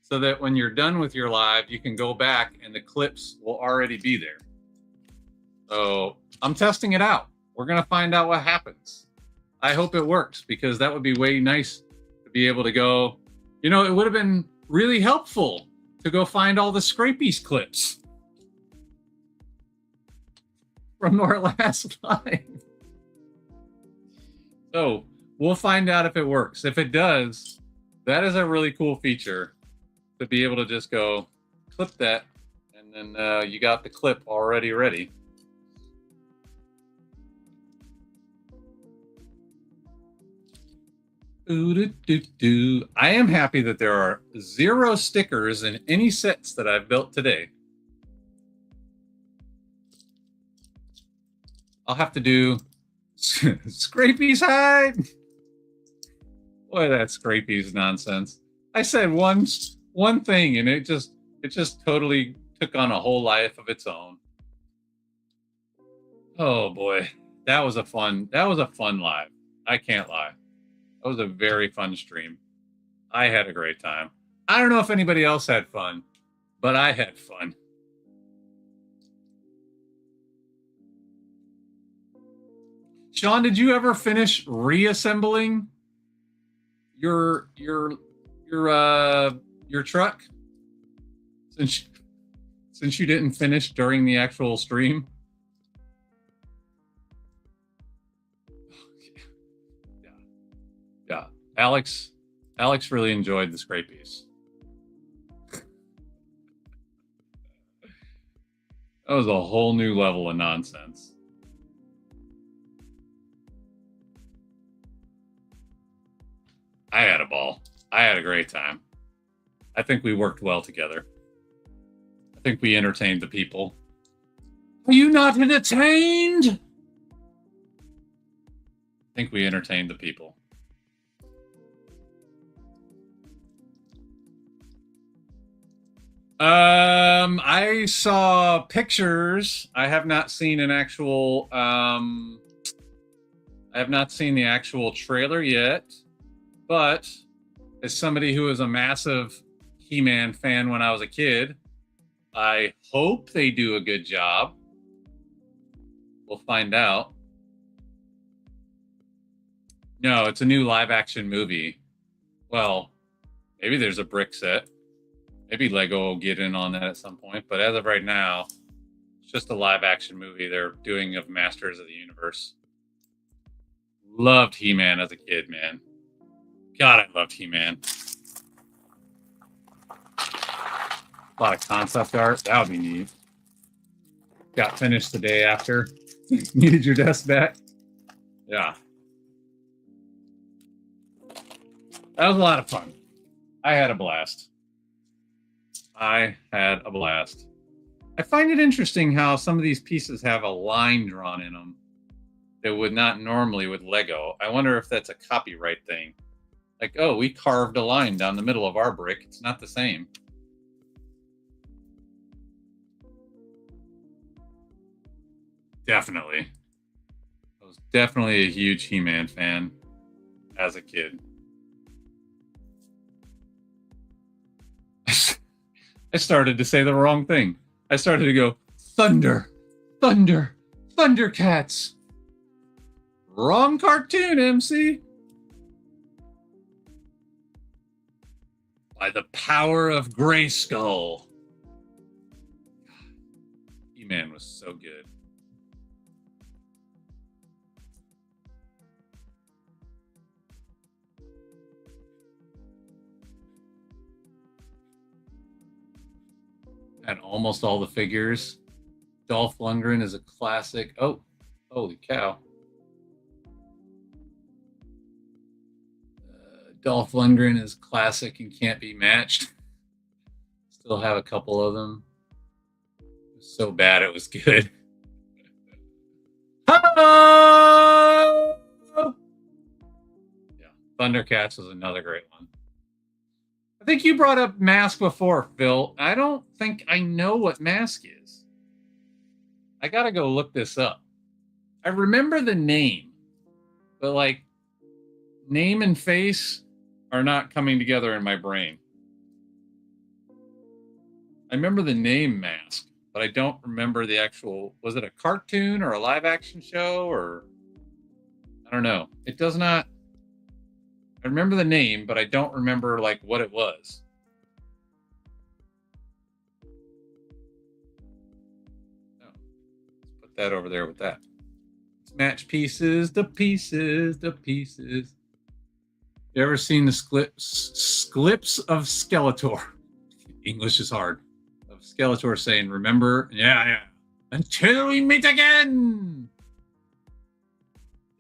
so that when you're done with your live, you can go back and the clips will already be there. So I'm testing it out. We're going to find out what happens. I hope it works, because that would be way nice to be able to go, you know, it would have been really helpful to go find all the Scrapies clips from our last live. So we'll find out if it works. If it does, that is a really cool feature, to be able to just go clip that, and then you got the clip already ready. I am happy that there are 0 stickers in any sets that I've built today. I'll have to do Scrapies hide. Boy, that Scrapies nonsense. I said one thing and it just totally took on a whole life of its own. Oh boy, that was a fun live. I can't lie. That was a very fun stream. I had a great time. I don't know if anybody else had fun, but I had fun. Sean, did you ever finish reassembling your truck, since you didn't finish during the actual stream? Yeah. Alex really enjoyed the Scrapies. That was a whole new level of nonsense. I had a ball. I had a great time. I think we worked well together. I think we entertained the people. Are you not entertained? I think we entertained the people. I saw pictures. I have not seen an actual I have not seen the actual trailer yet, but as somebody who was a massive He-Man fan when I was a kid, I hope they do a good job. We'll find out. No, it's a new live action movie. Well, maybe there's a brick set. Maybe Lego will get in on that at some point. But as of right now, it's just a live action movie they're doing of Masters of the Universe. Loved He-Man as a kid, man. God, I loved He-Man. A lot of concept art. That would be neat. Got finished the day after. Needed your desk back. Yeah. That was a lot of fun. I had a blast. I had a blast. I find it interesting how some of these pieces have a line drawn in them that would not normally with Lego. I wonder if that's a copyright thing. Like, oh, we carved a line down the middle of our brick. It's not the same. Definitely. I was definitely a huge He-Man fan as a kid. I started to say the wrong thing. I started to go, thunder, thunder, Thundercats. Wrong cartoon, MC. By the power of Grayskull. He-Man was so good. And almost all the figures. Dolph Lundgren is a classic. Oh, holy cow. Dolph Lundgren is classic and can't be matched. Still have a couple of them. So bad it was good. Hello! Yeah, Thundercats was another great one. I think you brought up Mask before, Phil. I don't think I know what Mask is. I gotta go look this up. I remember the name, but like name and face are not coming together in my brain. I remember the name Mask, but I don't remember the actual. Was it a cartoon or a live action show or I don't know. It does not. I remember the name, but I don't remember like what it was. Oh, let's put that over there with that. Let's match pieces, the pieces, the pieces. You ever seen the clips of Skeletor? English is hard. Of Skeletor saying, "Remember, yeah, until we meet again."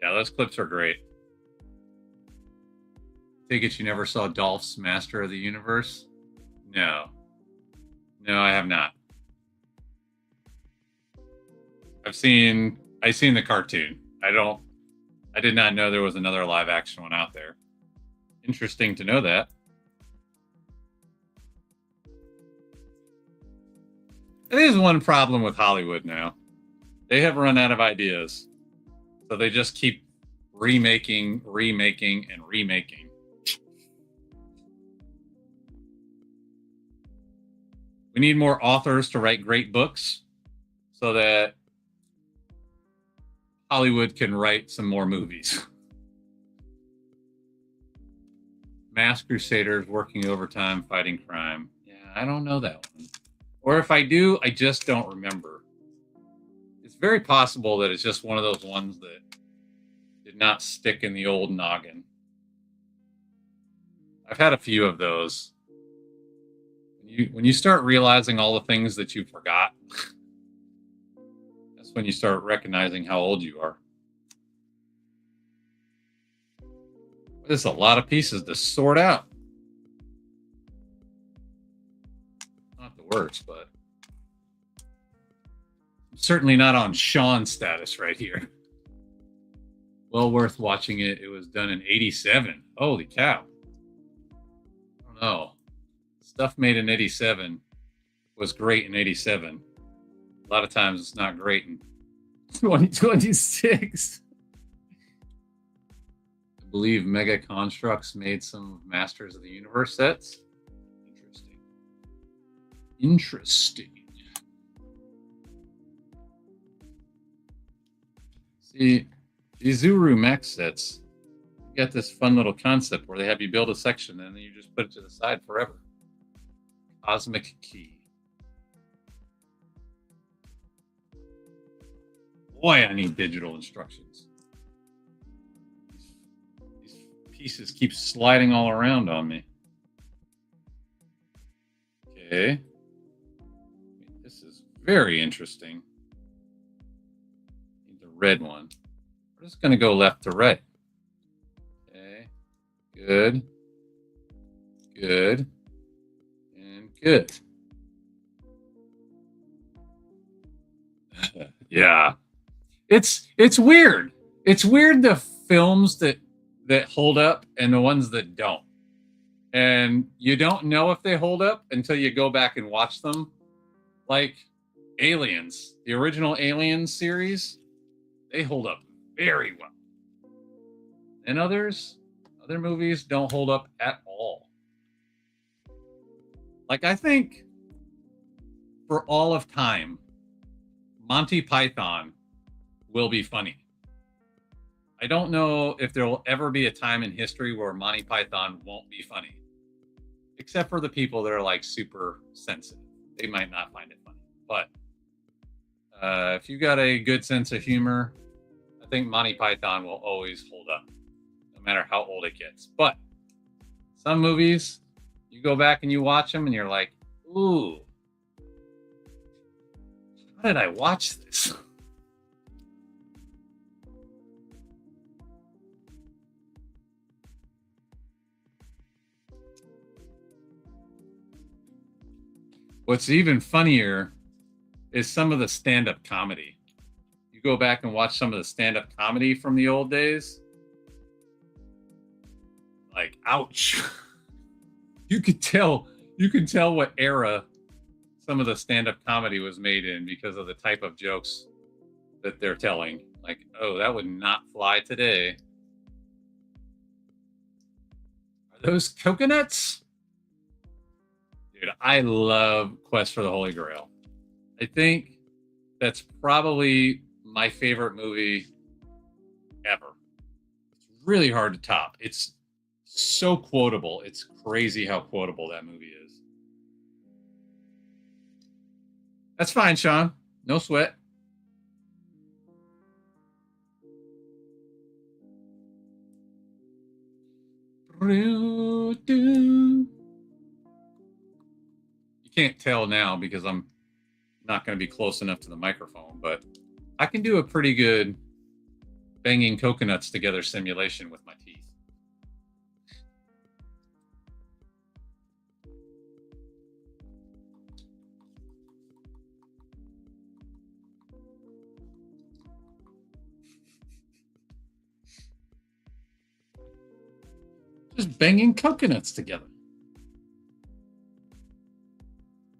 Yeah, those clips are great. Take it you never saw Dolph's Master of the Universe? No, I have not. I've seen the cartoon. I did not know there was another live action one out there. Interesting to know that. It is one problem with Hollywood now. They have run out of ideas. So they just keep remaking, and remaking. We need more authors to write great books so that Hollywood can write some more movies. Mass Crusaders working overtime fighting crime. Yeah, I don't know that one. Or if I do, I just don't remember. It's very possible that it's just one of those ones that did not stick in the old noggin. I've had a few of those. When you start realizing all the things that you forgot, that's when you start recognizing how old you are. There's a lot of pieces to sort out. Not the worst, but I'm certainly not on Sean status right here. Well worth watching it. It was done in 87. Holy cow. I don't know. Stuff made in 87 was great in 87. A lot of times it's not great in 2026. I believe Mega Constructs made some Masters of the Universe sets. Interesting. See, these Zuru Max sets, you got this fun little concept where they have you build a section and then you just put it to the side forever. Cosmic Key. Boy, I need digital instructions. These pieces keep sliding all around on me. Okay. This is very interesting. The red one. We're just going to go left to right. Okay. Good. Good. And good. Yeah. It's weird. It's weird the films that hold up and the ones that don't. And you don't know if they hold up until you go back and watch them. Like Aliens, the original Aliens series, they hold up very well. And other movies don't hold up at all. Like, I think for all of time, Monty Python will be funny. I don't know if there will ever be a time in history where Monty Python won't be funny. Except for the people that are like super sensitive. They might not find it funny. But if you got a good sense of humor, I think Monty Python will always hold up, no matter how old it gets. But some movies, you go back and you watch them and you're like, ooh, how did I watch this? What's even funnier is some of the stand-up comedy. You go back and watch some of the stand-up comedy from the old days. Like, ouch. You could tell what era some of the stand-up comedy was made in because of the type of jokes that they're telling. Like, oh, that would not fly today. Are those coconuts? Dude, I love Quest for the Holy Grail. I think that's probably my favorite movie ever. It's really hard to top. It's so quotable. It's crazy how quotable that movie is. That's fine, Sean. No sweat. You can't tell now because I'm not going to be close enough to the microphone, but I can do a pretty good banging coconuts together simulation with my teeth. Just banging coconuts together.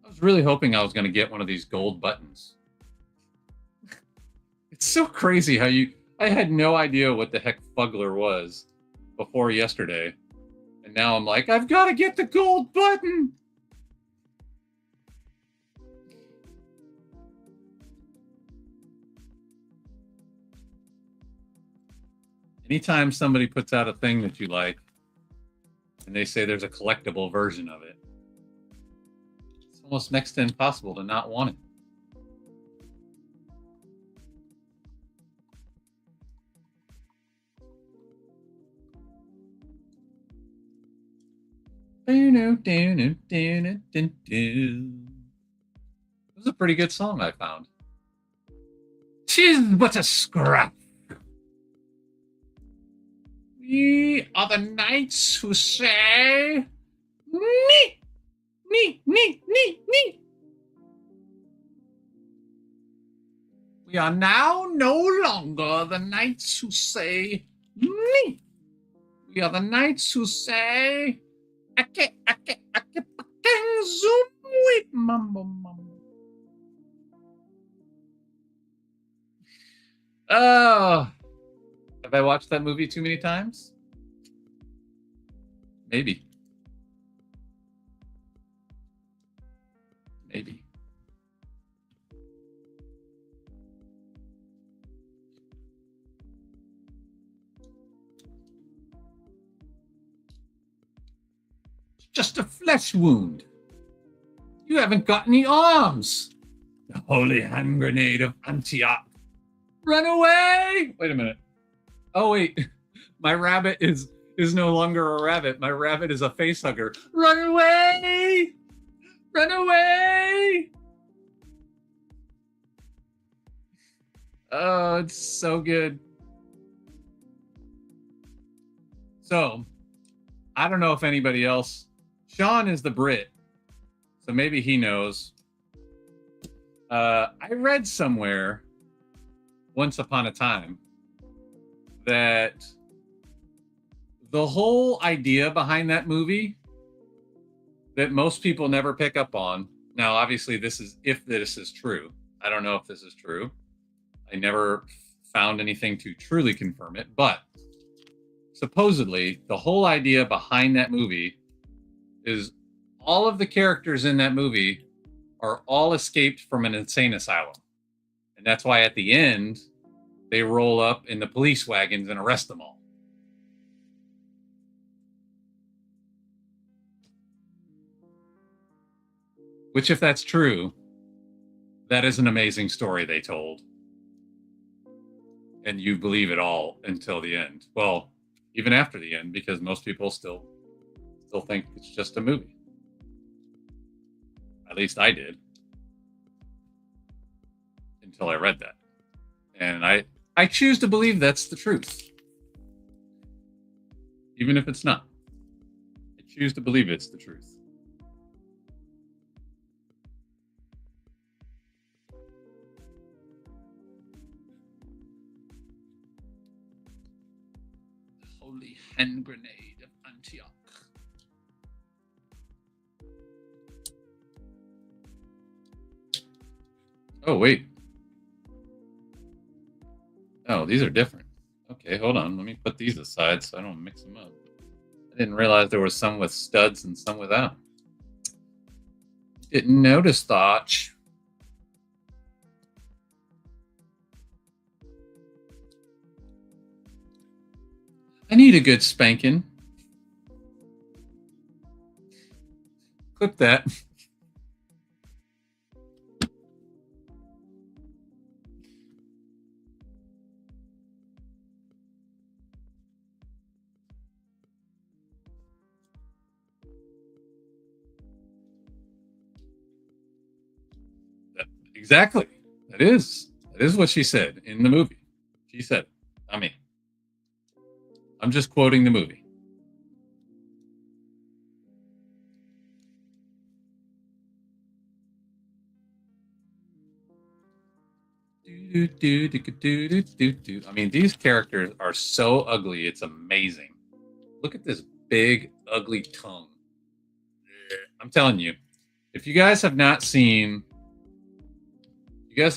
I was really hoping I was going to get one of these gold buttons. It's so crazy how I had no idea what the heck Fugler was before yesterday. And now I'm like, I've got to get the gold button. Anytime somebody puts out a thing that you like, and they say there's a collectible version of it, it's almost next to impossible to not want it. It was a pretty good song, I found. 'Tis but a scrap. We are the knights who say, nee, nee, nee, nee, nee. We are now no longer the knights who say, nee. We are the knights who say, ake, ake, ake, pakeng, zoom, wait, mumbo, mumbo. Oh, have I watched that movie too many times? Maybe. Maybe. It's just a flesh wound. You haven't got any arms. The holy hand grenade of Antioch. Run away! Wait a minute. Oh, wait. My rabbit is no longer a rabbit. My rabbit is a face hugger. Run away! Run away! Oh, it's so good. So, I don't know if anybody else. Sean is the Brit, so maybe he knows. I read somewhere once upon a time that the whole idea behind that movie that most people never pick up on. Now, obviously, this is true. I don't know if this is true. I never found anything to truly confirm it, but supposedly the whole idea behind that movie is all of the characters in that movie are all escaped from an insane asylum. And that's why at the end, they roll up in the police wagons and arrest them all. Which, if that's true, that is an amazing story they told. And you believe it all until the end. Well, even after the end, because most people still think it's just a movie. At least I did. Until I read that. And I choose to believe that's the truth. Even if it's not. I choose to believe it's the truth. Holy hand grenade of Antioch. Oh, wait. Oh, these are different. Okay, hold on. Let me put these aside so I don't mix them up. I didn't realize there was some with studs and some without. Didn't notice that. I need a good spanking. Clip that. Exactly. That is what she said in the movie. She said, I mean, I'm just quoting the movie. I mean, these characters are so ugly. It's amazing. Look at this big, ugly tongue. I'm telling you, if you guys have not seen, the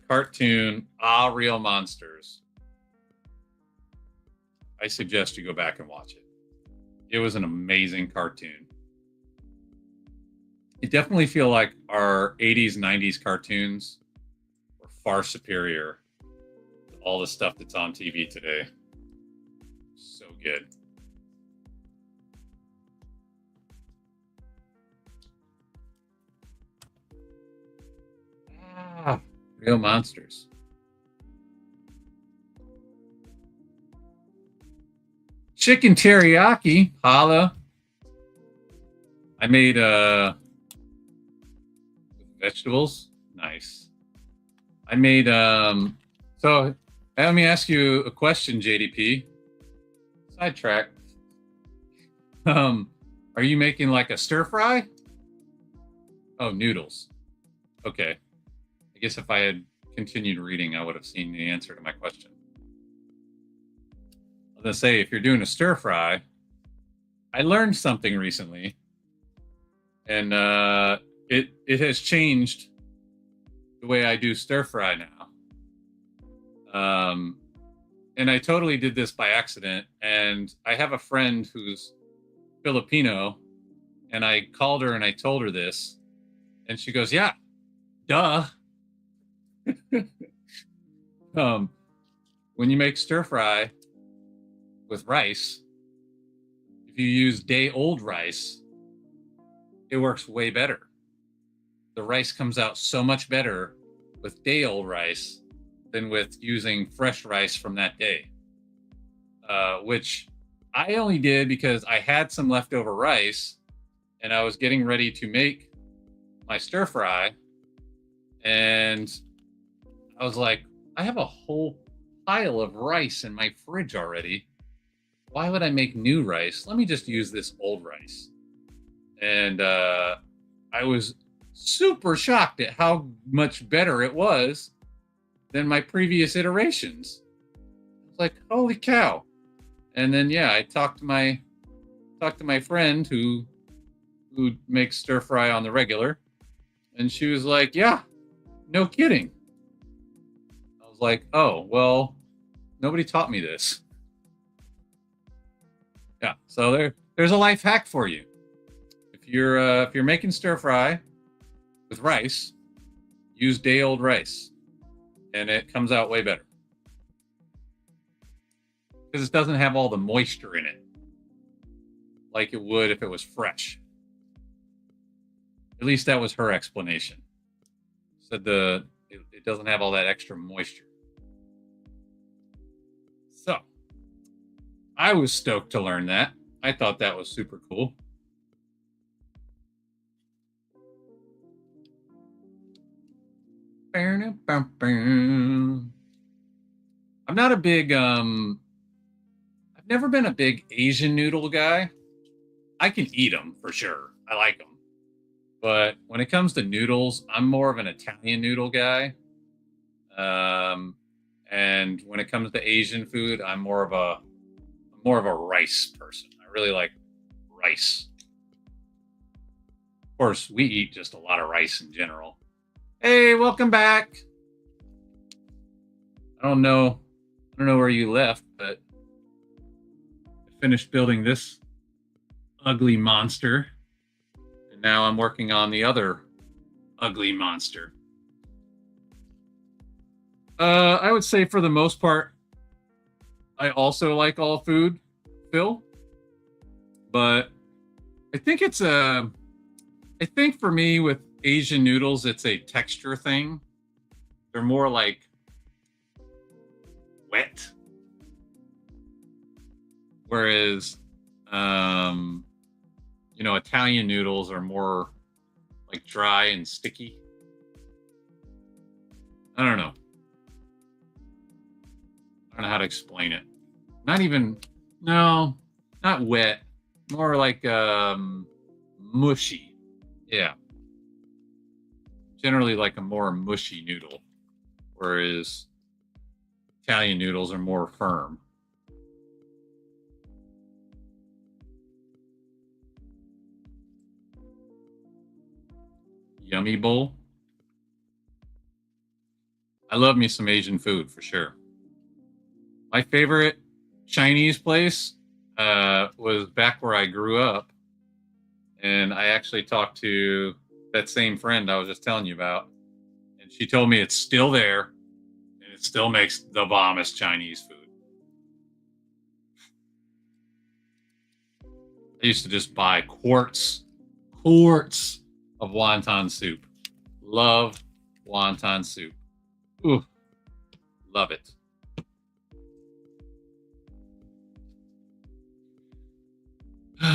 cartoon Real Monsters, I suggest you go back and watch it. It was an amazing cartoon. I definitely feel like our 80s, 90s cartoons were far superior to all the stuff that's on TV today. So good. Real Monsters. Chicken teriyaki, holla. I made vegetables. Nice. I made so let me ask you a question, JDP. Sidetrack. Are you making like a stir fry? Oh, noodles. Okay. I guess if I had continued reading, I would have seen the answer to my question. I was gonna say, if you're doing a stir fry, I learned something recently, and it has changed the way I do stir fry now. And I totally did this by accident. And I have a friend who's Filipino, and I called her and I told her this, and she goes, "Yeah, duh." When you make stir fry with rice, if you use day-old rice, it works way better. The rice comes out so much better with day-old rice than with using fresh rice from that day, which I only did because I had some leftover rice and I was getting ready to make my stir fry, and I was like, I have a whole pile of rice in my fridge already. Why would I make new rice? Let me just use this old rice. And I was super shocked at how much better it was than my previous iterations. I was like, holy cow. And then I talked to my friend who makes stir fry on the regular, and she was like, yeah, no kidding. I was like, oh, well, nobody taught me this. Yeah, so there's a life hack for you. If you're making stir fry with rice, use day-old rice, and it comes out way better because it doesn't have all the moisture in it like it would if it was fresh. At least that was her explanation. Said it doesn't have all that extra moisture. So I was stoked to learn that. I thought that was super cool. I'm not a big I've never been a big Asian noodle guy. I can eat them for sure. I like them. But when it comes to noodles, I'm more of an Italian noodle guy. And when it comes to Asian food, I'm more of a rice person. I really like rice. Of course, we eat just a lot of rice in general. Hey, welcome back. I don't know where you left, but I finished building this ugly monster. And now I'm working on the other ugly monster. I would say for the most part, I also like all food, Phil. But I think I think for me with Asian noodles, it's a texture thing. They're more like wet. Whereas, Italian noodles are more like dry and sticky. I don't know. I don't know how to explain it. Not wet. More like mushy. Yeah. Generally like a more mushy noodle. Whereas Italian noodles are more firm. Yummy bowl. I love me some Asian food for sure. My favorite Chinese place was back where I grew up. And I actually talked to that same friend I was just telling you about. And she told me it's still there and it still makes the bombest Chinese food. I used to just buy quarts of wonton soup. Love wonton soup. Ooh, love it.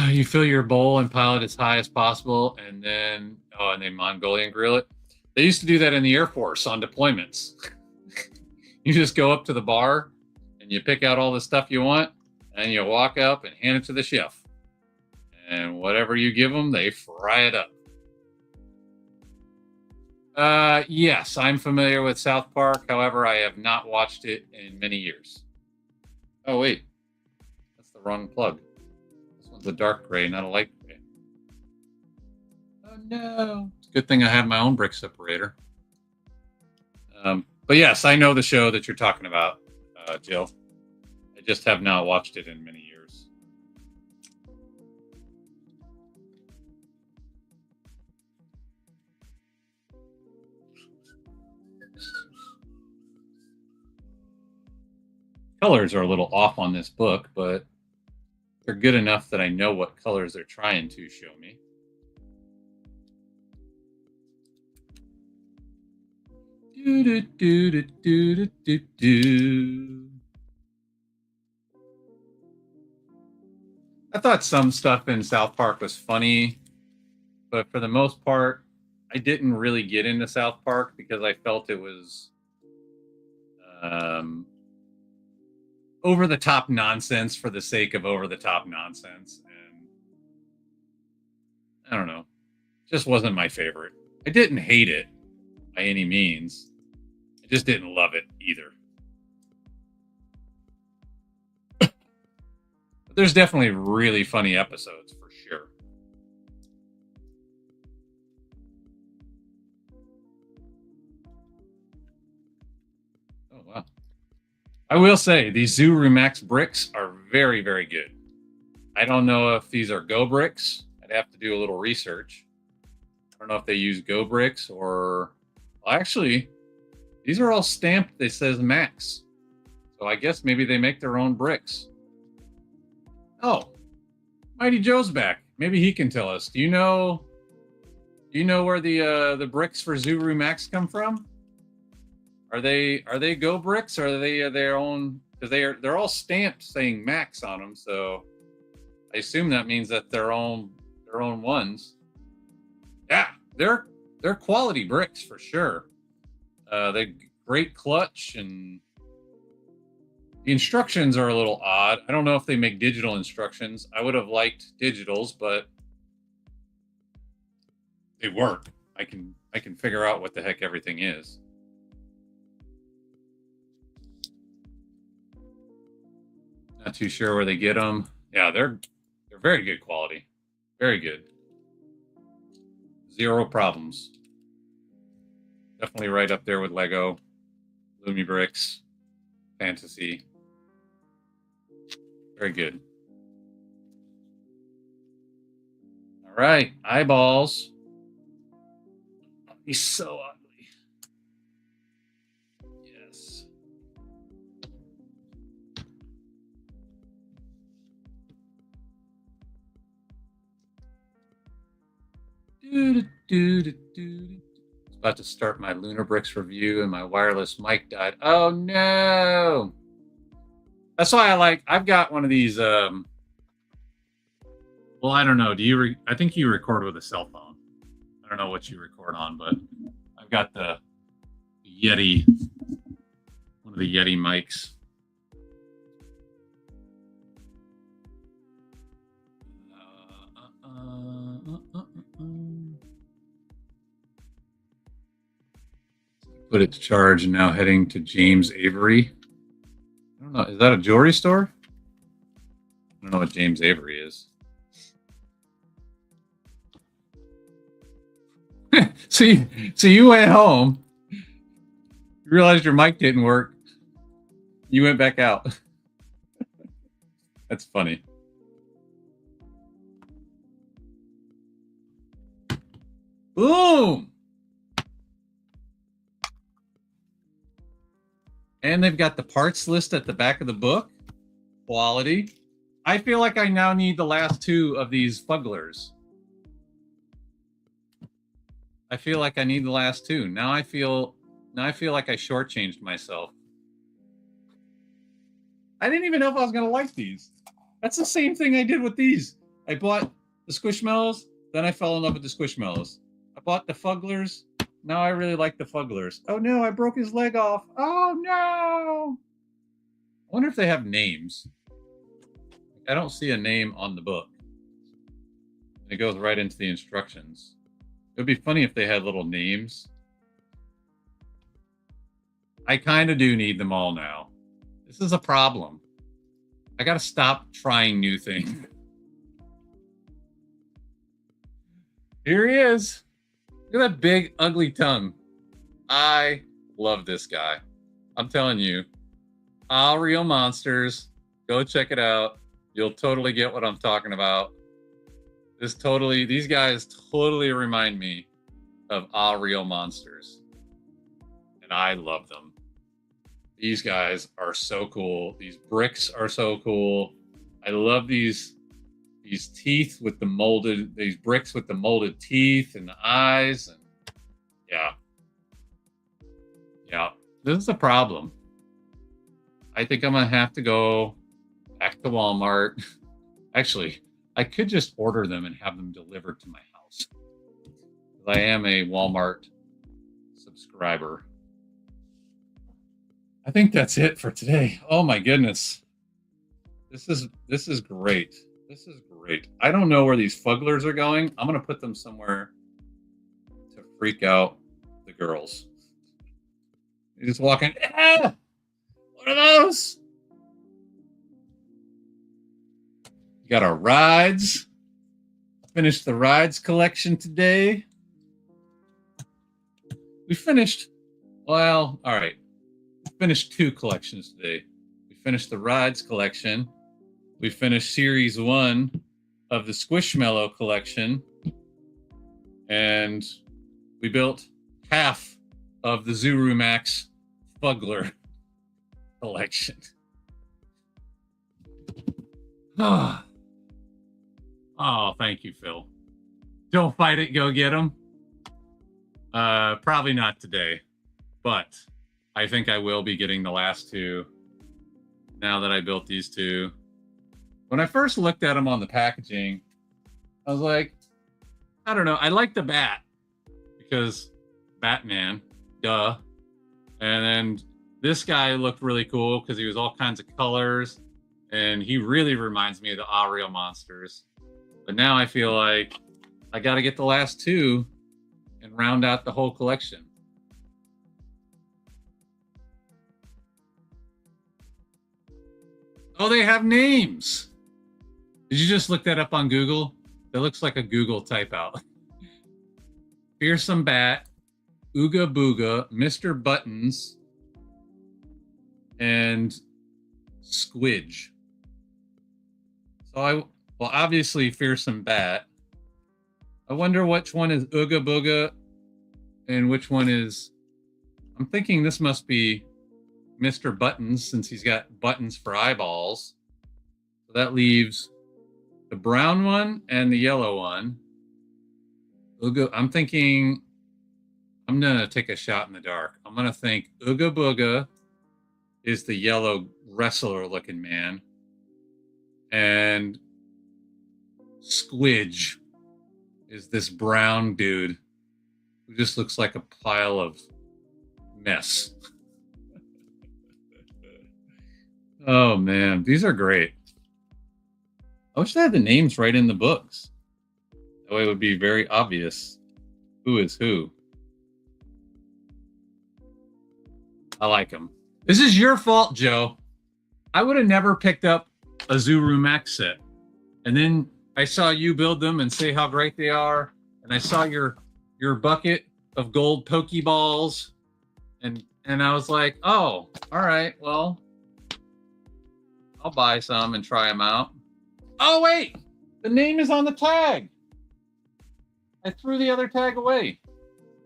You fill your bowl and pile it as high as possible, and then Mongolian grill it. They used to do that in the Air Force on deployments. You just go up to the bar and you pick out all the stuff you want, and you walk up and hand it to the chef. And whatever you give them, they fry it up. Yes, I'm familiar with South Park. However, I have not watched it in many years. Oh, wait. That's the wrong plug. This one's a dark gray, not a light gray. Oh, no. It's a good thing I have my own brick separator. But yes, I know the show that you're talking about, Jill. I just have not watched it in many years. Colors are a little off on this book, but they're good enough that I know what colors they're trying to show me. I thought some stuff in South Park was funny, but for the most part, I didn't really get into South Park because I felt it was over the top nonsense for the sake of over the top nonsense. And I don't know, just wasn't my favorite. I didn't hate it by any means. I just didn't love it either. But there's definitely really funny episodes for sure. Oh, wow. I will say these Zuru Max bricks are very, very good. I don't know if these are Go bricks. I'd have to do a little research. I don't know if they use Go bricks or... Well, actually, these are all stamped. They says Max. So I guess maybe they make their own bricks. Oh, Mighty Joe's back. Maybe he can tell us. Do you know where the bricks for Zuru Max come from? Are they Go bricks or are they their own? Because they're all stamped saying Max on them. So I assume that means that they're own ones. Yeah, they're quality bricks for sure. They great clutch, and the instructions are a little odd. I don't know if they make digital instructions. I would have liked digitals, but they work. I can figure out what the heck everything is. Not too sure where they get them. Yeah, they're very good quality. Very good. Zero problems. Definitely right up there with Lego, Lumi Bricks, Fantasy. Very good. All right, eyeballs. He's so ugly. Yes. About to start my Lunar Bricks review and my wireless mic died. Oh no! That's why I've got one of these. Well, I don't know. I think you record with a cell phone. I don't know what you record on, but I've got the Yeti, one of the Yeti mics. Put it to charge and now heading to James Avery. I don't know. Is that a jewelry store? I don't know what James Avery is. So you went home, you realized your mic didn't work, you went back out. That's funny. Boom! And they've got the parts list at the back of the book. Quality. I feel like I now need the last two of these fugglers. I feel like I need the last two. Now I feel like I shortchanged myself. I didn't even know if I was gonna like these. That's the same thing I did with these. I bought the Squishmallows, then I fell in love with the Squishmallows. I bought the fugglers. Now I really like the fugglers. Oh no, I broke his leg off. Oh no! I wonder if they have names. I don't see a name on the book. It goes right into the instructions. It would be funny if they had little names. I kind of do need them all now. This is a problem. I got to stop trying new things. Here he is. Look at that big, ugly tongue. I love this guy. I'm telling you. All Real Monsters. Go check it out. You'll totally get what I'm talking about. These guys totally remind me of All Real Monsters. And I love them. These guys are so cool. These bricks are so cool. I love these teeth with the molded, these bricks with the molded teeth and the eyes. And yeah, this is a problem. I think I'm going to have to go back to Walmart. Actually, I could just order them and have them delivered to my house. I am a Walmart subscriber. I think that's it for today. Oh my goodness. This is great. This is great. I don't know where these fugglers are going. I'm going to put them somewhere to freak out the girls. They just walk in. Ah! What are those? We got our rides. Finished the rides collection today. We finished, well, all right. We finished 2 collections today. We finished the rides collection. We finished series 1 of the Squishmallow collection. And we built half of the Zuru Max Fuggler collection. Oh, thank you, Phil. Don't fight it, go get them. Probably not today, but I think I will be getting the last 2 now that I built these 2. When I first looked at them on the packaging, I was like, I don't know. I like the bat because Batman, duh. And then this guy looked really cool because he was all kinds of colors. And he really reminds me of the All Real Monsters. But now I feel like I got to get the last 2 and round out the whole collection. Oh, they have names. Did you just look that up on Google? That looks like a Google type out. Fearsome Bat, Ooga Booga, Mr. Buttons, and Squidge. So well, obviously Fearsome Bat. I wonder which one is Ooga Booga and which one is... I'm thinking this must be Mr. Buttons since he's got buttons for eyeballs. So that leaves the brown one and the yellow one. I'm thinking... I'm going to take a shot in the dark. I'm going to think Ooga Booga is the yellow wrestler-looking man. And Squidge is this brown dude who just looks like a pile of mess. Oh, man. These are great. I wish I had the names right in the books. That way it would be very obvious who is who. I like them. This is your fault, Joe. I would have never picked up a Zuru Max set. And then I saw you build them and say how great they are. And I saw your bucket of gold Pokeballs. And I was like, oh, all right, well, I'll buy some and try them out. Oh, wait, the name is on the tag. I threw the other tag away.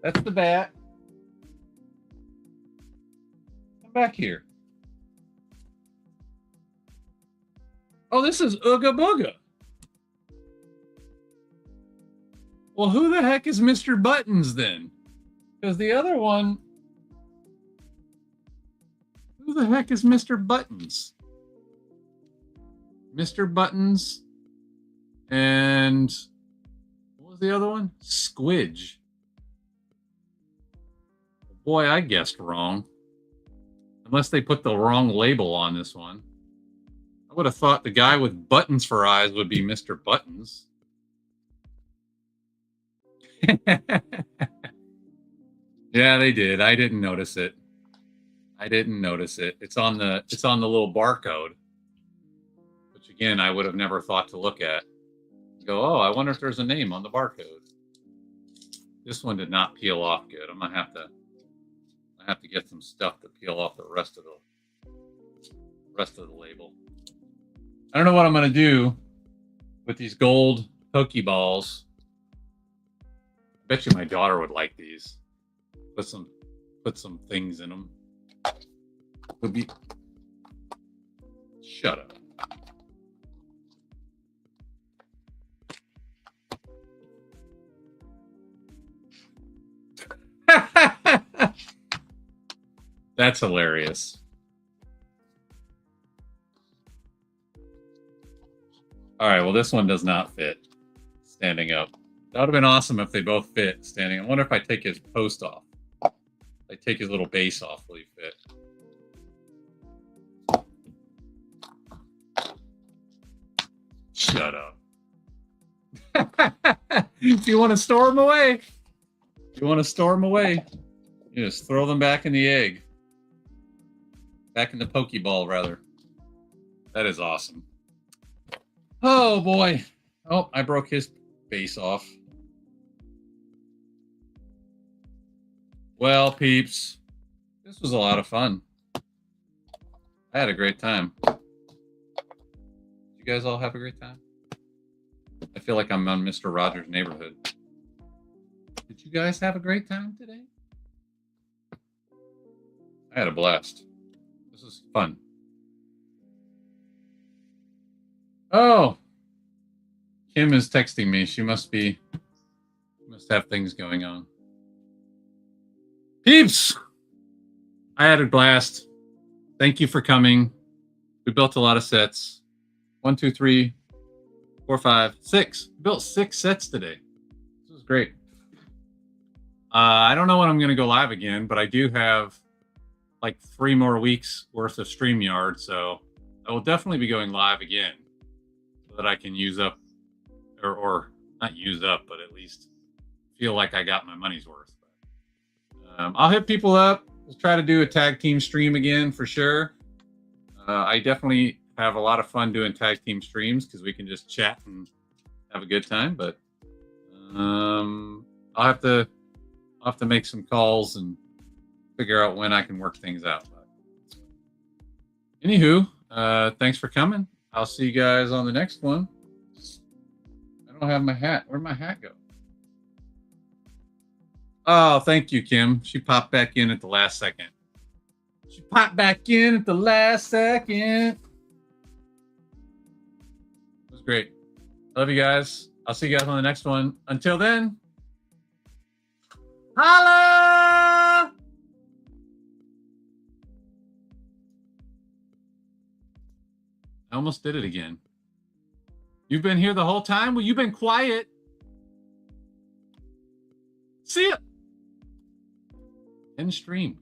That's the bat. Come back here. Oh, this is Ooga Booga. Well, who the heck is Mr. Buttons then? Because the other one... Who the heck is Mr. Buttons? Mr. Buttons and... What was the other one? Squidge. Boy, I guessed wrong. Unless they put the wrong label on this one. I would have thought the guy with buttons for eyes would be Mr. Buttons. Yeah, they did. I didn't notice it. It's on the little barcode. Which again, I would have never thought to look at. Go, oh, I wonder if there's a name on the barcode. This one did not peel off good. I have to get some stuff to peel off the rest of the label. I don't know what I'm going to do with these gold Pokeballs. I bet you my daughter would like these. Put some things in them. Would be... Shut up. That's hilarious. All right, well, this one does not fit standing up. That would have been awesome if they both fit standing. I wonder if I take his post off. I take his little base off, will he fit? Shut up. If you want to store them away, you just throw them back in the egg. Back in the Pokeball, rather. That is awesome. Oh, boy. Oh, I broke his base off. Well, peeps, this was a lot of fun. I had a great time. Did you guys all have a great time? I feel like I'm on Mr. Rogers' Neighborhood. Did you guys have a great time today? I had a blast. This is fun. Oh, Kim is texting me. She must have things going on. Peeps, I had a blast. Thank you for coming. We built a lot of sets. 1, 2, 3, 4, 5, 6. We built 6 sets today. This was great. I don't know when I'm going to go live again, but I do have like 3 more weeks worth of Streamyard, so I will definitely be going live again so that I can use up, or not use up, but at least feel like I got my money's worth. I'll hit people up. We'll try to do a tag team stream again for sure. I definitely have a lot of fun doing tag team streams because we can just chat and have a good time. But I'll have to make some calls and figure out when I can work things out. But anywho, thanks for coming. I'll see you guys on the next one. I don't have my hat. Where'd my hat go? Oh, thank you, Kim. She popped back in at the last second. She popped back in at the last second. It was great. Love you guys. I'll see you guys on the next one. Until then, holla! I almost did it again. You've been here the whole time? Well, you've been quiet. See ya. End stream.